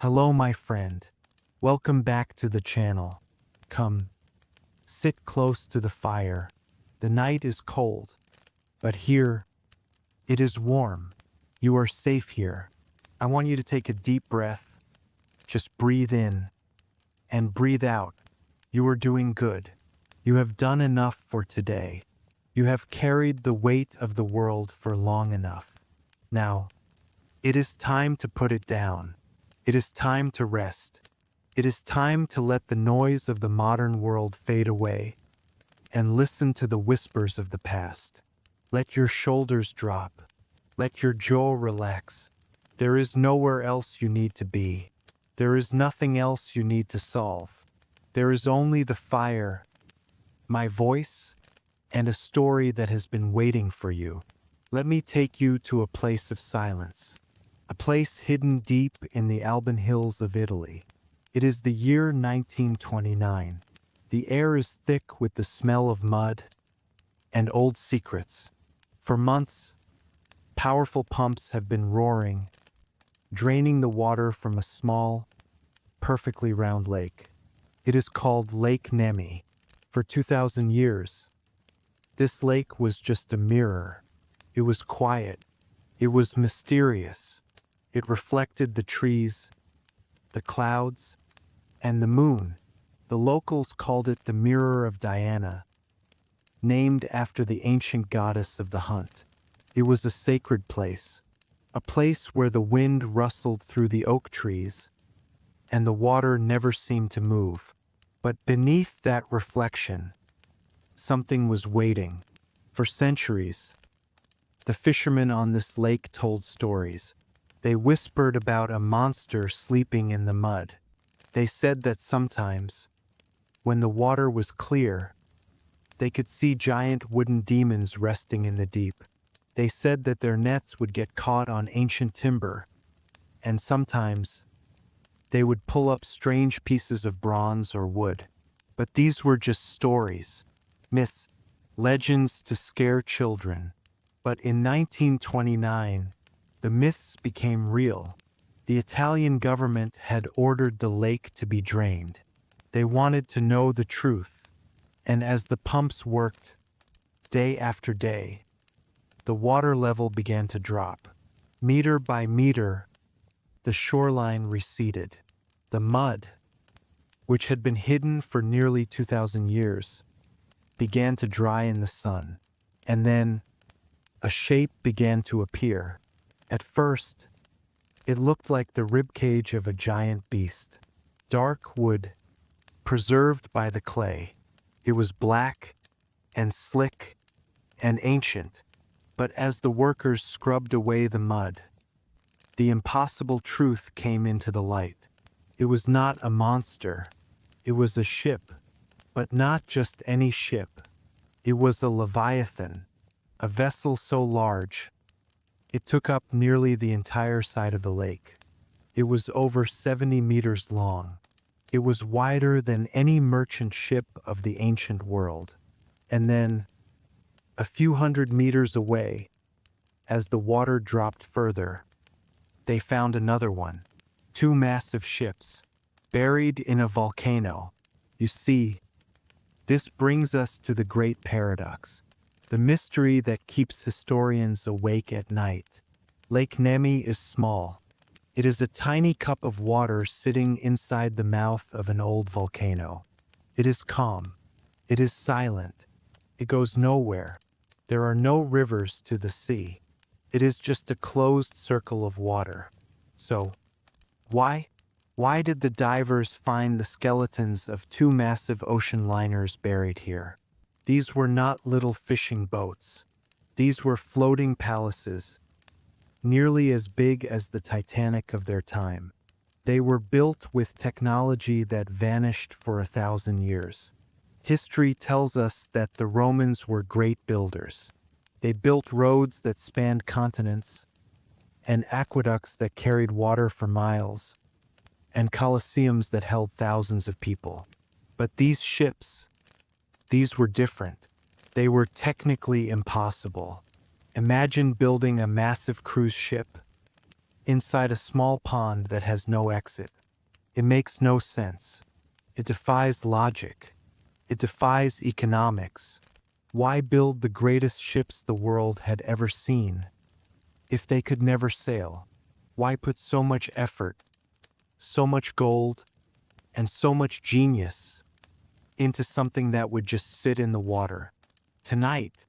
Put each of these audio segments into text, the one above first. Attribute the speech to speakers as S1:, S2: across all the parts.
S1: Hello, my friend. Welcome back to the channel. Come, sit close to the fire. The night is cold, but here, it is warm. You are safe here. I want you to take a deep breath. Just breathe in and breathe out. You are doing good. You have done enough for today. You have carried the weight of the world for long enough. Now, it is time to put it down. It is time to rest. It is time to let the noise of the modern world fade away and listen to the whispers of the past. Let your shoulders drop. Let your jaw relax. There is nowhere else you need to be. There is nothing else you need to solve. There is only the fire, my voice, and a story that has been waiting for you. Let me take you to a place of silence, a place hidden deep in the Alban Hills of Italy. It is the year 1929. The air is thick with the smell of mud and old secrets. For months, powerful pumps have been roaring, draining the water from a small, perfectly round lake. It is called Lake Nemi. For 2,000 years, this lake was just a mirror. It was quiet. It was mysterious. It reflected the trees, the clouds, and the moon. The locals called it the Mirror of Diana, named after the ancient goddess of the hunt. It was a sacred place, a place where the wind rustled through the oak trees, and the water never seemed to move. But beneath that reflection, something was waiting. For centuries, the fishermen on this lake told stories. They whispered about a monster sleeping in the mud. They said that sometimes, when the water was clear, they could see giant wooden demons resting in the deep. They said that their nets would get caught on ancient timber, and sometimes they would pull up strange pieces of bronze or wood. But these were just stories, myths, legends to scare children. But in 1929, the myths became real. The Italian government had ordered the lake to be drained. They wanted to know the truth. And as the pumps worked, day after day, the water level began to drop. Meter by meter, the shoreline receded. The mud, which had been hidden for nearly 2,000 years, began to dry in the sun. And then, a shape began to appear. At first, it looked like the ribcage of a giant beast. Dark wood, preserved by the clay. It was black and slick and ancient. But as the workers scrubbed away the mud, the impossible truth came into the light. It was not a monster. It was a ship. But not just any ship. It was a leviathan, a vessel so large, it took up nearly the entire side of the lake. It was over 70 meters long. It was wider than any merchant ship of the ancient world. And then, a few hundred meters away, as the water dropped further, they found another one. Two massive ships, buried in a volcano. You see, this brings us to the great paradox, the mystery that keeps historians awake at night. Lake Nemi is small. It is a tiny cup of water sitting inside the mouth of an old volcano. It is calm. It is silent. It goes nowhere. There are no rivers to the sea. It is just a closed circle of water. So, why did the divers find the skeletons of two massive ocean liners buried here? These were not little fishing boats. These were floating palaces, nearly as big as the Titanic of their time. They were built with technology that vanished for 1,000 years. History tells us that the Romans were great builders. They built roads that spanned continents, and aqueducts that carried water for miles, and colosseums that held thousands of people. But these ships, these were different. They were technically impossible. Imagine building a massive cruise ship. inside a small pond that has no exit. It makes no sense. It defies logic. It defies economics. Why build the greatest ships the world had ever seen if they could never sail? Why put so much effort, so much gold, and so much genius into something that would just sit in the water? Tonight,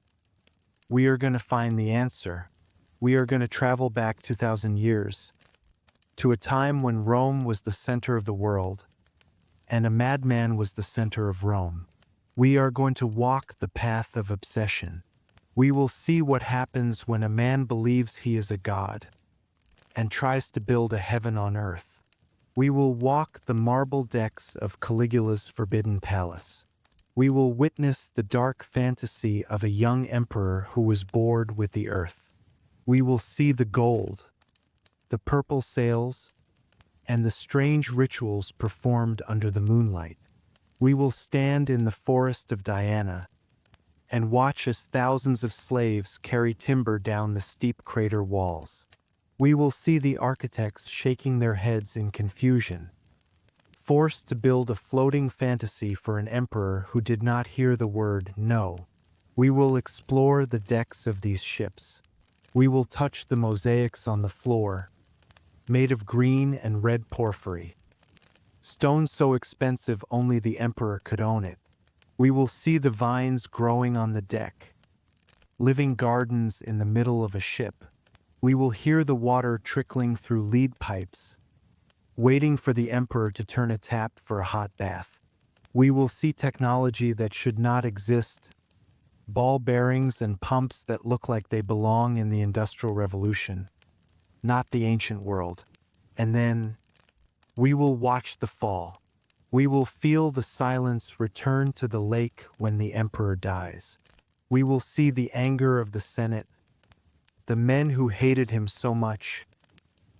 S1: we are going to find the answer. We are going to travel back 2,000 years to a time when Rome was the center of the world and a madman was the center of Rome. We are going to walk the path of obsession. We will see what happens when a man believes he is a god and tries to build a heaven on earth. We will walk the marble decks of Caligula's forbidden palace. We will witness the dark fantasy of a young emperor who was bored with the earth. We will see the gold, the purple sails, and the strange rituals performed under the moonlight. We will stand in the forest of Diana and watch as thousands of slaves carry timber down the steep crater walls. We will see the architects shaking their heads in confusion, forced to build a floating fantasy for an emperor who did not hear the word no. We will explore the decks of these ships. We will touch the mosaics on the floor, made of green and red porphyry, stone so expensive only the emperor could own it. We will see the vines growing on the deck, living gardens in the middle of a ship. We will hear the water trickling through lead pipes, waiting for the emperor to turn a tap for a hot bath. We will see technology that should not exist, ball bearings and pumps that look like they belong in the Industrial Revolution, not the ancient world. And then we will watch the fall. We will feel the silence return to the lake when the emperor dies. We will see the anger of the Senate, the men who hated him so much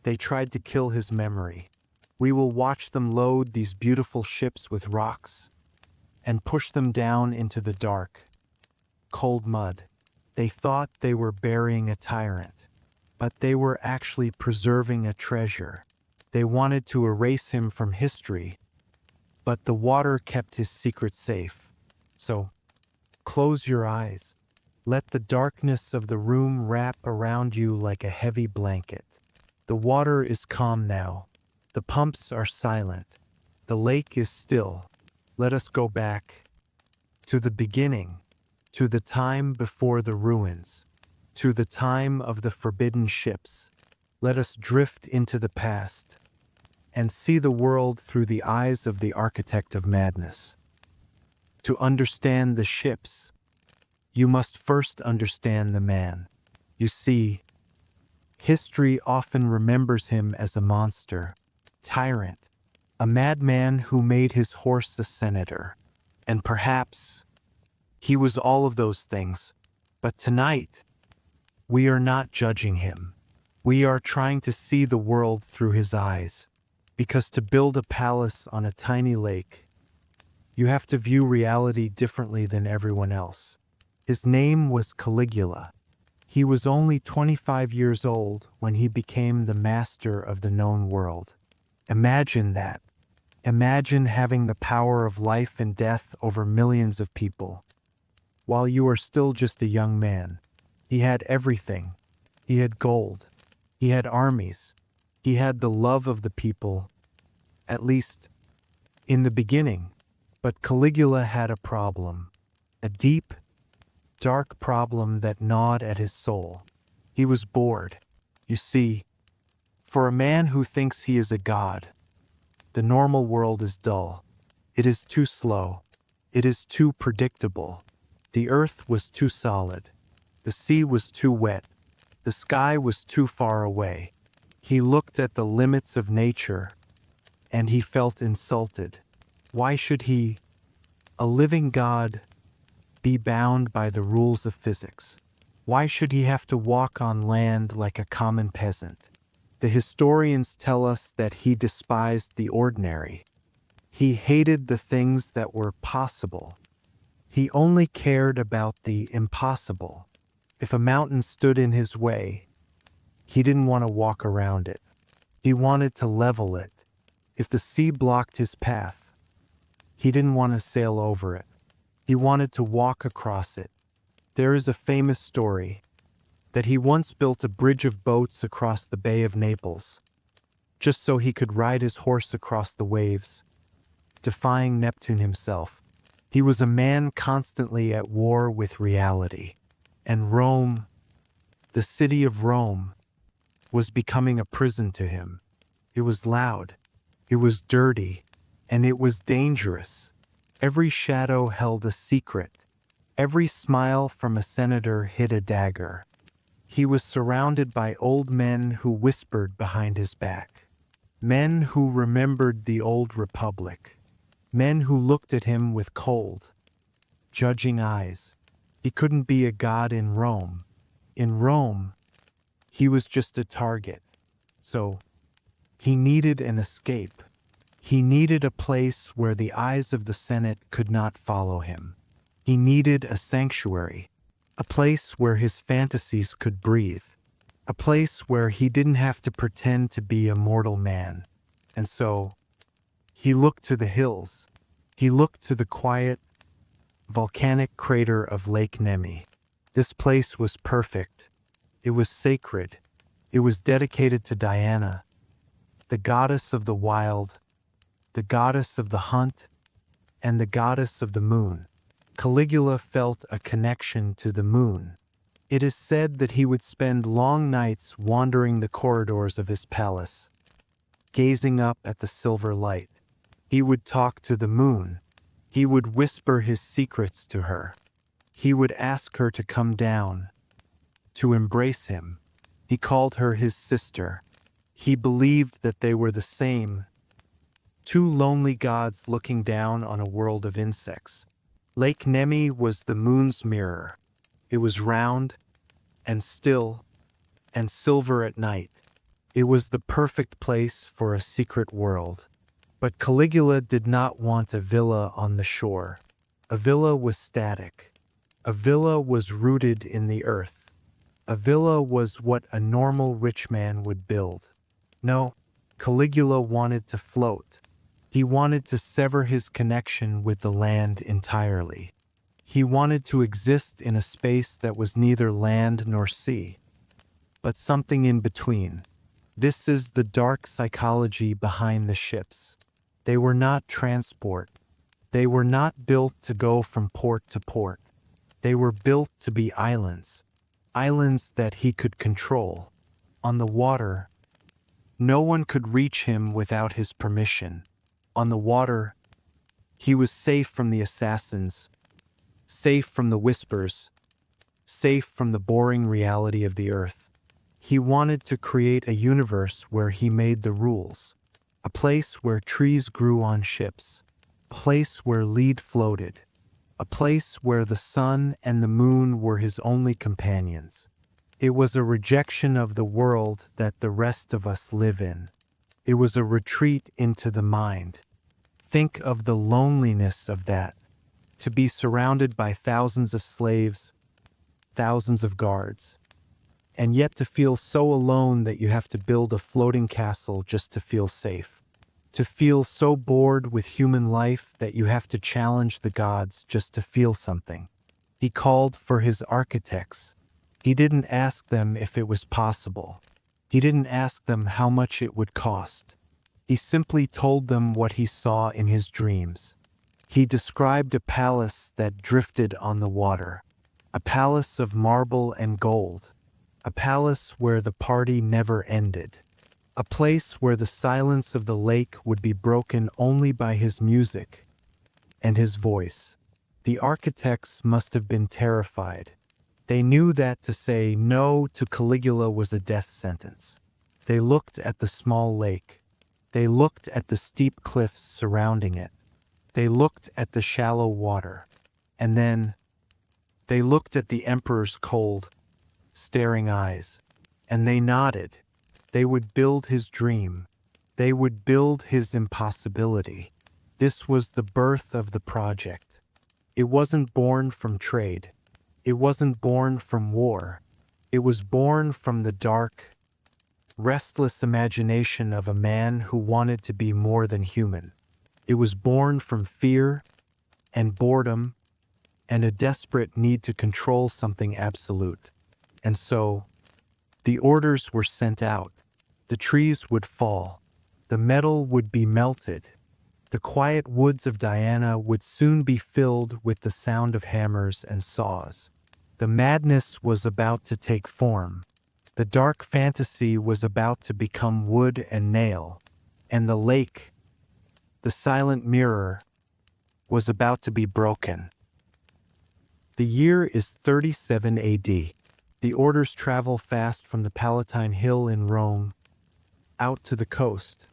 S1: they tried to kill his memory. We will watch them load these beautiful ships with rocks and push them down into the dark, cold mud. They thought they were burying a tyrant, but they were actually preserving a treasure. They wanted to erase him from history, but the water kept his secret safe. So, close your eyes. Let the darkness of the room wrap around you like a heavy blanket. The water is calm now. The pumps are silent. The lake is still. Let us go back to the beginning, to the time before the ruins, to the time of the forbidden ships. Let us drift into the past and see the world through the eyes of the architect of madness. To understand the ships, you must first understand the man. You see, history often remembers him as a monster, tyrant, a madman who made his horse a senator. And perhaps he was all of those things. But tonight, we are not judging him. We are trying to see the world through his eyes. Because to build a palace on a tiny lake, you have to view reality differently than everyone else. His name was Caligula. He was only 25 years old when he became the master of the known world. Imagine that. Imagine having the power of life and death over millions of people, while you are still just a young man. He had everything. He had gold. He had armies. He had the love of the people, at least in the beginning. But Caligula had a problem, a deep, dark problem that gnawed at his soul. He was bored. You see, for a man who thinks he is a god, the normal world is dull. It is too slow. It is too predictable. The earth was too solid. The sea was too wet. The sky was too far away. He looked at the limits of nature, and he felt insulted. Why should he, a living god, be bound by the rules of physics? Why should he have to walk on land like a common peasant? The historians tell us that he despised the ordinary. He hated the things that were possible. He only cared about the impossible. If a mountain stood in his way, he didn't want to walk around it. He wanted to level it. If the sea blocked his path, he didn't want to sail over it. He wanted to walk across it. There is a famous story that he once built a bridge of boats across the Bay of Naples, just so he could ride his horse across the waves, defying Neptune himself. He was a man constantly at war with reality. And Rome, the city of Rome, was becoming a prison to him. It was loud, it was dirty, and it was dangerous. Every shadow held a secret. Every smile from a senator hid a dagger. He was surrounded by old men who whispered behind his back. Men who remembered the old republic. Men who looked at him with cold, judging eyes. He couldn't be a god in Rome. In Rome, he was just a target. So, he needed an escape. He needed a place where the eyes of the Senate could not follow him. He needed a sanctuary, a place where his fantasies could breathe, a place where he didn't have to pretend to be a mortal man. And so, he looked to the hills. He looked to the quiet, volcanic crater of Lake Nemi. This place was perfect. It was sacred. It was dedicated to Diana, the goddess of the wild, the goddess of the hunt, and the goddess of the moon. Caligula felt a connection to the moon. It is said that he would spend long nights wandering the corridors of his palace, gazing up at the silver light. He would talk to the moon. He would whisper his secrets to her. He would ask her to come down, to embrace him. He called her his sister. He believed that they were the same, two lonely gods looking down on a world of insects. Lake Nemi was the moon's mirror. It was round and still and silver at night. It was the perfect place for a secret world. But Caligula did not want a villa on the shore. A villa was static. A villa was rooted in the earth. A villa was what a normal rich man would build. No, Caligula wanted to float. He wanted to sever his connection with the land entirely. He wanted to exist in a space that was neither land nor sea, but something in between. This is the dark psychology behind the ships. They were not transport. They were not built to go from port to port. They were built to be islands, islands that he could control. On the water, no one could reach him without his permission. On the water, he was safe from the assassins, safe from the whispers, safe from the boring reality of the earth. He wanted to create a universe where he made the rules, a place where trees grew on ships, a place where lead floated, a place where the sun and the moon were his only companions. It was a rejection of the world that the rest of us live in. It was a retreat into the mind. Think of the loneliness of that, to be surrounded by thousands of slaves, thousands of guards, and yet to feel so alone that you have to build a floating castle just to feel safe. To feel so bored with human life that you have to challenge the gods just to feel something. He called for his architects. He didn't ask them if it was possible. He didn't ask them how much it would cost. He simply told them what he saw in his dreams. He described a palace that drifted on the water, a palace of marble and gold, a palace where the party never ended, a place where the silence of the lake would be broken only by his music and his voice. The architects must have been terrified. They knew that to say no to Caligula was a death sentence. They looked at the small lake. They looked at the steep cliffs surrounding it. They looked at the shallow water. And then they looked at the emperor's cold, staring eyes. And they nodded. They would build his dream. They would build his impossibility. This was the birth of the project. It wasn't born from trade. It wasn't born from war. It was born from the dark, restless imagination of a man who wanted to be more than human. It was born from fear and boredom and a desperate need to control something absolute. And so, the orders were sent out. The trees would fall. The metal would be melted. The quiet woods of Diana would soon be filled with the sound of hammers and saws. The madness was about to take form. The dark fantasy was about to become wood and nail. And the lake, the silent mirror, was about to be broken. The year is 37 AD. The orders travel fast from the Palatine Hill in Rome out to the coast,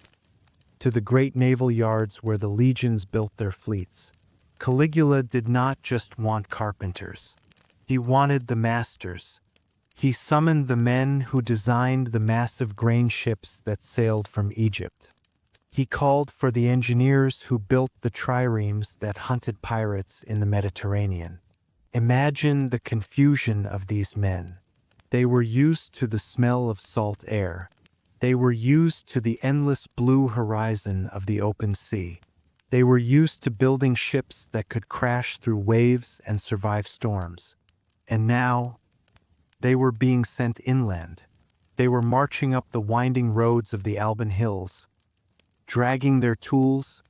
S1: to the great naval yards where the legions built their fleets. Caligula did not just want carpenters. He wanted the masters. He summoned the men who designed the massive grain ships that sailed from Egypt. He called for the engineers who built the triremes that hunted pirates in the Mediterranean. Imagine the confusion of these men. They were used to the smell of salt air. They were used to the endless blue horizon of the open sea. They were used to building ships that could crash through waves and survive storms. And now, they were being sent inland. They were marching up the winding roads of the Alban Hills, dragging their tools,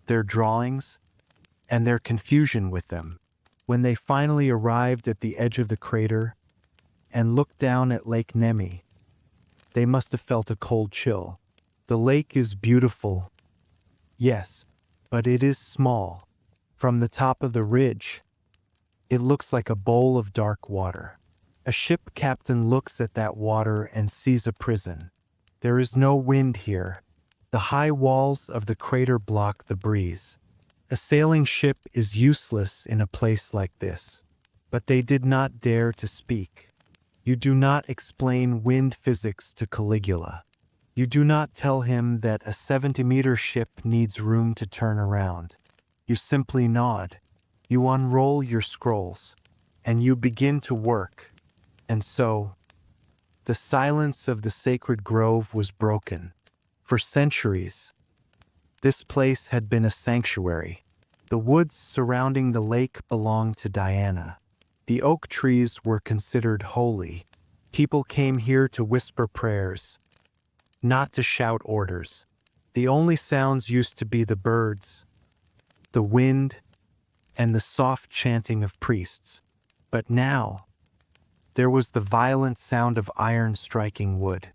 S1: their drawings, and their confusion with them. When they finally arrived at the edge of the crater and looked down at Lake Nemi, they must have felt a cold chill. The lake is beautiful, yes, but it is small. From the top of the ridge, it looks like a bowl of dark water. A ship captain looks at that water and sees a prison. There is no wind here. The high walls of the crater block the breeze. A sailing ship is useless in a place like this. But they did not dare to speak. You do not explain wind physics to Caligula. You do not tell him that a 70-meter ship needs room to turn around. You simply nod. You unroll your scrolls. And you begin to work. And so, the silence of the sacred grove was broken. For centuries, this place had been a sanctuary. The woods surrounding the lake belonged to Diana. The oak trees were considered holy. People came here to whisper prayers, not to shout orders. The only sounds used to be the birds, the wind, and the soft chanting of priests. But now, there was the violent sound of iron striking wood.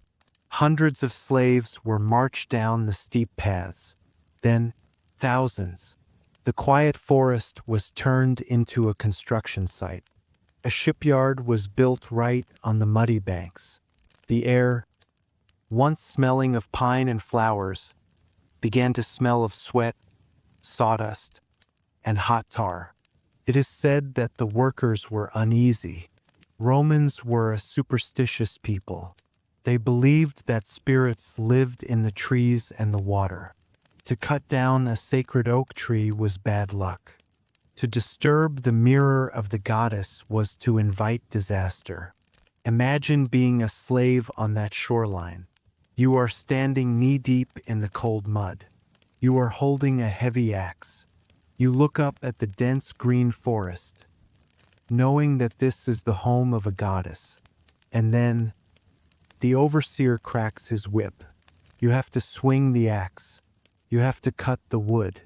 S1: Hundreds of slaves were marched down the steep paths. Then, thousands. The quiet forest was turned into a construction site. A shipyard was built right on the muddy banks. The air, once smelling of pine and flowers, began to smell of sweat, sawdust, and hot tar. It is said that the workers were uneasy. Romans were a superstitious people. They believed that spirits lived in the trees and the water. To cut down a sacred oak tree was bad luck. To disturb the mirror of the goddess was to invite disaster. Imagine being a slave on that shoreline. You are standing knee-deep in the cold mud. You are holding a heavy axe. You look up at the dense green forest, knowing that this is the home of a goddess. And then, the overseer cracks his whip. You have to swing the axe. You have to cut the wood.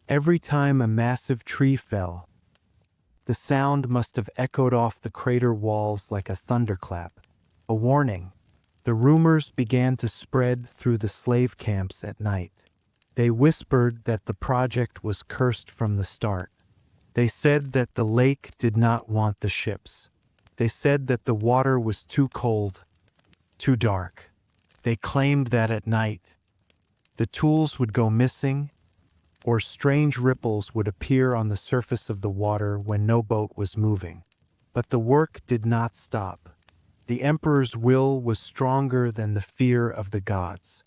S1: Every time a massive tree fell, the sound must have echoed off the crater walls like a thunderclap. A warning. The rumors began to spread through the slave camps at night. They whispered that the project was cursed from the start. They said that the lake did not want the ships. They said that the water was too cold, too dark. They claimed that at night, the tools would go missing, or strange ripples would appear on the surface of the water when no boat was moving. But the work did not stop. The emperor's will was stronger than the fear of the gods.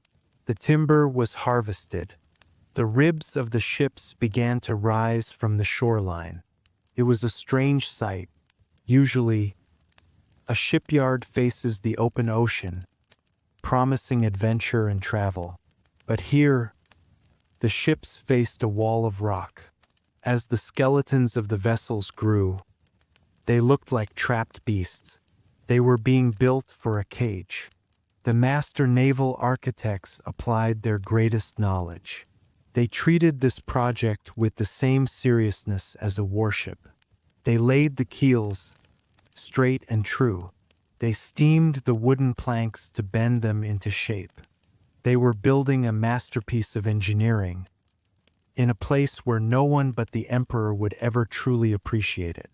S1: The timber was harvested. The ribs of the ships began to rise from the shoreline. It was a strange sight. Usually, a shipyard faces the open ocean, promising adventure and travel. But here, the ships faced a wall of rock. As the skeletons of the vessels grew, they looked like trapped beasts. They were being built for a cage. The master naval architects applied their greatest knowledge. They treated this project with the same seriousness as a warship. They laid the keels straight and true. They steamed the wooden planks to bend them into shape. They were building a masterpiece of engineering in a place where no one but the emperor would ever truly appreciate it.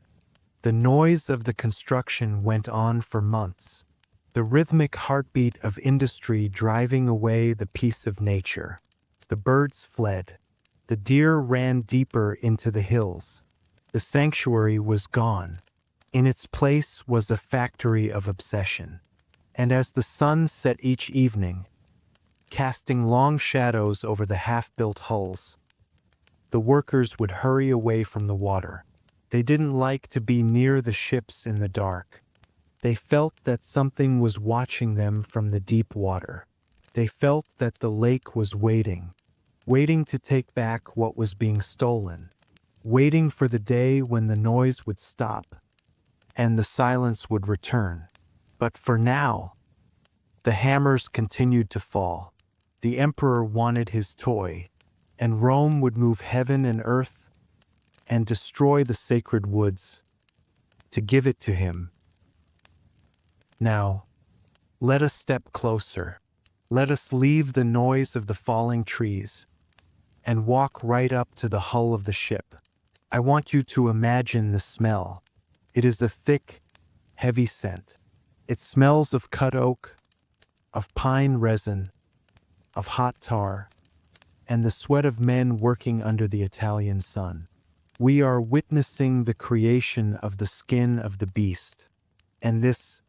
S1: The noise of the construction went on for months, the rhythmic heartbeat of industry driving away the peace of nature. The birds fled. The deer ran deeper into the hills. The sanctuary was gone. In its place was a factory of obsession. And as the sun set each evening, casting long shadows over the half-built hulls, the workers would hurry away from the water. They didn't like to be near the ships in the dark. They felt that something was watching them from the deep water. They felt that the lake was waiting to take back what was being stolen, waiting for the day when the noise would stop and the silence would return. But for now, the hammers continued to fall. The emperor wanted his toy, and Rome would move heaven and earth and destroy the sacred woods to give it to him. Now, let us step closer. Let us leave the noise of the falling trees and walk right up to the hull of the ship. I want you to imagine the smell. It is a thick, heavy scent. It smells of cut oak, of pine resin, of hot tar, and the sweat of men working under the Italian sun. We are witnessing the creation of the skin of the beast. And this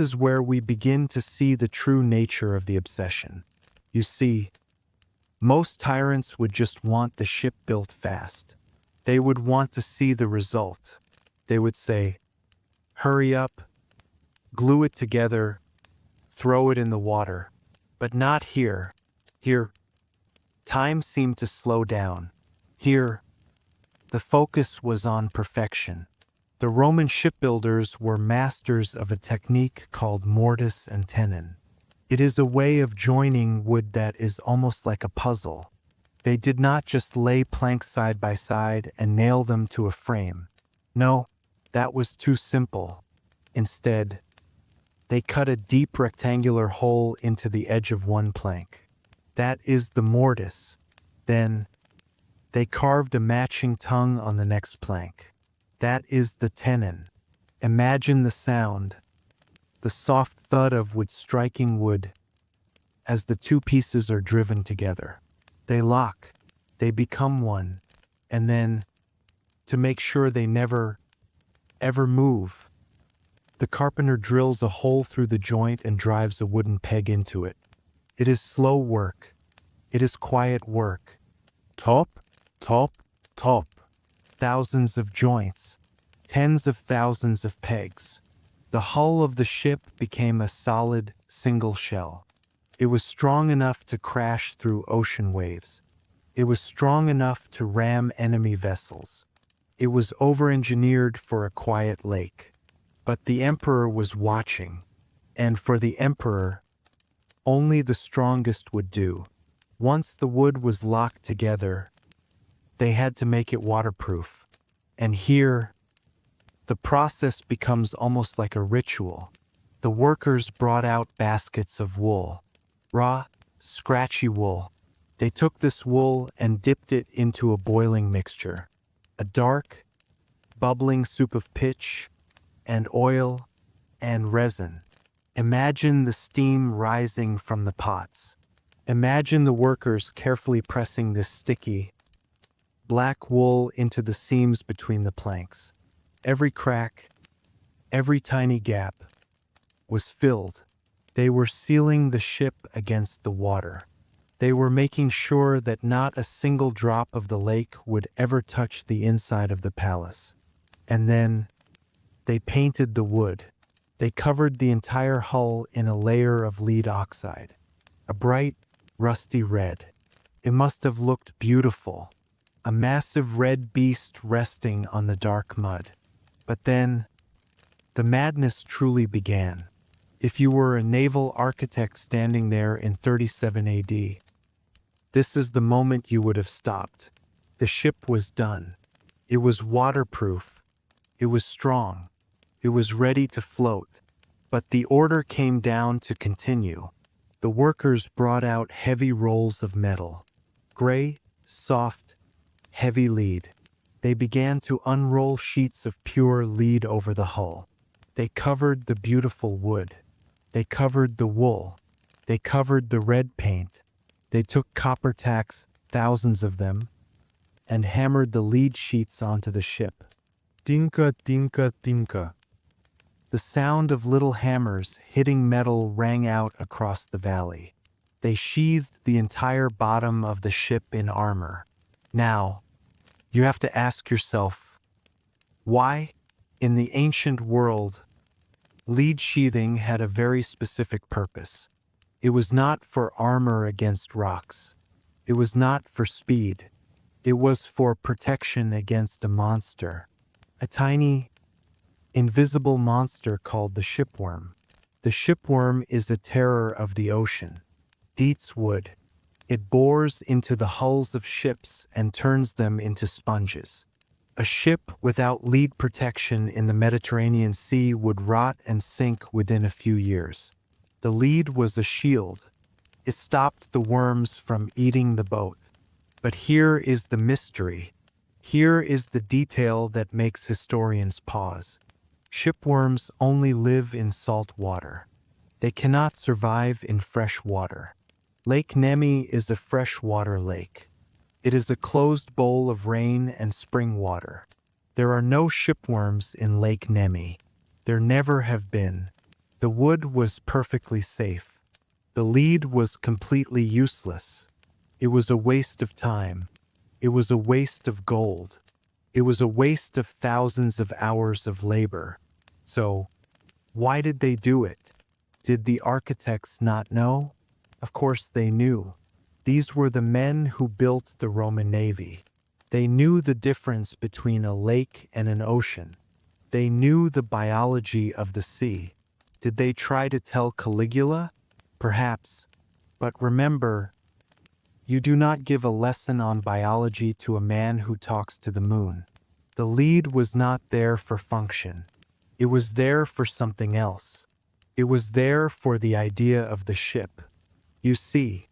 S1: is where we begin to see the true nature of the obsession. You see, most tyrants would just want the ship built fast. They would want to see the result. They would say, hurry up, glue it together, throw it in the water. But not here. Here, time seemed to slow down. Here, the focus was on perfection. The Roman shipbuilders were masters of a technique called mortise and tenon. It is a way of joining wood that is almost like a puzzle. They did not just lay planks side by side and nail them to a frame. No, that was too simple. Instead, they cut a deep rectangular hole into the edge of one plank. That is the mortise. Then, they carved a matching tongue on the next plank. That is the tenon. Imagine the sound, the soft thud of wood striking wood as the two pieces are driven together. They lock, they become one, and then, to make sure they never, ever move, the carpenter drills a hole through the joint and drives a wooden peg into it. It is slow work. It is quiet work. Top, top, top. Thousands of joints, tens of thousands of pegs. The hull of the ship became a solid, single shell. It was strong enough to crash through ocean waves. It was strong enough to ram enemy vessels. It was over-engineered for a quiet lake. But the emperor was watching, and for the emperor, only the strongest would do. Once the wood was locked together, they had to make it waterproof. And here, the process becomes almost like a ritual. The workers brought out baskets of wool, raw, scratchy wool. They took this wool and dipped it into a boiling mixture, a dark, bubbling soup of pitch and oil and resin. Imagine the steam rising from the pots. Imagine the workers carefully pressing this sticky, black wool into the seams between the planks. Every crack, every tiny gap was filled. They were sealing the ship against the water. They were making sure that not a single drop of the lake would ever touch the inside of the palace. And then they painted the wood. They covered the entire hull in a layer of lead oxide, a bright, rusty red. It must have looked beautiful, a massive red beast resting on the dark mud. But then, the madness truly began. If you were a naval architect standing there in 37 AD, this is the moment you would have stopped. The ship was done. It was waterproof. It was strong. It was ready to float. But the order came down to continue. The workers brought out heavy rolls of metal. Gray, soft, heavy lead. They began to unroll sheets of pure lead over the hull. They covered the beautiful wood. They covered the wool. They covered the red paint. They took copper tacks, thousands of them, and hammered the lead sheets onto the ship. Dinka, dinka, dinka. The sound of little hammers hitting metal rang out across the valley. They sheathed the entire bottom of the ship in armor. Now, you have to ask yourself, why? In the ancient world, lead sheathing had a very specific purpose. It was not for armor against rocks. It was not for speed. It was for protection against a monster. A tiny, invisible monster called the shipworm. The shipworm is a terror of the ocean. Eats wood. It bores into the hulls of ships and turns them into sponges. A ship without lead protection in the Mediterranean Sea would rot and sink within a few years. The lead was a shield. It stopped the worms from eating the boat. But here is the mystery. Here is the detail that makes historians pause. Shipworms only live in salt water. They cannot survive in fresh water. Lake Nemi is a freshwater lake. It is a closed bowl of rain and spring water. There are no shipworms in Lake Nemi. There never have been. The wood was perfectly safe. The lead was completely useless. It was a waste of time. It was a waste of gold. It was a waste of thousands of hours of labor. So, why did they do it? Did the architects not know? Of course they knew. These were the men who built the Roman navy. They knew the difference between a lake and an ocean. They knew the biology of the sea. Did they try to tell Caligula? Perhaps. But remember, you do not give a lesson on biology to a man who talks to the moon. The lead was not there for function. It was there for something else. It was there for the idea of the ship. You see,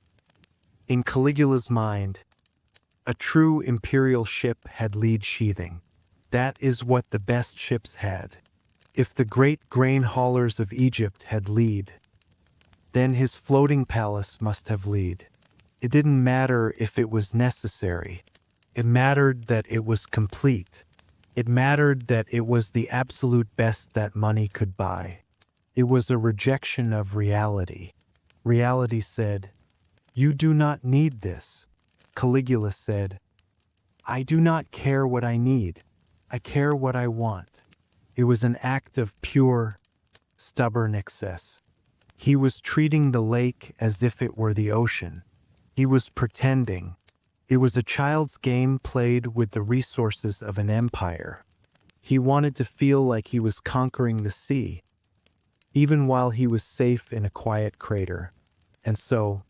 S1: in Caligula's mind, a true imperial ship had lead sheathing. That is what the best ships had. If the great grain haulers of Egypt had lead, then his floating palace must have lead. It didn't matter if it was necessary. It mattered that it was complete. It mattered that it was the absolute best that money could buy. It was a rejection of reality. Reality said, "You do not need this." Caligula said, "I do not care what I need. I care what I want." It was an act of pure, stubborn excess. He was treating the lake as if it were the ocean. He was pretending. It was a child's game played with the resources of an empire. He wanted to feel like he was conquering the sea, even while he was safe in a quiet crater. And so,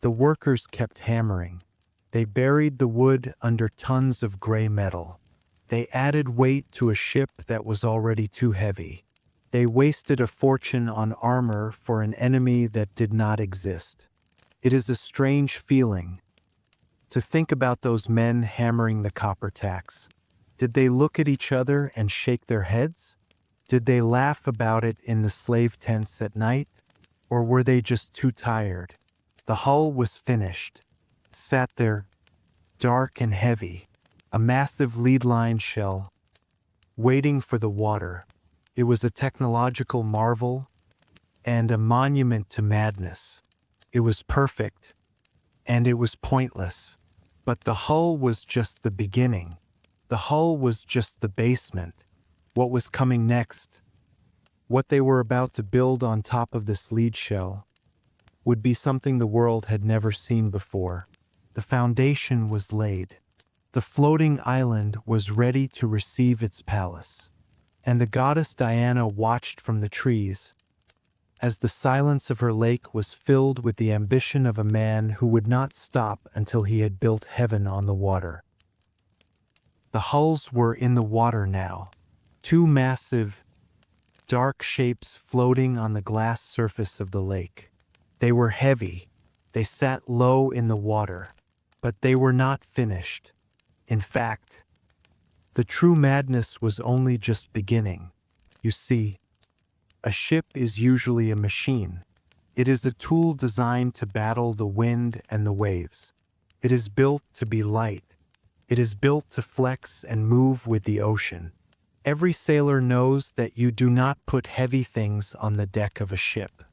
S1: the workers kept hammering. They buried the wood under tons of gray metal. They added weight to a ship that was already too heavy. They wasted a fortune on armor for an enemy that did not exist. It is a strange feeling to think about those men hammering the copper tacks. Did they look at each other and shake their heads? Did they laugh about it in the slave tents at night? Or were they just too tired? The hull was finished, sat there, dark and heavy, a massive lead-line shell, waiting for the water. It was a technological marvel and a monument to madness. It was perfect, and it was pointless. But the hull was just the beginning. The hull was just the basement. What was coming next What they were about to build on top of this lead shell would be something the world had never seen before. The foundation was laid. The floating island was ready to receive its palace. And the goddess Diana watched from the trees, as the silence of her lake was filled with the ambition of a man who would not stop until he had built heaven on the water. The hulls were in the water now, two massive, dark shapes floating on the glass surface of the lake. They were heavy, they sat low in the water, but they were not finished. In fact, the true madness was only just beginning. You see, a ship is usually a machine. It is a tool designed to battle the wind and the waves. It is built to be light. It is built to flex and move with the ocean. Every sailor knows that you do not put heavy things on the deck of a ship.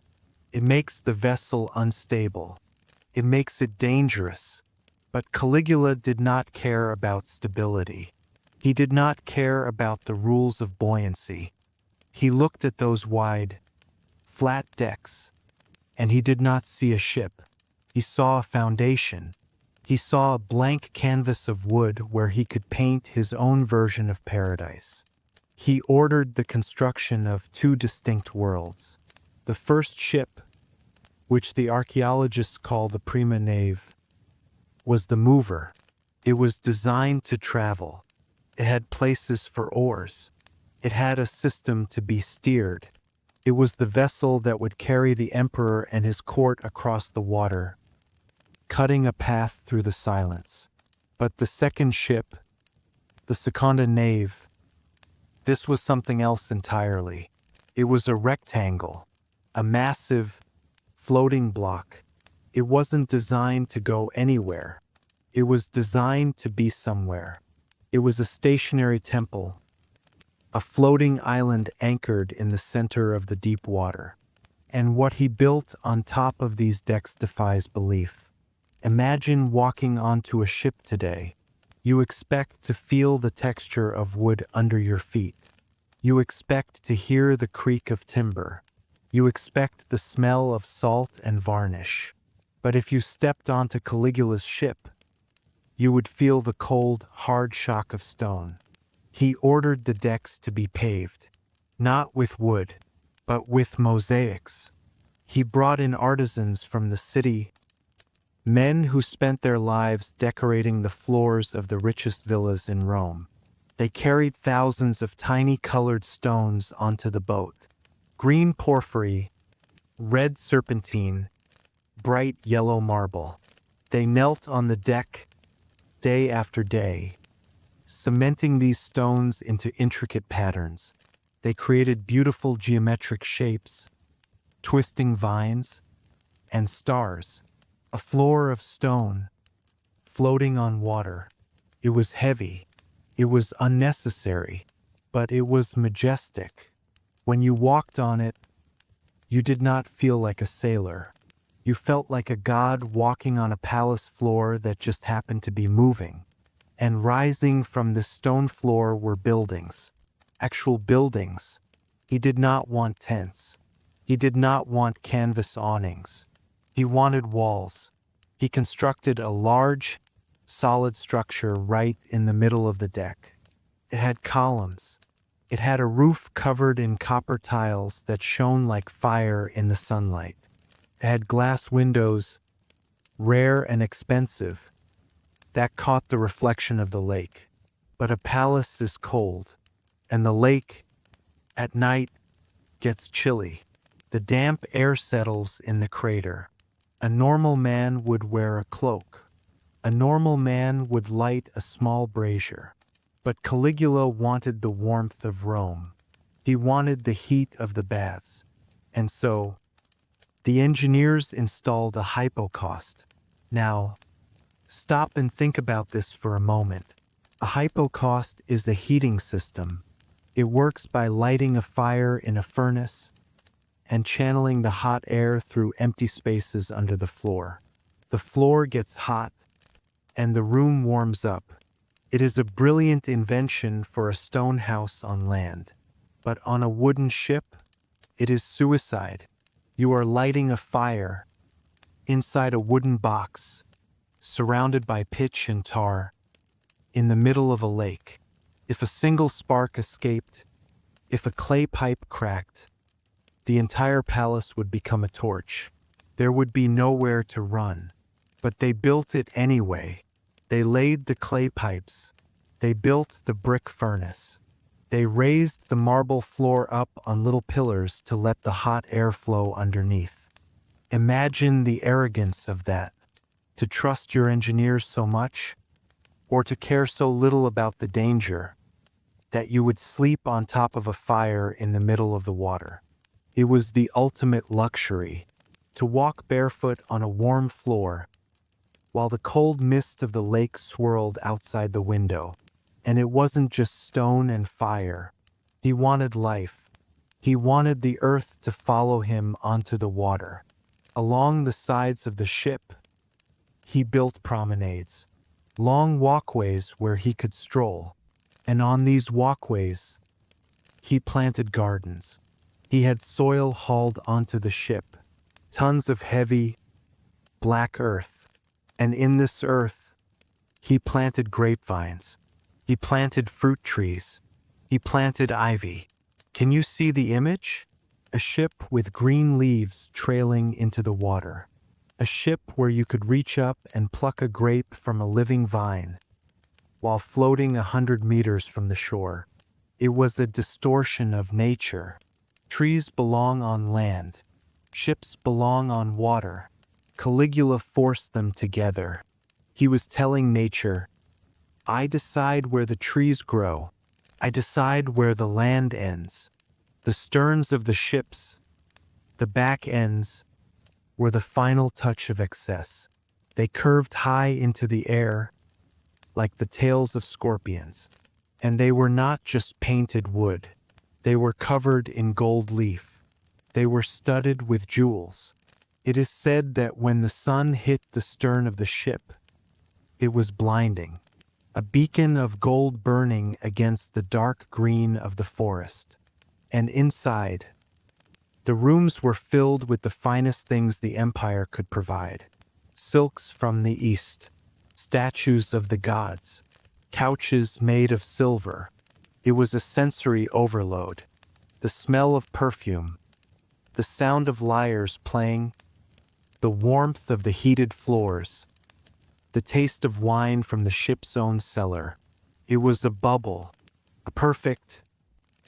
S1: It makes the vessel unstable. It makes it dangerous. But Caligula did not care about stability. He did not care about the rules of buoyancy. He looked at those wide, flat decks, and he did not see a ship. He saw a foundation. He saw a blank canvas of wood where he could paint his own version of paradise. He ordered the construction of two distinct worlds. The first ship, which the archaeologists call the prima nave, was the mover. It was designed to travel. It had places for oars. It had a system to be steered. It was the vessel that would carry the emperor and his court across the water, cutting a path through the silence. But the second ship, the seconda nave, this was something else entirely. It was a rectangle, a massive, floating block. It wasn't designed to go anywhere. It was designed to be somewhere. It was a stationary temple, a floating island anchored in the center of the deep water. And what he built on top of these decks defies belief. Imagine walking onto a ship today. You expect to feel the texture of wood under your feet. You expect to hear the creak of timber. You expect the smell of salt and varnish. But if you stepped onto Caligula's ship, you would feel the cold, hard shock of stone. He ordered the decks to be paved, not with wood, but with mosaics. He brought in artisans from the city, men who spent their lives decorating the floors of the richest villas in Rome. They carried thousands of tiny colored stones onto the boat. Green porphyry, red serpentine, bright yellow marble. They knelt on the deck day after day, cementing these stones into intricate patterns. They created beautiful geometric shapes, twisting vines, and stars. A floor of stone, floating on water. It was heavy. It was unnecessary, but it was majestic. When you walked on it, you did not feel like a sailor. You felt like a god walking on a palace floor that just happened to be moving. And rising from the stone floor were buildings. Actual buildings. He did not want tents. He did not want canvas awnings. He wanted walls. He constructed a large, solid structure right in the middle of the deck. It had columns. It had a roof covered in copper tiles that shone like fire in the sunlight. It had glass windows, rare and expensive, that caught the reflection of the lake. But a palace is cold, and the lake, at night, gets chilly. The damp air settles in the crater. A normal man would wear a cloak. A normal man would light a small brazier. But Caligula wanted the warmth of Rome. He wanted the heat of the baths. And so, the engineers installed a hypocaust. Now, stop and think about this for a moment. A hypocaust is a heating system. It works by lighting a fire in a furnace and channeling the hot air through empty spaces under the floor. The floor gets hot, and the room warms up. It is a brilliant invention for a stone house on land. But on a wooden ship, It is suicide. You are lighting a fire inside a wooden box, surrounded by pitch and tar, in the middle of a lake. If a single spark escaped, if a clay pipe cracked, the entire palace would become a torch. There would be nowhere to run. But they built it anyway. They laid the clay pipes. They built the brick furnace. They raised the marble floor up on little pillars to let the hot air flow underneath. Imagine the arrogance of that. To trust your engineers so much, or to care so little about the danger, that you would sleep on top of a fire in the middle of the water. It was the ultimate luxury, to walk barefoot on a warm floor, while the cold mist of the lake swirled outside the window. And it wasn't just stone and fire. He wanted life. He wanted the earth to follow him onto the water. Along the sides of the ship, he built promenades, long walkways where he could stroll. And on these walkways, he planted gardens. He had soil hauled onto the ship, tons of heavy, black earth. And in this earth, he planted grapevines. He planted fruit trees. He planted ivy. Can you see the image? A ship with green leaves trailing into the water. A ship where you could reach up and pluck a grape from a living vine, while floating 100 meters from the shore. It was a distortion of nature. Trees belong on land. Ships belong on water. Caligula forced them together. He was telling nature, I decide where the trees grow. I decide where the land ends. The sterns of the ships, the back ends, were the final touch of excess. They curved high into the air, like the tails of scorpions. And they were not just painted wood. They were covered in gold leaf. They were studded with jewels. It is said that when the sun hit the stern of the ship, it was blinding, a beacon of gold burning against the dark green of the forest. And inside, the rooms were filled with the finest things the empire could provide. Silks from the east, statues of the gods, couches made of silver. It was a sensory overload. The smell of perfume, the sound of lyres playing, the warmth of the heated floors, the taste of wine from the ship's own cellar. It was a bubble, a perfect,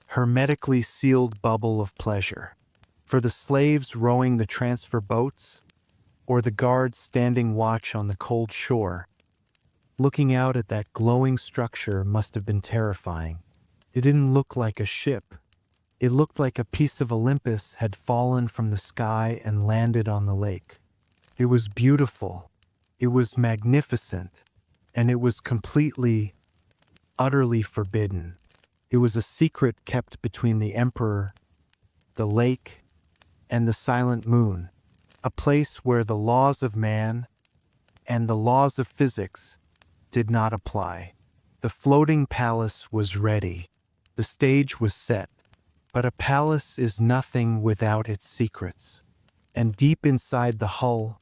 S1: hermetically sealed bubble of pleasure. For the slaves rowing the transfer boats, or the guards standing watch on the cold shore, looking out at that glowing structure must have been terrifying. It didn't look like a ship. It looked like a piece of Olympus had fallen from the sky and landed on the lake. It was beautiful, it was magnificent, and it was completely, utterly forbidden. It was a secret kept between the emperor, the lake, and the silent moon, a place where the laws of man and the laws of physics did not apply. The floating palace was ready. The stage was set. But a palace is nothing without its secrets. And deep inside the hull,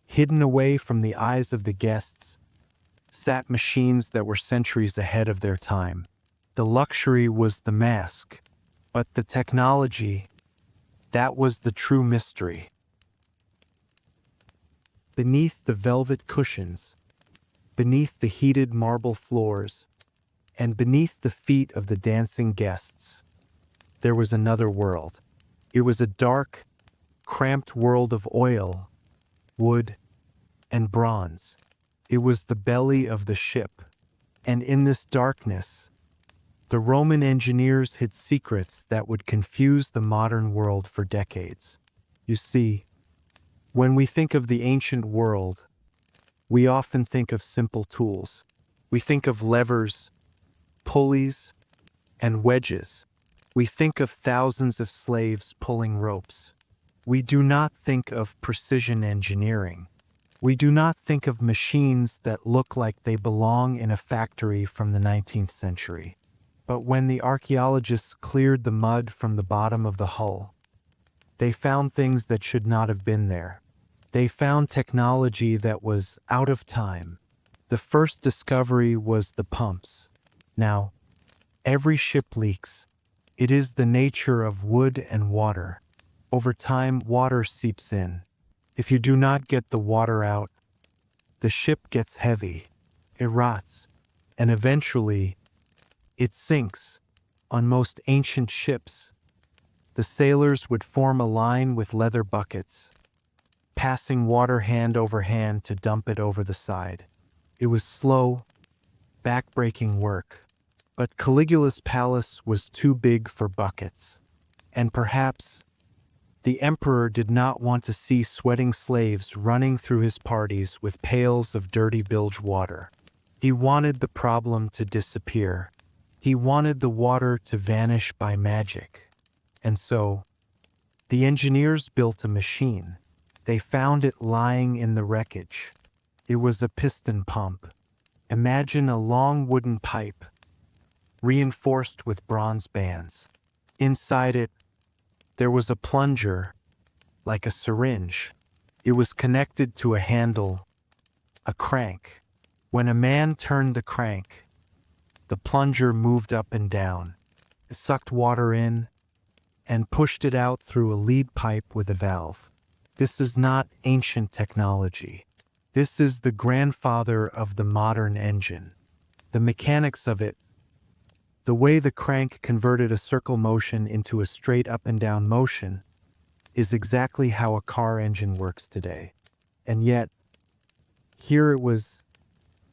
S1: hidden away from the eyes of the guests, sat machines that were centuries ahead of their time. The luxury was the mask, but the technology, that was the true mystery. Beneath the velvet cushions, beneath the heated marble floors, and beneath the feet of the dancing guests, there was another world. It was a dark, cramped world of oil, wood, and bronze. It was the belly of the ship. And in this darkness, the Roman engineers hid secrets that would confuse the modern world for decades. You see, when we think of the ancient world, we often think of simple tools. We think of levers, pulleys, and wedges. We think of thousands of slaves pulling ropes. We do not think of precision engineering. We do not think of machines that look like they belong in a factory from the 19th century. But when the archaeologists cleared the mud from the bottom of the hull, they found things that should not have been there. They found technology that was out of time. The first discovery was the pumps. Now, every ship leaks. It is the nature of wood and water. Over time, water seeps in. If you do not get the water out, the ship gets heavy, it rots, and eventually, it sinks. On most ancient ships, the sailors would form a line with leather buckets, passing water hand over hand to dump it over the side. It was slow, back-breaking work. But Caligula's palace was too big for buckets, and perhaps the emperor did not want to see sweating slaves running through his parties with pails of dirty bilge water. He wanted the problem to disappear. He wanted the water to vanish by magic. And so, the engineers built a machine. They found it lying in the wreckage. It was a piston pump. Imagine a long wooden pipe, reinforced with bronze bands. Inside it, there was a plunger, like a syringe. It was connected to a handle, a crank. When a man turned the crank, the plunger moved up and down. It sucked water in and pushed it out through a lead pipe with a valve. This is not ancient technology. This is the grandfather of the modern engine. The mechanics of it, the way the crank converted a circle motion into a straight up and down motion, is exactly how a car engine works today. And yet, here it was,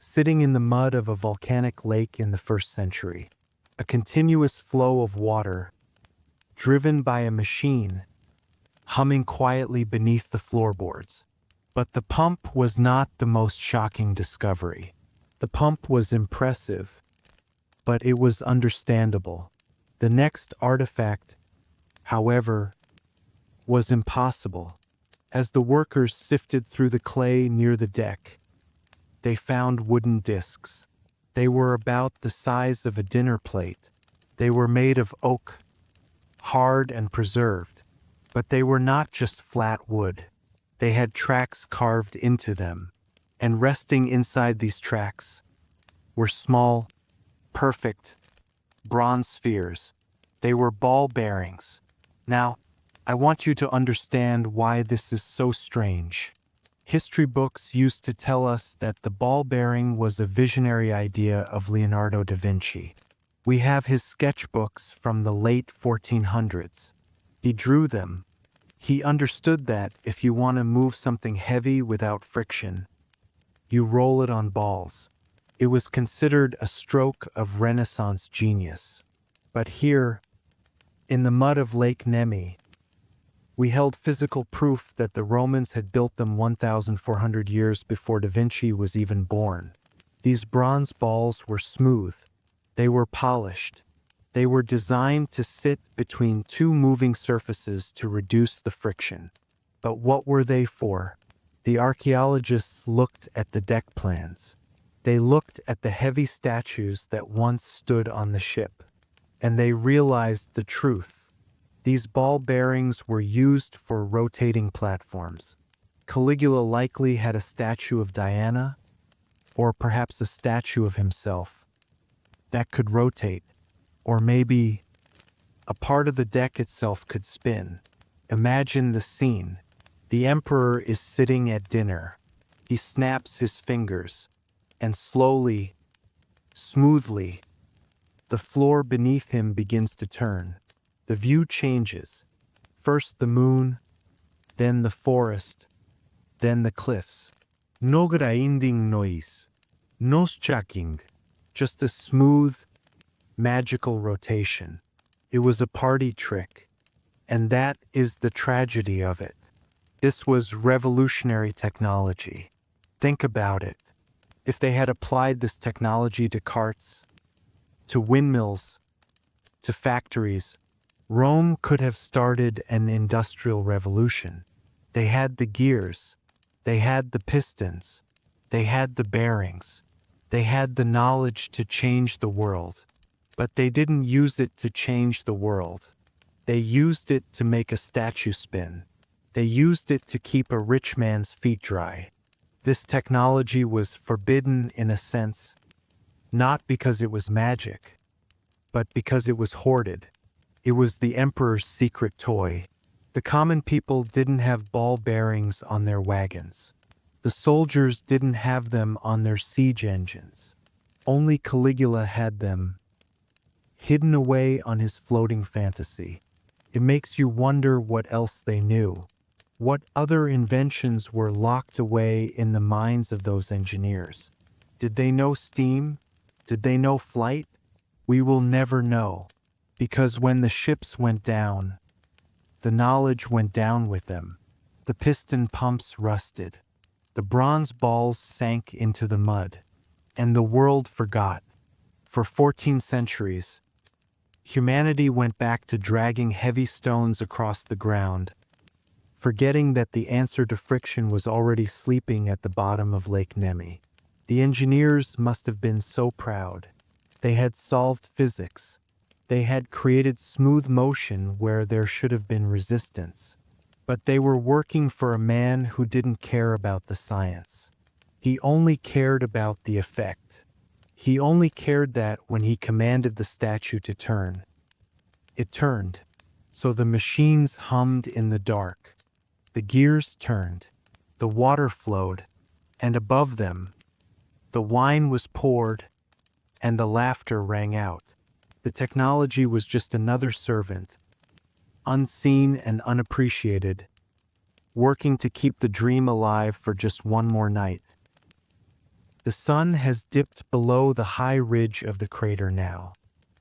S1: sitting in the mud of a volcanic lake in the 1st century, a continuous flow of water, driven by a machine, humming quietly beneath the floorboards. But the pump was not the most shocking discovery. The pump was impressive, but it was understandable. The next artifact, however, was impossible. As the workers sifted through the clay near the deck, they found wooden discs. They were about the size of a dinner plate. They were made of oak, hard and preserved. But they were not just flat wood. They had tracks carved into them, and resting inside these tracks were small, perfect bronze spheres. They were ball bearings. Now, I want you to understand why this is so strange. History books used to tell us that the ball bearing was a visionary idea of Leonardo da Vinci. We have his sketchbooks from the late 1400s. He drew them. He understood that if you want to move something heavy without friction, you roll it on balls. It was considered a stroke of Renaissance genius. But here, in the mud of Lake Nemi, we held physical proof that the Romans had built them 1,400 years before Da Vinci was even born. These bronze balls were smooth. They were polished. They were designed to sit between two moving surfaces to reduce the friction. But what were they for? The archaeologists looked at the deck plans. They looked at the heavy statues that once stood on the ship, and they realized the truth. These ball bearings were used for rotating platforms. Caligula likely had a statue of Diana, or perhaps a statue of himself, that could rotate, or maybe a part of the deck itself could spin. Imagine the scene. The emperor is sitting at dinner. He snaps his fingers, and slowly, smoothly, the floor beneath him begins to turn. The view changes. First the moon, then the forest, then the cliffs. No grinding noise, no chucking, just a smooth, magical rotation. It was a party trick, and that is the tragedy of it. This was revolutionary technology. Think about it. If they had applied this technology to carts, to windmills, to factories, Rome could have started an industrial revolution. They had the gears, they had the pistons, they had the bearings, they had the knowledge to change the world. But they didn't use it to change the world. They used it to make a statue spin. They used it to keep a rich man's feet dry. This technology was forbidden in a sense, not because it was magic, but because it was hoarded. It was the emperor's secret toy. The common people didn't have ball bearings on their wagons. The soldiers didn't have them on their siege engines. Only Caligula had them, hidden away on his floating fantasy. It makes you wonder what else they knew. What other inventions were locked away in the minds of those engineers? Did they know steam? Did they know flight? We will never know, because when the ships went down, the knowledge went down with them. The piston pumps rusted. The bronze balls sank into the mud, and the world forgot. For 14 centuries, humanity went back to dragging heavy stones across the ground, forgetting that the answer to friction was already sleeping at the bottom of Lake Nemi. The engineers must have been so proud. They had solved physics. They had created smooth motion where there should have been resistance. But they were working for a man who didn't care about the science. He only cared about the effect. He only cared that when he commanded the statue to turn, it turned. So the machines hummed in the dark. The gears turned. The water flowed. And above them, the wine was poured, and the laughter rang out. The technology was just another servant, unseen and unappreciated, working to keep the dream alive for just one more night. The sun has dipped below the high ridge of the crater now.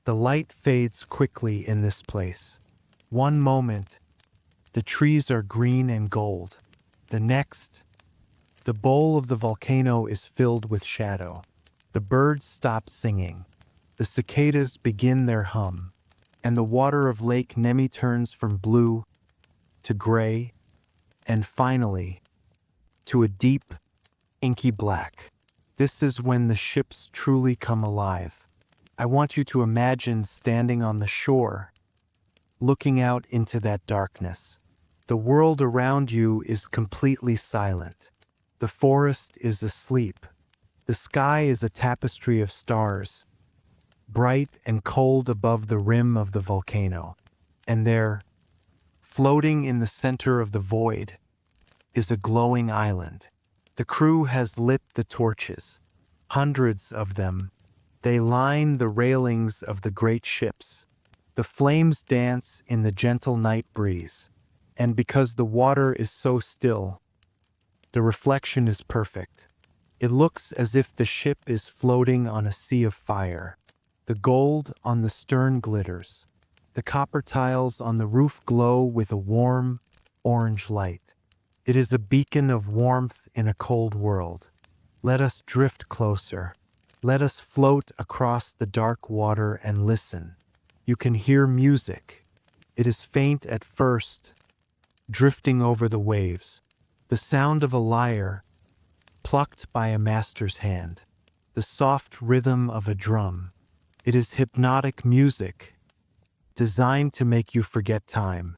S1: The light fades quickly in this place. One moment, the trees are green and gold. The next, the bowl of the volcano is filled with shadow. The birds stop singing. The cicadas begin their hum. And the water of Lake Nemi turns from blue to gray, and finally, to a deep, inky black. This is when the ships truly come alive. I want you to imagine standing on the shore, looking out into that darkness. The world around you is completely silent. The forest is asleep. The sky is a tapestry of stars, bright and cold above the rim of the volcano. And there, floating in the center of the void, is a glowing island. The crew has lit the torches, hundreds of them. They line the railings of the great ships. The flames dance in the gentle night breeze. And because the water is so still, the reflection is perfect. It looks as if the ship is floating on a sea of fire. The gold on the stern glitters. The copper tiles on the roof glow with a warm, orange light. It is a beacon of warmth in a cold world. Let us drift closer. Let us float across the dark water and listen. You can hear music. It is faint at first, drifting over the waves. The sound of a lyre, plucked by a master's hand. The soft rhythm of a drum. It is hypnotic music, designed to make you forget time.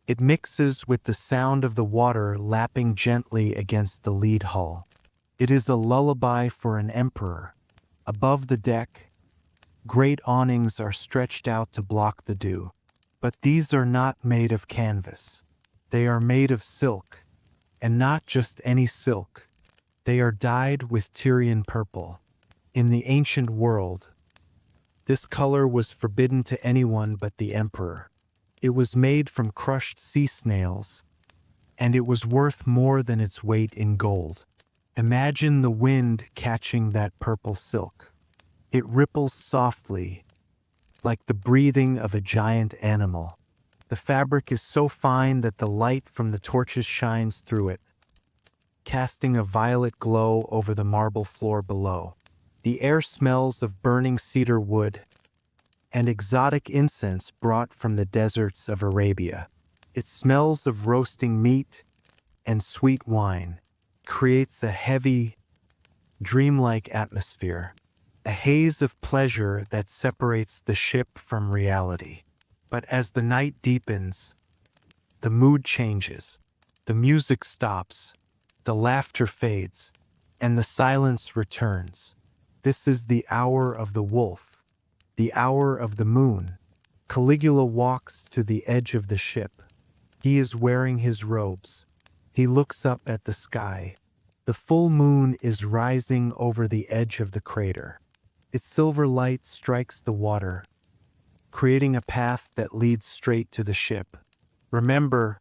S1: It mixes with the sound of the water lapping gently against the lead hull. It is a lullaby for an emperor. Above the deck, great awnings are stretched out to block the dew. But these are not made of canvas. They are made of silk, and not just any silk. They are dyed with Tyrian purple. In the ancient world, this color was forbidden to anyone but the emperor. It was made from crushed sea snails, and it was worth more than its weight in gold. Imagine the wind catching that purple silk. It ripples softly, like the breathing of a giant animal. The fabric is so fine that the light from the torches shines through it, casting a violet glow over the marble floor below. The air smells of burning cedar wood and exotic incense brought from the deserts of Arabia. It smells of roasting meat and sweet wine, creates a heavy, dreamlike atmosphere. a haze of pleasure that separates the ship from reality. But as the night deepens, the mood changes, the music stops, the laughter fades, and the silence returns. This is the hour of the wolf, the hour of the moon. Caligula walks to the edge of the ship. He is wearing his robes. He looks up at the sky. The full moon is rising over the edge of the crater. Its silver light strikes the water, creating a path that leads straight to the ship. Remember,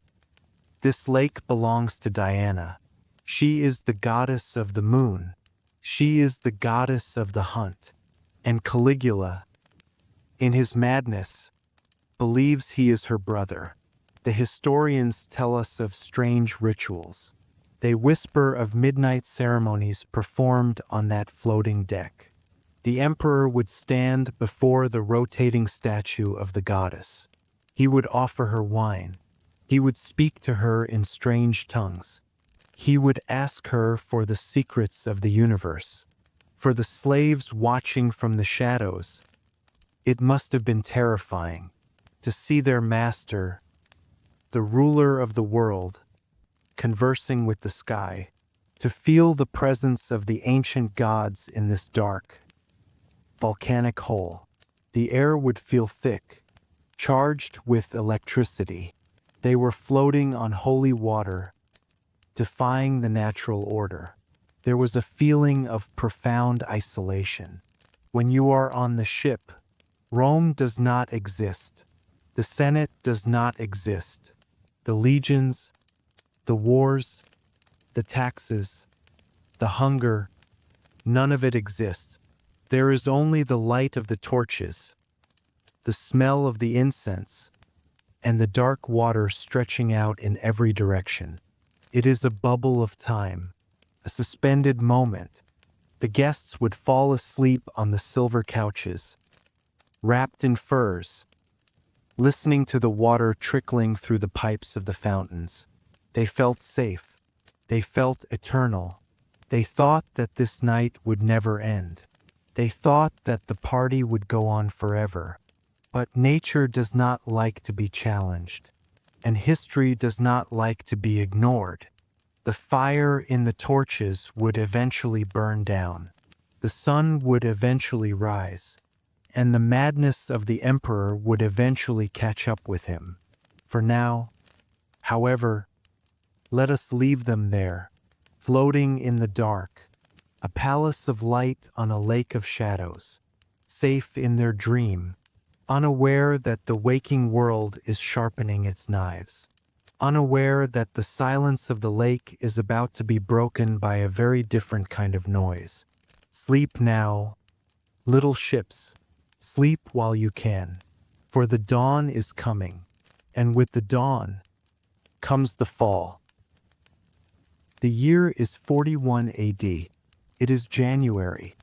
S1: this lake belongs to Diana. She is the goddess of the moon. She is the goddess of the hunt. And Caligula, in his madness, believes he is her brother. The historians tell us of strange rituals. They whisper of midnight ceremonies performed on that floating deck. The emperor would stand before the rotating statue of the goddess. He would offer her wine. He would speak to her in strange tongues. He would ask her for the secrets of the universe. For the slaves watching from the shadows, it must have been terrifying to see their master, the ruler of the world, conversing with the sky, to feel the presence of the ancient gods in this dark, volcanic hole. The air would feel thick, charged with electricity. They were floating on holy water, defying the natural order. There was a feeling of profound isolation. When you are on the ship, Rome does not exist. The Senate does not exist. The legions, the wars, the taxes, the hunger, none of it exists. There is only the light of the torches, the smell of the incense, and the dark water stretching out in every direction. It is a bubble of time, a suspended moment. The guests would fall asleep on the silver couches, wrapped in furs, listening to the water trickling through the pipes of the fountains. They felt safe. They felt eternal. They thought that this night would never end. They thought that the party would go on forever. But nature does not like to be challenged, and history does not like to be ignored. The fire in the torches would eventually burn down. The sun would eventually rise, and the madness of the emperor would eventually catch up with him. For now, however, let us leave them there, floating in the dark, a palace of light on a lake of shadows, safe in their dream, unaware that the waking world is sharpening its knives, unaware that the silence of the lake is about to be broken by a very different kind of noise. Sleep now, little ships, sleep while you can, for the dawn is coming, and with the dawn comes the fall. The year is 41 AD. It is January.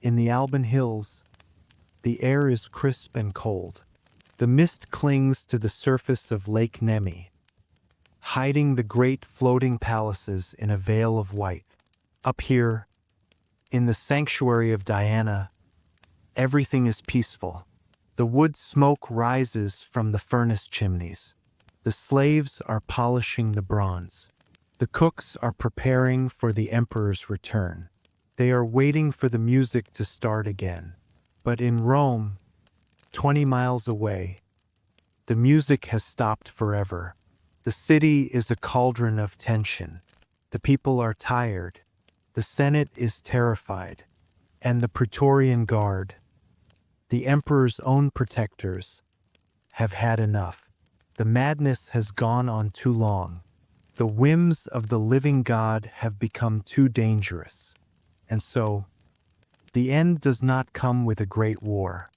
S1: In the Alban Hills, the air is crisp and cold. The mist clings to the surface of Lake Nemi, hiding the great floating palaces in a veil of white. Up here, in the sanctuary of Diana, everything is peaceful. The wood smoke rises from the furnace chimneys. The slaves are polishing the bronze. The cooks are preparing for the emperor's return. They are waiting for the music to start again. But in Rome, 20 miles away, the music has stopped forever. The city is a cauldron of tension. The people are tired. The Senate is terrified. And the Praetorian Guard, the emperor's own protectors, have had enough. The madness has gone on too long. The whims of the living God have become too dangerous. And so, the end does not come with a great war.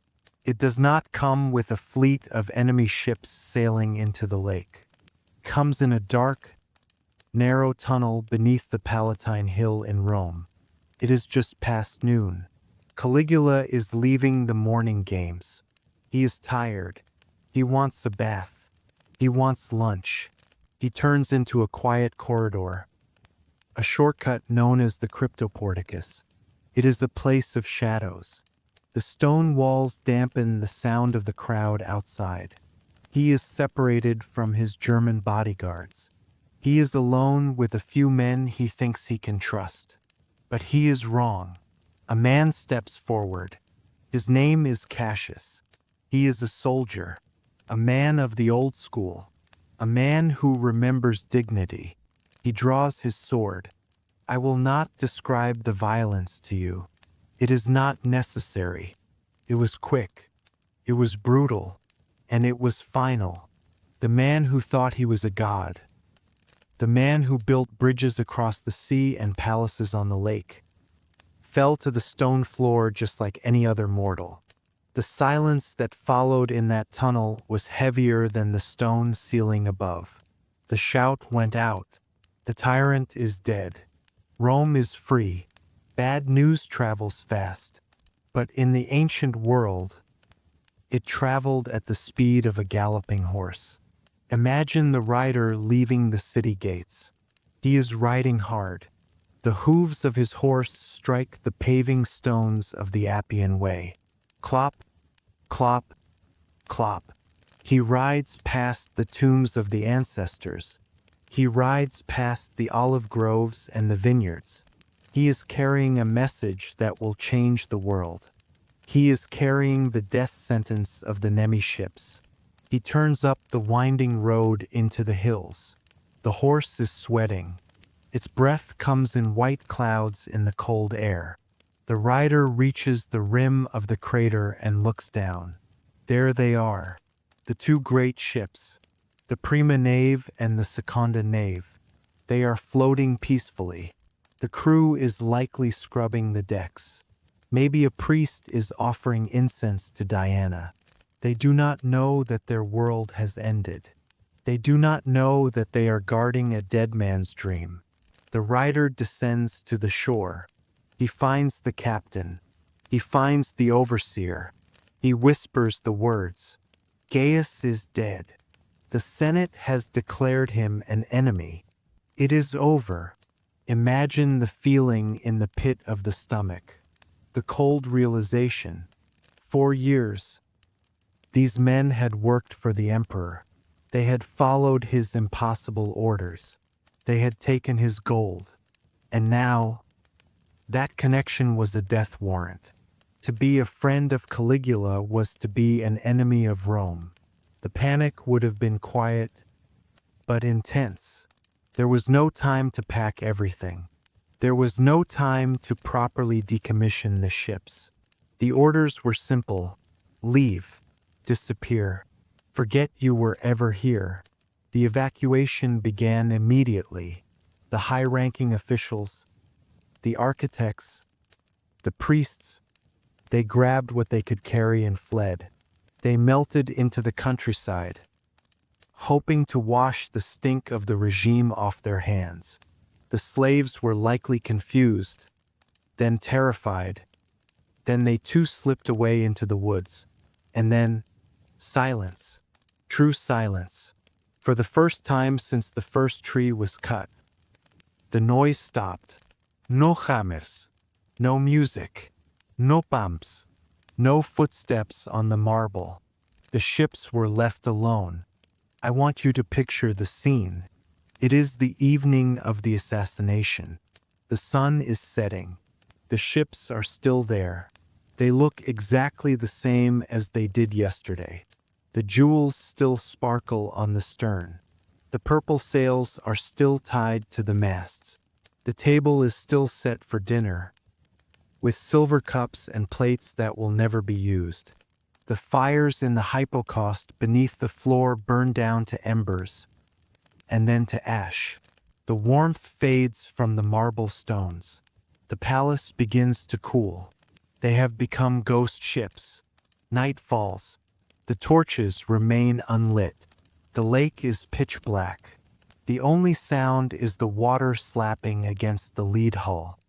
S1: It does not come with a fleet of enemy ships sailing into the lake. It comes in a dark, narrow tunnel beneath the Palatine Hill in Rome. It is just past noon. Caligula is leaving the morning games. He is tired. He wants a bath. He wants lunch. He turns into a quiet corridor, a shortcut known as the Cryptoporticus. It is a place of shadows. The stone walls dampen the sound of the crowd outside. He is separated from his German bodyguards. He is alone with a few men he thinks he can trust. But he is wrong. A man steps forward. His name is Cassius. He is a soldier, a man of the old school, a man who remembers dignity. He draws his sword. I will not describe the violence to you. It is not necessary. It was quick. It was brutal. And it was final. The man who thought he was a god. The man who built bridges across the sea and palaces on the lake, fell to the stone floor just like any other mortal. The silence that followed in that tunnel was heavier than the stone ceiling above. The shout went out. The tyrant is dead. Rome is free. Bad news travels fast. But in the ancient world, it traveled at the speed of a galloping horse. Imagine the rider leaving the city gates. He is riding hard. The hooves of his horse strike the paving stones of the Appian Way. Clop, clop, clop. He rides past the tombs of the ancestors. He rides past the olive groves and the vineyards. He is carrying a message that will change the world. He is carrying the death sentence of the Nemi ships. He turns up the winding road into the hills. The horse is sweating. Its breath comes in white clouds in the cold air. The rider reaches the rim of the crater and looks down. There they are, the two great ships, the Prima Nave and the Seconda Nave. They are floating peacefully. The crew is likely scrubbing the decks. Maybe a priest is offering incense to Diana. They do not know that their world has ended. They do not know that they are guarding a dead man's dream. The rider descends to the shore. He finds the captain. He finds the overseer. He whispers the words. Gaius is dead. The Senate has declared him an enemy. It is over. Imagine the feeling in the pit of the stomach. The cold realization. 4 years. These men had worked for the emperor. They had followed his impossible orders. They had taken his gold. And now, that connection was a death warrant. To be a friend of Caligula was to be an enemy of Rome. The panic would have been quiet, but intense. There was no time to pack everything. There was no time to properly decommission the ships. The orders were simple. Leave. Disappear. Forget you were ever here. The evacuation began immediately. The high-ranking officials, the architects, the priests, they grabbed what they could carry and fled. They melted into the countryside, hoping to wash the stink of the regime off their hands. The slaves were likely confused, then terrified. Then they too slipped away into the woods. And then, silence. True silence. For the first time since the first tree was cut. The noise stopped. No hammers. No music. No pumps. No footsteps on the marble. The ships were left alone. I want you to picture the scene. It is the evening of the assassination. The sun is setting. The ships are still there. They look exactly the same as they did yesterday. The jewels still sparkle on the stern. The purple sails are still tied to the masts. The table is still set for dinner, with silver cups and plates that will never be used. The fires in the hypocaust beneath the floor burn down to embers, and then to ash. The warmth fades from the marble stones. The palace begins to cool. They have become ghost ships. Night falls. The torches remain unlit. The lake is pitch black. The only sound is the water slapping against the lead hull.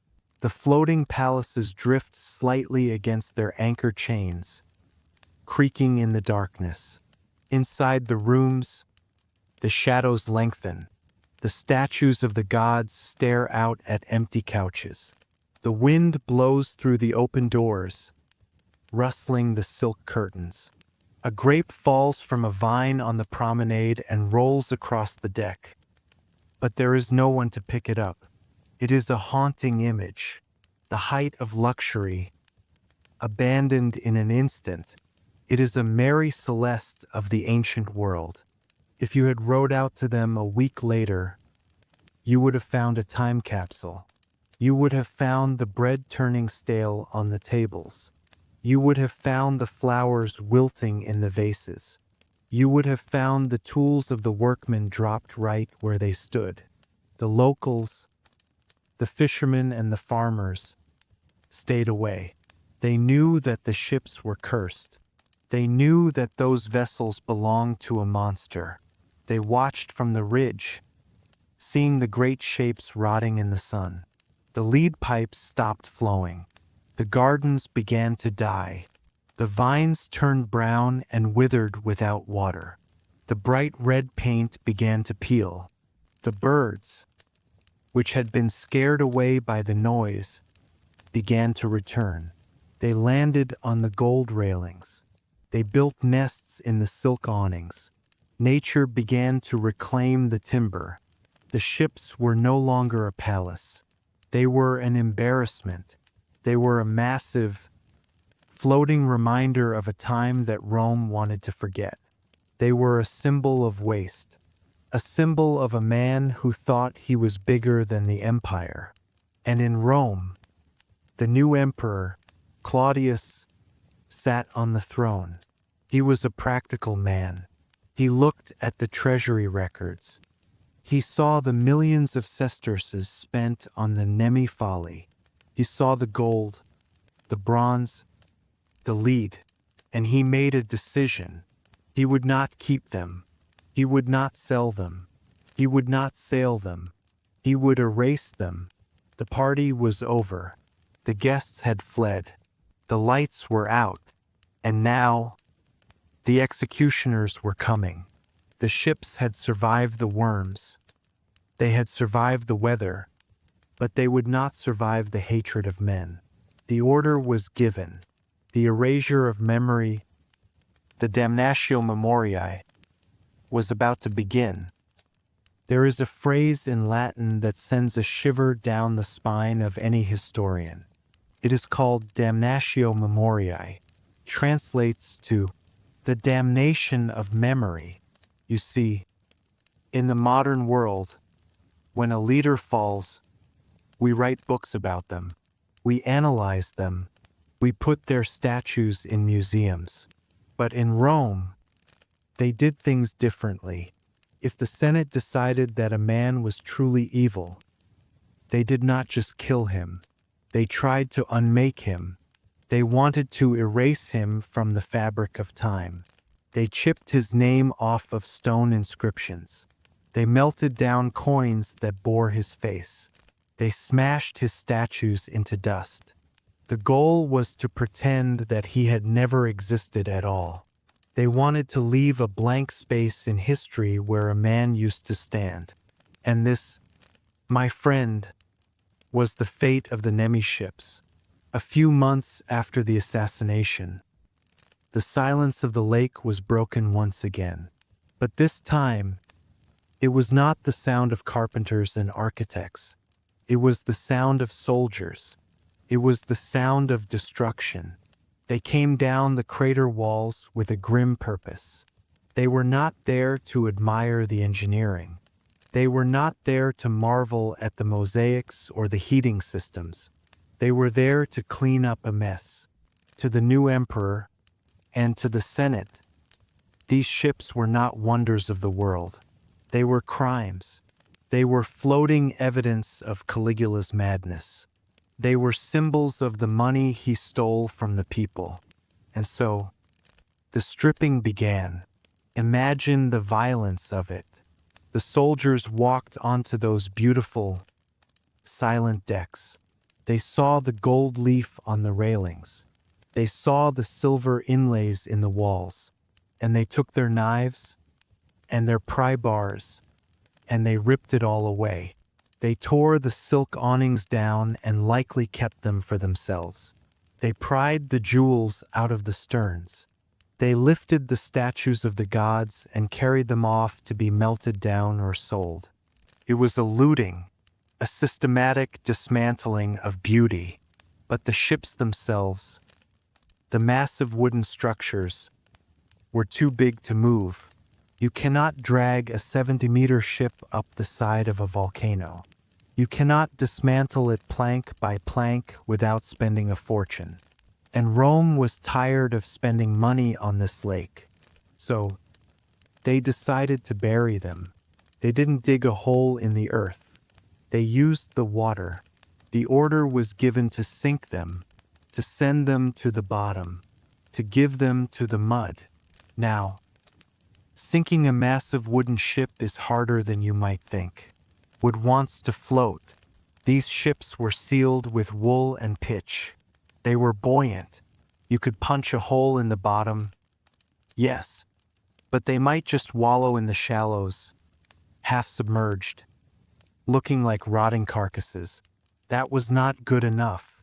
S1: The floating palaces drift slightly against their anchor chains, creaking in the darkness. Inside the rooms, the shadows lengthen. The statues of the gods stare out at empty couches. The wind blows through the open doors, rustling the silk curtains. A grape falls from a vine on the promenade and rolls across the deck. But there is no one to pick it up. It is a haunting image, the height of luxury, abandoned in an instant. It is a Mary Celeste of the ancient world. If you had rowed out to them a week later, you would have found a time capsule. You would have found the bread turning stale on the tables. You would have found the flowers wilting in the vases. You would have found the tools of the workmen dropped right where they stood. The locals, the fishermen and the farmers, stayed away. They knew that the ships were cursed. They knew that those vessels belonged to a monster. They watched from the ridge, seeing the great shapes rotting in the sun. The lead pipes stopped flowing. The gardens began to die. The vines turned brown and withered without water. The bright red paint began to peel. The birds, which had been scared away by the noise, began to return. They landed on the gold railings. They built nests in the silk awnings. Nature began to reclaim the timber. The ships were no longer a palace. They were an embarrassment. They were a massive, floating reminder of a time that Rome wanted to forget. They were a symbol of waste, a symbol of a man who thought he was bigger than the empire. And in Rome, the new emperor, Claudius, sat on the throne. He was a practical man. He looked at the treasury records. He saw the millions of sesterces spent on the Nemi folly. He saw the gold, the bronze, the lead, and he made a decision. He would not keep them. He would not sell them. He would not sail them. He would erase them. The party was over. The guests had fled. The lights were out. And now, the executioners were coming. The ships had survived the worms. They had survived the weather, but they would not survive the hatred of men. The order was given. The erasure of memory, the damnatio memoriae, was about to begin. There is a phrase in Latin that sends a shiver down the spine of any historian. It is called damnatio memoriae, translates to the damnation of memory. You see, in the modern world, when a leader falls, we write books about them. We analyze them. We put their statues in museums. But in Rome, they did things differently. If the Senate decided that a man was truly evil, they did not just kill him. They tried to unmake him. They wanted to erase him from the fabric of time. They chipped his name off of stone inscriptions. They melted down coins that bore his face. They smashed his statues into dust. The goal was to pretend that he had never existed at all. They wanted to leave a blank space in history where a man used to stand. And this, my friend, was the fate of the Nemi ships. A few months after the assassination, the silence of the lake was broken once again. But this time, it was not the sound of carpenters and architects. It was the sound of soldiers. It was the sound of destruction. They came down the crater walls with a grim purpose. They were not there to admire the engineering. They were not there to marvel at the mosaics or the heating systems. They were there to clean up a mess. To the new emperor and to the Senate, these ships were not wonders of the world. They were crimes. They were floating evidence of Caligula's madness. They were symbols of the money he stole from the people. And so, the stripping began. Imagine the violence of it. The soldiers walked onto those beautiful, silent decks. They saw the gold leaf on the railings. They saw the silver inlays in the walls. And they took their knives and their pry bars, and they ripped it all away. They tore the silk awnings down and likely kept them for themselves. They pried the jewels out of the sterns. They lifted the statues of the gods and carried them off to be melted down or sold. It was a looting, a systematic dismantling of beauty. But the ships themselves, the massive wooden structures, were too big to move. You cannot drag a 70-meter ship up the side of a volcano. You cannot dismantle it plank by plank without spending a fortune. And Rome was tired of spending money on this lake. So they decided to bury them. They didn't dig a hole in the earth. They used the water. The order was given to sink them, to send them to the bottom, to give them to the mud. Now, sinking a massive wooden ship is harder than you might think. Wood wants to float. These ships were sealed with wool and pitch. They were buoyant. You could punch a hole in the bottom. Yes, but they might just wallow in the shallows, half submerged, looking like rotting carcasses. That was not good enough.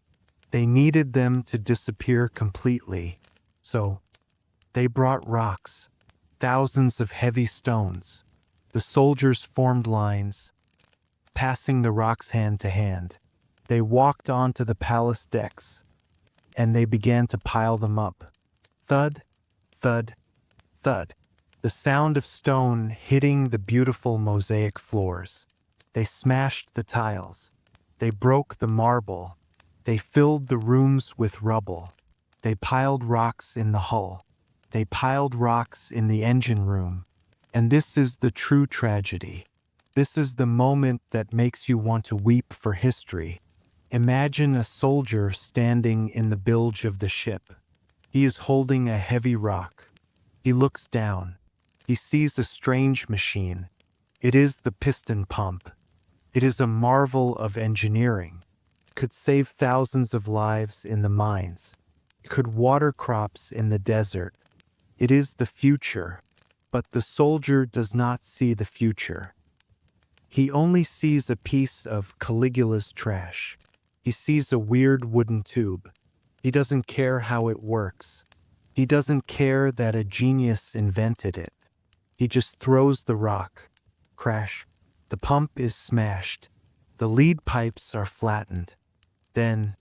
S1: They needed them to disappear completely. So, they brought rocks, thousands of heavy stones. The soldiers formed lines, passing the rocks hand to hand. They walked onto the palace decks, and they began to pile them up. Thud, thud, thud. The sound of stone hitting the beautiful mosaic floors. They smashed the tiles. They broke the marble. They filled the rooms with rubble. They piled rocks in the hull. They piled rocks in the engine room. And this is the true tragedy. This is the moment that makes you want to weep for history. Imagine a soldier standing in the bilge of the ship. He is holding a heavy rock. He looks down. He sees a strange machine. It is the piston pump. It is a marvel of engineering. It could save thousands of lives in the mines. It could water crops in the desert. It is the future. But the soldier does not see the future. He only sees a piece of Caligula's trash. He sees a weird wooden tube. He doesn't care how it works. He doesn't care that a genius invented it. He just throws the rock. Crash. The pump is smashed. The lead pipes are flattened. Then,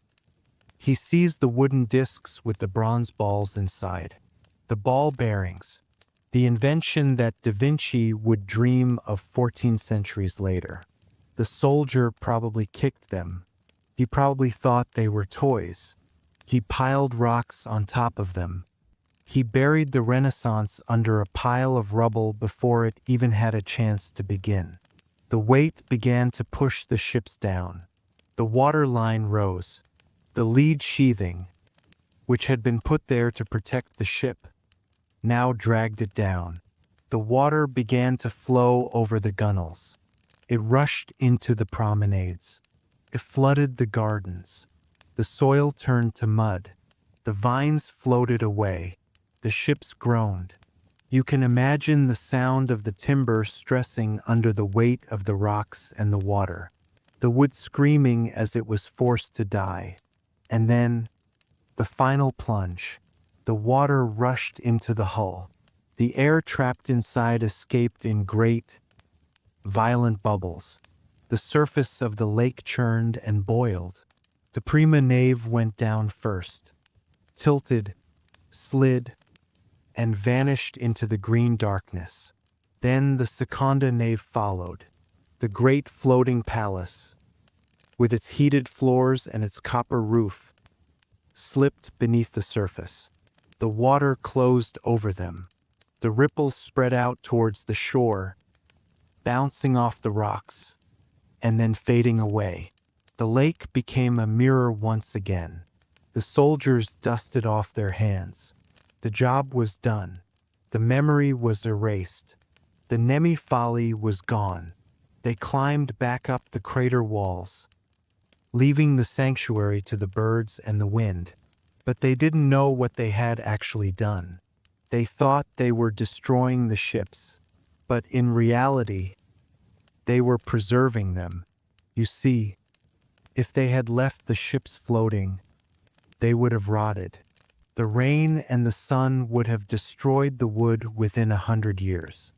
S1: he sees the wooden discs with the bronze balls inside. The ball bearings. The invention that Da Vinci would dream of 14 centuries later. The soldier probably kicked them. He probably thought they were toys. He piled rocks on top of them. He buried the Renaissance under a pile of rubble before it even had a chance to begin. The weight began to push the ships down. The water line rose. The lead sheathing, which had been put there to protect the ship, now dragged it down. The water began to flow over the gunwales. It rushed into the promenades. It flooded the gardens. The soil turned to mud. The vines floated away. The ships groaned. You can imagine the sound of the timber stressing under the weight of the rocks and the water. The wood screaming as it was forced to die. And then, the final plunge. The water rushed into the hull. The air trapped inside escaped in great, violent bubbles. The surface of the lake churned and boiled. The prima nave went down first, tilted, slid, and vanished into the green darkness. Then the seconda nave followed, the great floating palace, with its heated floors and its copper roof, slipped beneath the surface. The water closed over them. The ripples spread out towards the shore, bouncing off the rocks, and then fading away. The lake became a mirror once again. The soldiers dusted off their hands. The job was done. The memory was erased. The Nemi folly was gone. They climbed back up the crater walls, leaving the sanctuary to the birds and the wind. But they didn't know what they had actually done. They thought they were destroying the ships, but in reality, they were preserving them. You see, if they had left the ships floating, they would have rotted. The rain and the sun would have destroyed the wood within 100 years.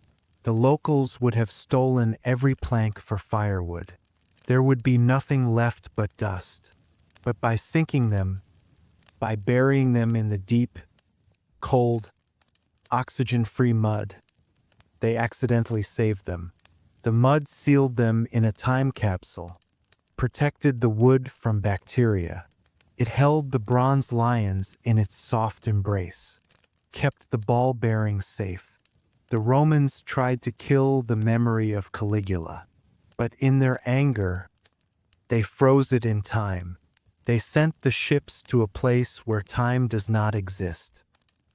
S1: The locals would have stolen every plank for firewood. There would be nothing left but dust. But by sinking them, by burying them in the deep, cold, oxygen-free mud, they accidentally saved them. The mud sealed them in a time capsule, protected the wood from bacteria. It held the bronze lions in its soft embrace, kept the ball bearings safe. The Romans tried to kill the memory of Caligula, but in their anger, they froze it in time. They sent the ships to a place where time does not exist,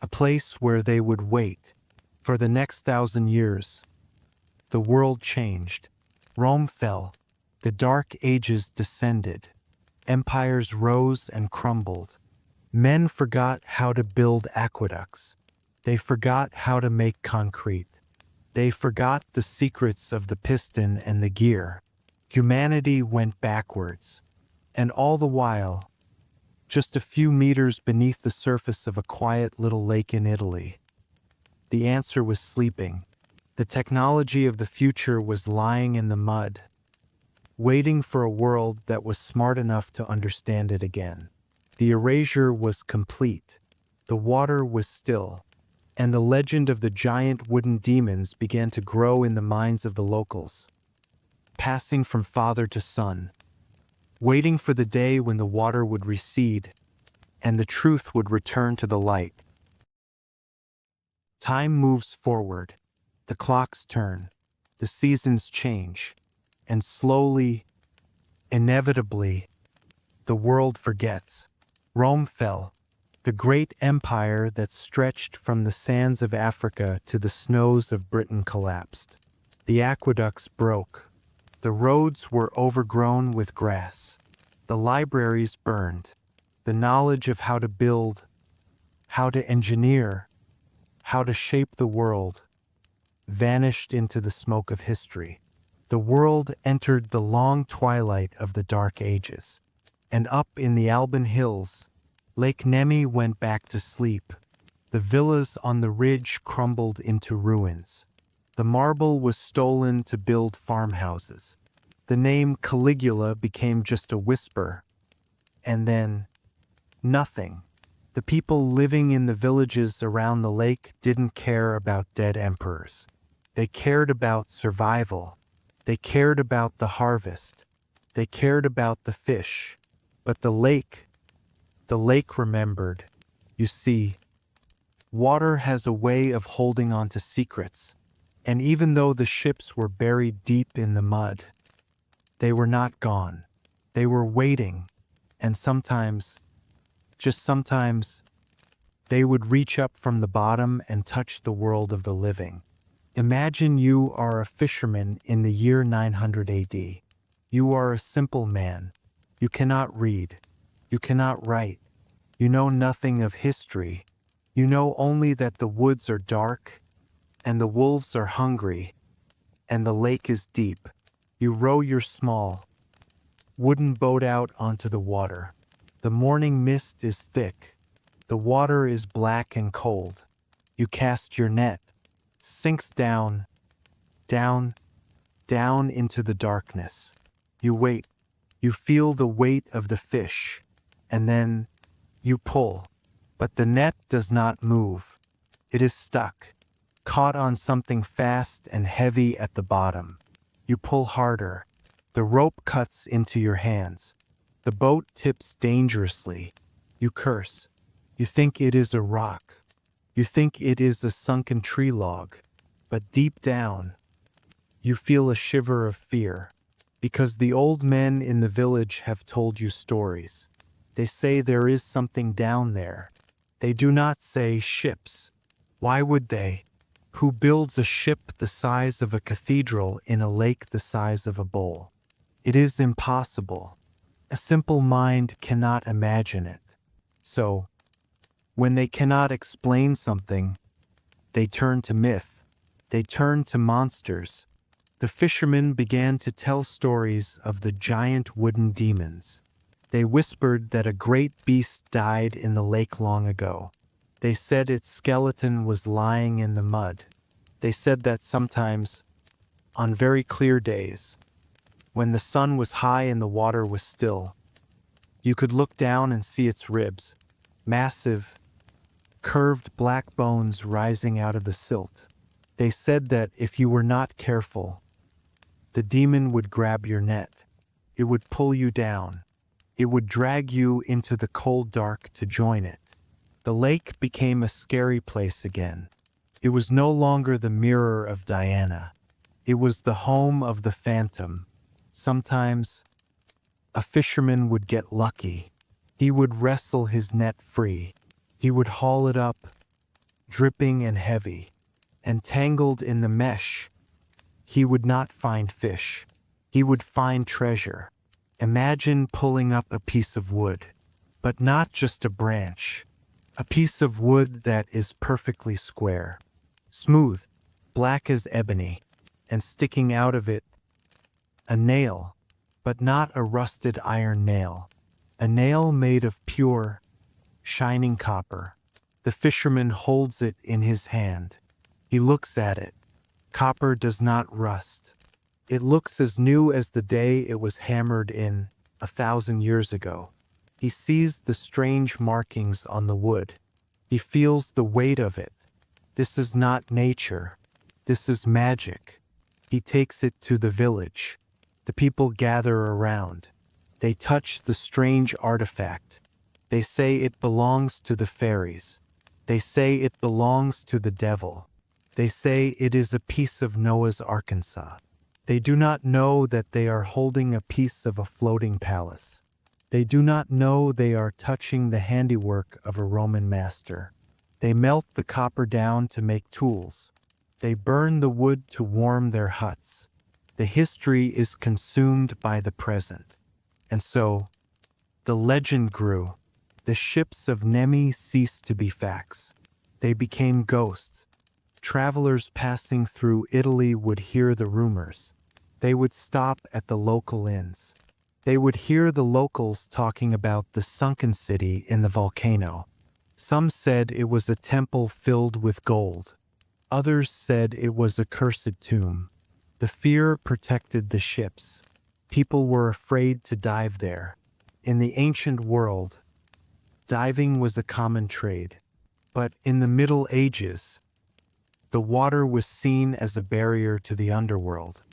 S1: a place where they would wait. For the next 1,000 years, the world changed. Rome fell. The Dark Ages descended. Empires rose and crumbled. Men forgot how to build aqueducts. They forgot how to make concrete. They forgot the secrets of the piston and the gear. Humanity went backwards. And all the while, just a few meters beneath the surface of a quiet little lake in Italy, the answer was sleeping. The technology of the future was lying in the mud, waiting for a world that was smart enough to understand it again. The erasure was complete. The water was still, and the legend of the giant wooden demons began to grow in the minds of the locals, passing from father to son, waiting for the day when the water would recede and the truth would return to the light. Time moves forward. The clocks turn. The seasons change. And slowly, inevitably, the world forgets. Rome fell. The great empire that stretched from the sands of Africa to the snows of Britain collapsed. The aqueducts broke. The roads were overgrown with grass. The libraries burned. The knowledge of how to build, how to engineer, how to shape the world, vanished into the smoke of history. The world entered the long twilight of the Dark Ages. And up in the Alban Hills, Lake Nemi went back to sleep. The villas on the ridge crumbled into ruins. The marble was stolen to build farmhouses. The name Caligula became just a whisper. And then, nothing. The people living in the villages around the lake didn't care about dead emperors. They cared about survival. They cared about the harvest. They cared about the fish. But the lake remembered. You see, water has a way of holding on to secrets. And even though the ships were buried deep in the mud, they were not gone. They were waiting. And sometimes, just sometimes, they would reach up from the bottom and touch the world of the living. Imagine you are a fisherman in the year 900 AD. You are a simple man. You cannot read. You cannot write. You know nothing of history. You know only that the woods are dark, and the wolves are hungry, and the lake is deep. You row your small wooden boat out onto the water. The morning mist is thick. The water is black and cold. You cast your net, sinks down, down, down into the darkness. You wait. You feel the weight of the fish, and then you pull. But the net does not move. It is stuck, caught on something fast and heavy at the bottom. You pull harder. The rope cuts into your hands. The boat tips dangerously. You curse. You think it is a rock. You think it is a sunken tree log. But deep down, you feel a shiver of fear. Because the old men in the village have told you stories. They say there is something down there. They do not say ships. Why would they? Who builds a ship the size of a cathedral in a lake the size of a bowl? It is impossible. A simple mind cannot imagine it. So, when they cannot explain something, they turn to myth. They turn to monsters. The fishermen began to tell stories of the giant wooden demons. They whispered that a great beast died in the lake long ago. They said its skeleton was lying in the mud. They said that sometimes, on very clear days, when the sun was high and the water was still, you could look down and see its ribs, massive, curved black bones rising out of the silt. They said that if you were not careful, the demon would grab your net. It would pull you down. It would drag you into the cold dark to join it. The lake became a scary place again. It was no longer the mirror of Diana. It was the home of the phantom. Sometimes, a fisherman would get lucky. He would wrestle his net free. He would haul it up, dripping and heavy, and tangled in the mesh. He would not find fish. He would find treasure. Imagine pulling up a piece of wood, but not just a branch. A piece of wood that is perfectly square, smooth, black as ebony, and sticking out of it, a nail, but not a rusted iron nail. A nail made of pure, shining copper. The fisherman holds it in his hand. He looks at it. Copper does not rust. It looks as new as the day it was hammered in 1,000 years ago. He sees the strange markings on the wood. He feels the weight of it. This is not nature. This is magic. He takes it to the village. The people gather around. They touch the strange artifact. They say it belongs to the fairies. They say it belongs to the devil. They say it is a piece of Noah's Arkansas. They do not know that they are holding a piece of a floating palace. They do not know they are touching the handiwork of a Roman master. They melt the copper down to make tools. They burn the wood to warm their huts. The history is consumed by the present. And so, the legend grew. The ships of Nemi ceased to be facts. They became ghosts. Travelers passing through Italy would hear the rumors. They would stop at the local inns. They would hear the locals talking about the sunken city in the volcano. Some said it was a temple filled with gold. Others said it was a cursed tomb. The fear protected the ships. People were afraid to dive there. In the ancient world, diving was a common trade. But in the Middle Ages, the water was seen as a barrier to the underworld.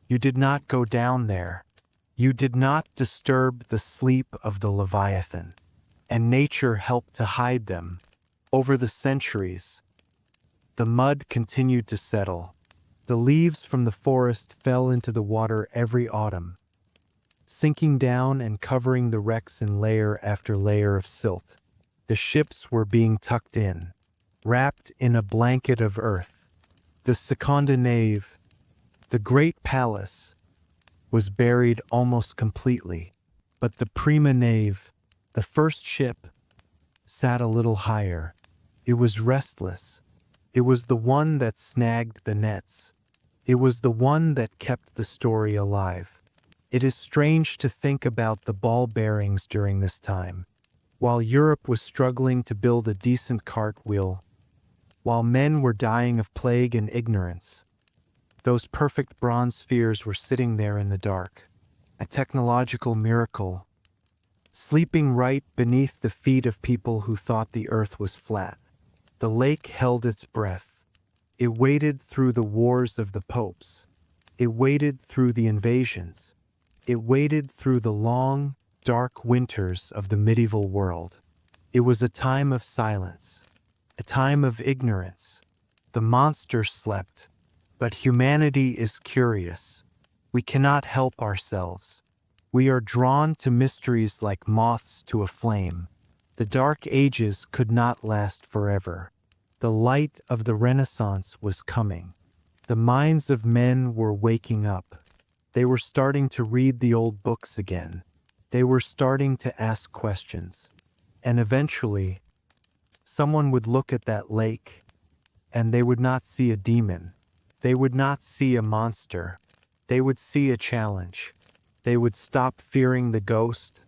S1: You did not go down there. You did not disturb the sleep of the Leviathan. And nature helped to hide them. Over the centuries, the mud continued to settle. The leaves from the forest fell into the water every autumn, sinking down and covering the wrecks in layer after layer of silt. The ships were being tucked in, wrapped in a blanket of earth. The Seconda Nave, the great palace, was buried almost completely, but the Prima Nave, the first ship, sat a little higher. It was restless. It was the one that snagged the nets. It was the one that kept the story alive. It is strange to think about the ball bearings during this time. While Europe was struggling to build a decent cartwheel, while men were dying of plague and ignorance, those perfect bronze spheres were sitting there in the dark, a technological miracle, sleeping right beneath the feet of people who thought the earth was flat. The lake held its breath. It waited through the wars of the popes. It waited through the invasions. It waited through the long, dark winters of the medieval world. It was a time of silence, a time of ignorance. The monster slept, but humanity is curious. We cannot help ourselves. We are drawn to mysteries like moths to a flame. The Dark Ages could not last forever. The light of the Renaissance was coming. The minds of men were waking up. They were starting to read the old books again. They were starting to ask questions. And eventually, someone would look at that lake, and they would not see a demon. They would not see a monster. They would see a challenge. They would stop fearing the ghost,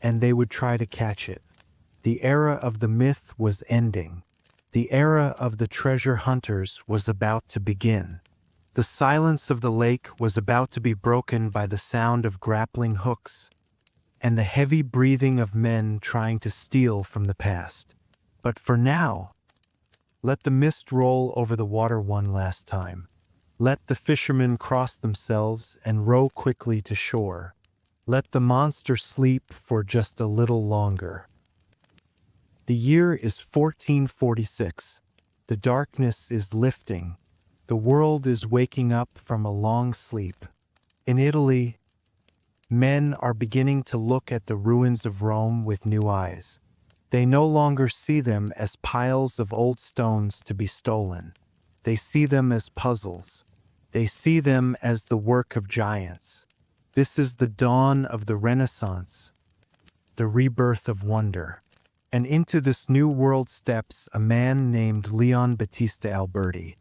S1: and they would try to catch it. The era of the myth was ending. The era of the treasure hunters was about to begin. The silence of the lake was about to be broken by the sound of grappling hooks and the heavy breathing of men trying to steal from the past. But for now, let the mist roll over the water one last time. Let the fishermen cross themselves and row quickly to shore. Let the monster sleep for just a little longer. The year is 1446. The darkness is lifting. The world is waking up from a long sleep. In Italy, men are beginning to look at the ruins of Rome with new eyes. They no longer see them as piles of old stones to be stolen. They see them as puzzles. They see them as the work of giants. This is the dawn of the Renaissance, the rebirth of wonder. And into this new world steps a man named Leon Battista Alberti.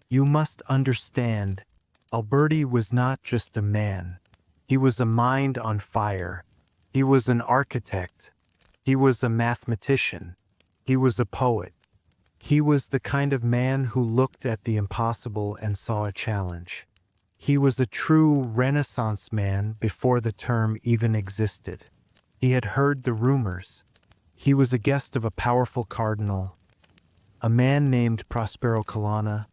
S1: You must understand, Alberti was not just a man. He was a mind on fire. He was an architect. He was a mathematician. He was a poet. He was the kind of man who looked at the impossible and saw a challenge. He was a true Renaissance man before the term even existed. He had heard the rumors. He was a guest of a powerful cardinal, a man named Prospero Colonna,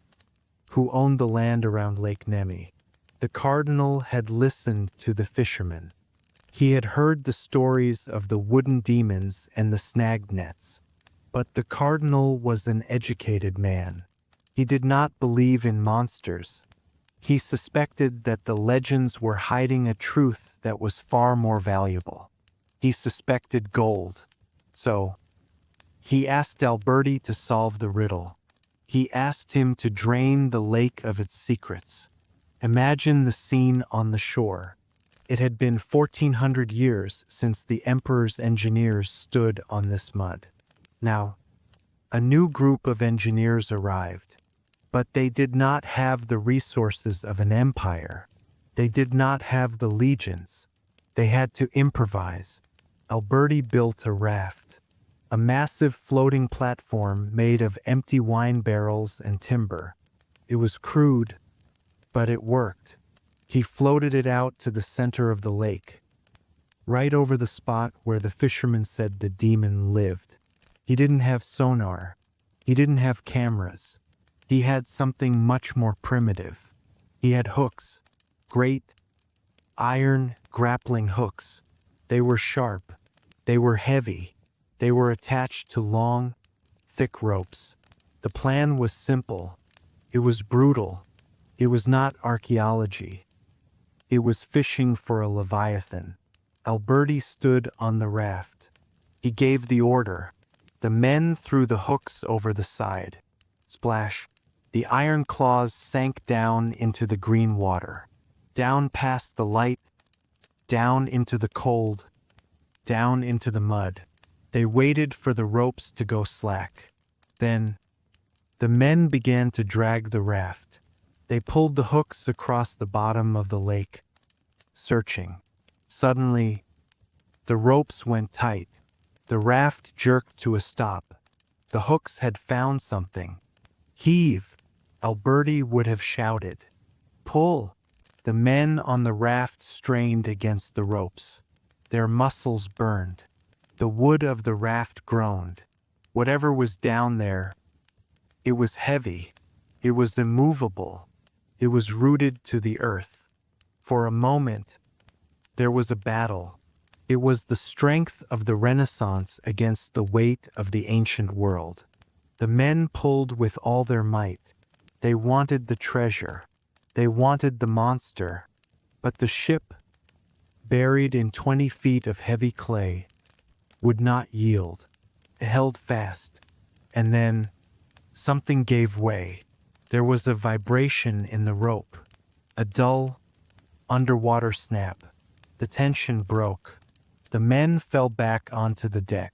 S1: who owned the land around Lake Nemi. The cardinal had listened to the fishermen. He had heard the stories of the wooden demons and the snag nets. But the cardinal was an educated man. He did not believe in monsters. He suspected that the legends were hiding a truth that was far more valuable. He suspected gold. So, he asked Alberti to solve the riddle. He asked him to drain the lake of its secrets. Imagine the scene on the shore. It had been 1400 years since the emperor's engineers stood on this mud. Now, a new group of engineers arrived, but they did not have the resources of an empire. They did not have the legions. They had to improvise. Alberti built a raft, a massive floating platform made of empty wine barrels and timber. It was crude, but it worked. He floated it out to the center of the lake, right over the spot where the fishermen said the demon lived. He didn't have sonar. He didn't have cameras. He had something much more primitive. He had hooks, great iron grappling hooks. They were sharp. They were heavy. They were attached to long, thick ropes. The plan was simple. It was brutal. It was not archaeology. It was fishing for a leviathan. Alberti stood on the raft. He gave the order. The men threw the hooks over the side. Splash. The iron claws sank down into the green water, down past the light, down into the cold, down into the mud. They waited for the ropes to go slack. Then, the men began to drag the raft. They pulled the hooks across the bottom of the lake, searching. Suddenly, the ropes went tight. The raft jerked to a stop. The hooks had found something. Heave! Alberti would have shouted. Pull! The men on the raft strained against the ropes. Their muscles burned. The wood of the raft groaned. Whatever was down there, it was heavy. It was immovable. It was rooted to the earth. For a moment, there was a battle. It was the strength of the Renaissance against the weight of the ancient world. The men pulled with all their might. They wanted the treasure. They wanted the monster. But the ship, buried in 20 feet of heavy clay, would not yield. It held fast. And then, something gave way. There was a vibration in the rope. A dull, underwater snap. The tension broke. The men fell back onto the deck.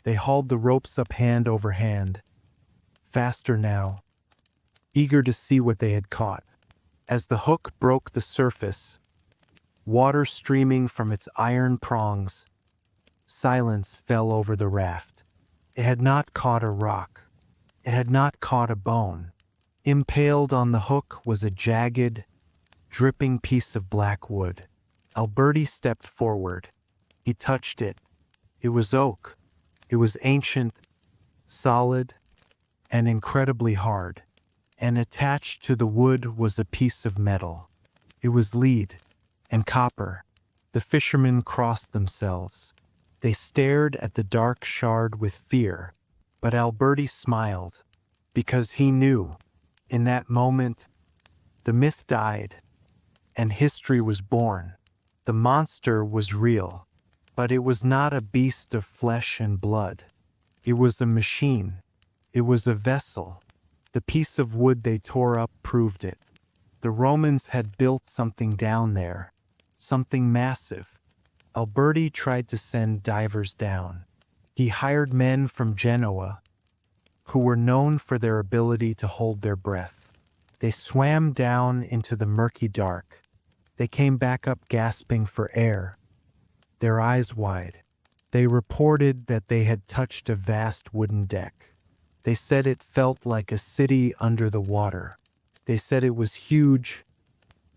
S1: They hauled the ropes up hand over hand. Faster now, eager to see what they had caught. As the hook broke the surface, water streaming from its iron prongs, Silence fell over the raft. It had not caught a rock. It had not caught a bone. Impaled on the hook was a jagged, dripping piece of black wood. Alberti stepped forward. He touched it. It was oak. It was ancient, solid, and incredibly hard. And attached to the wood was a piece of metal. It was lead and copper. The fishermen crossed themselves. They stared at the dark shard with fear, but Alberti smiled, because he knew, in that moment, the myth died, and history was born. The monster was real, but it was not a beast of flesh and blood. It was a machine. It was a vessel. The piece of wood they tore up proved it. The Romans had built something down there, something massive. Alberti tried to send divers down. He hired men from Genoa, who were known for their ability to hold their breath. They swam down into the murky dark. They came back up gasping for air, their eyes wide. They reported that they had touched a vast wooden deck. They said it felt like a city under the water. They said it was huge,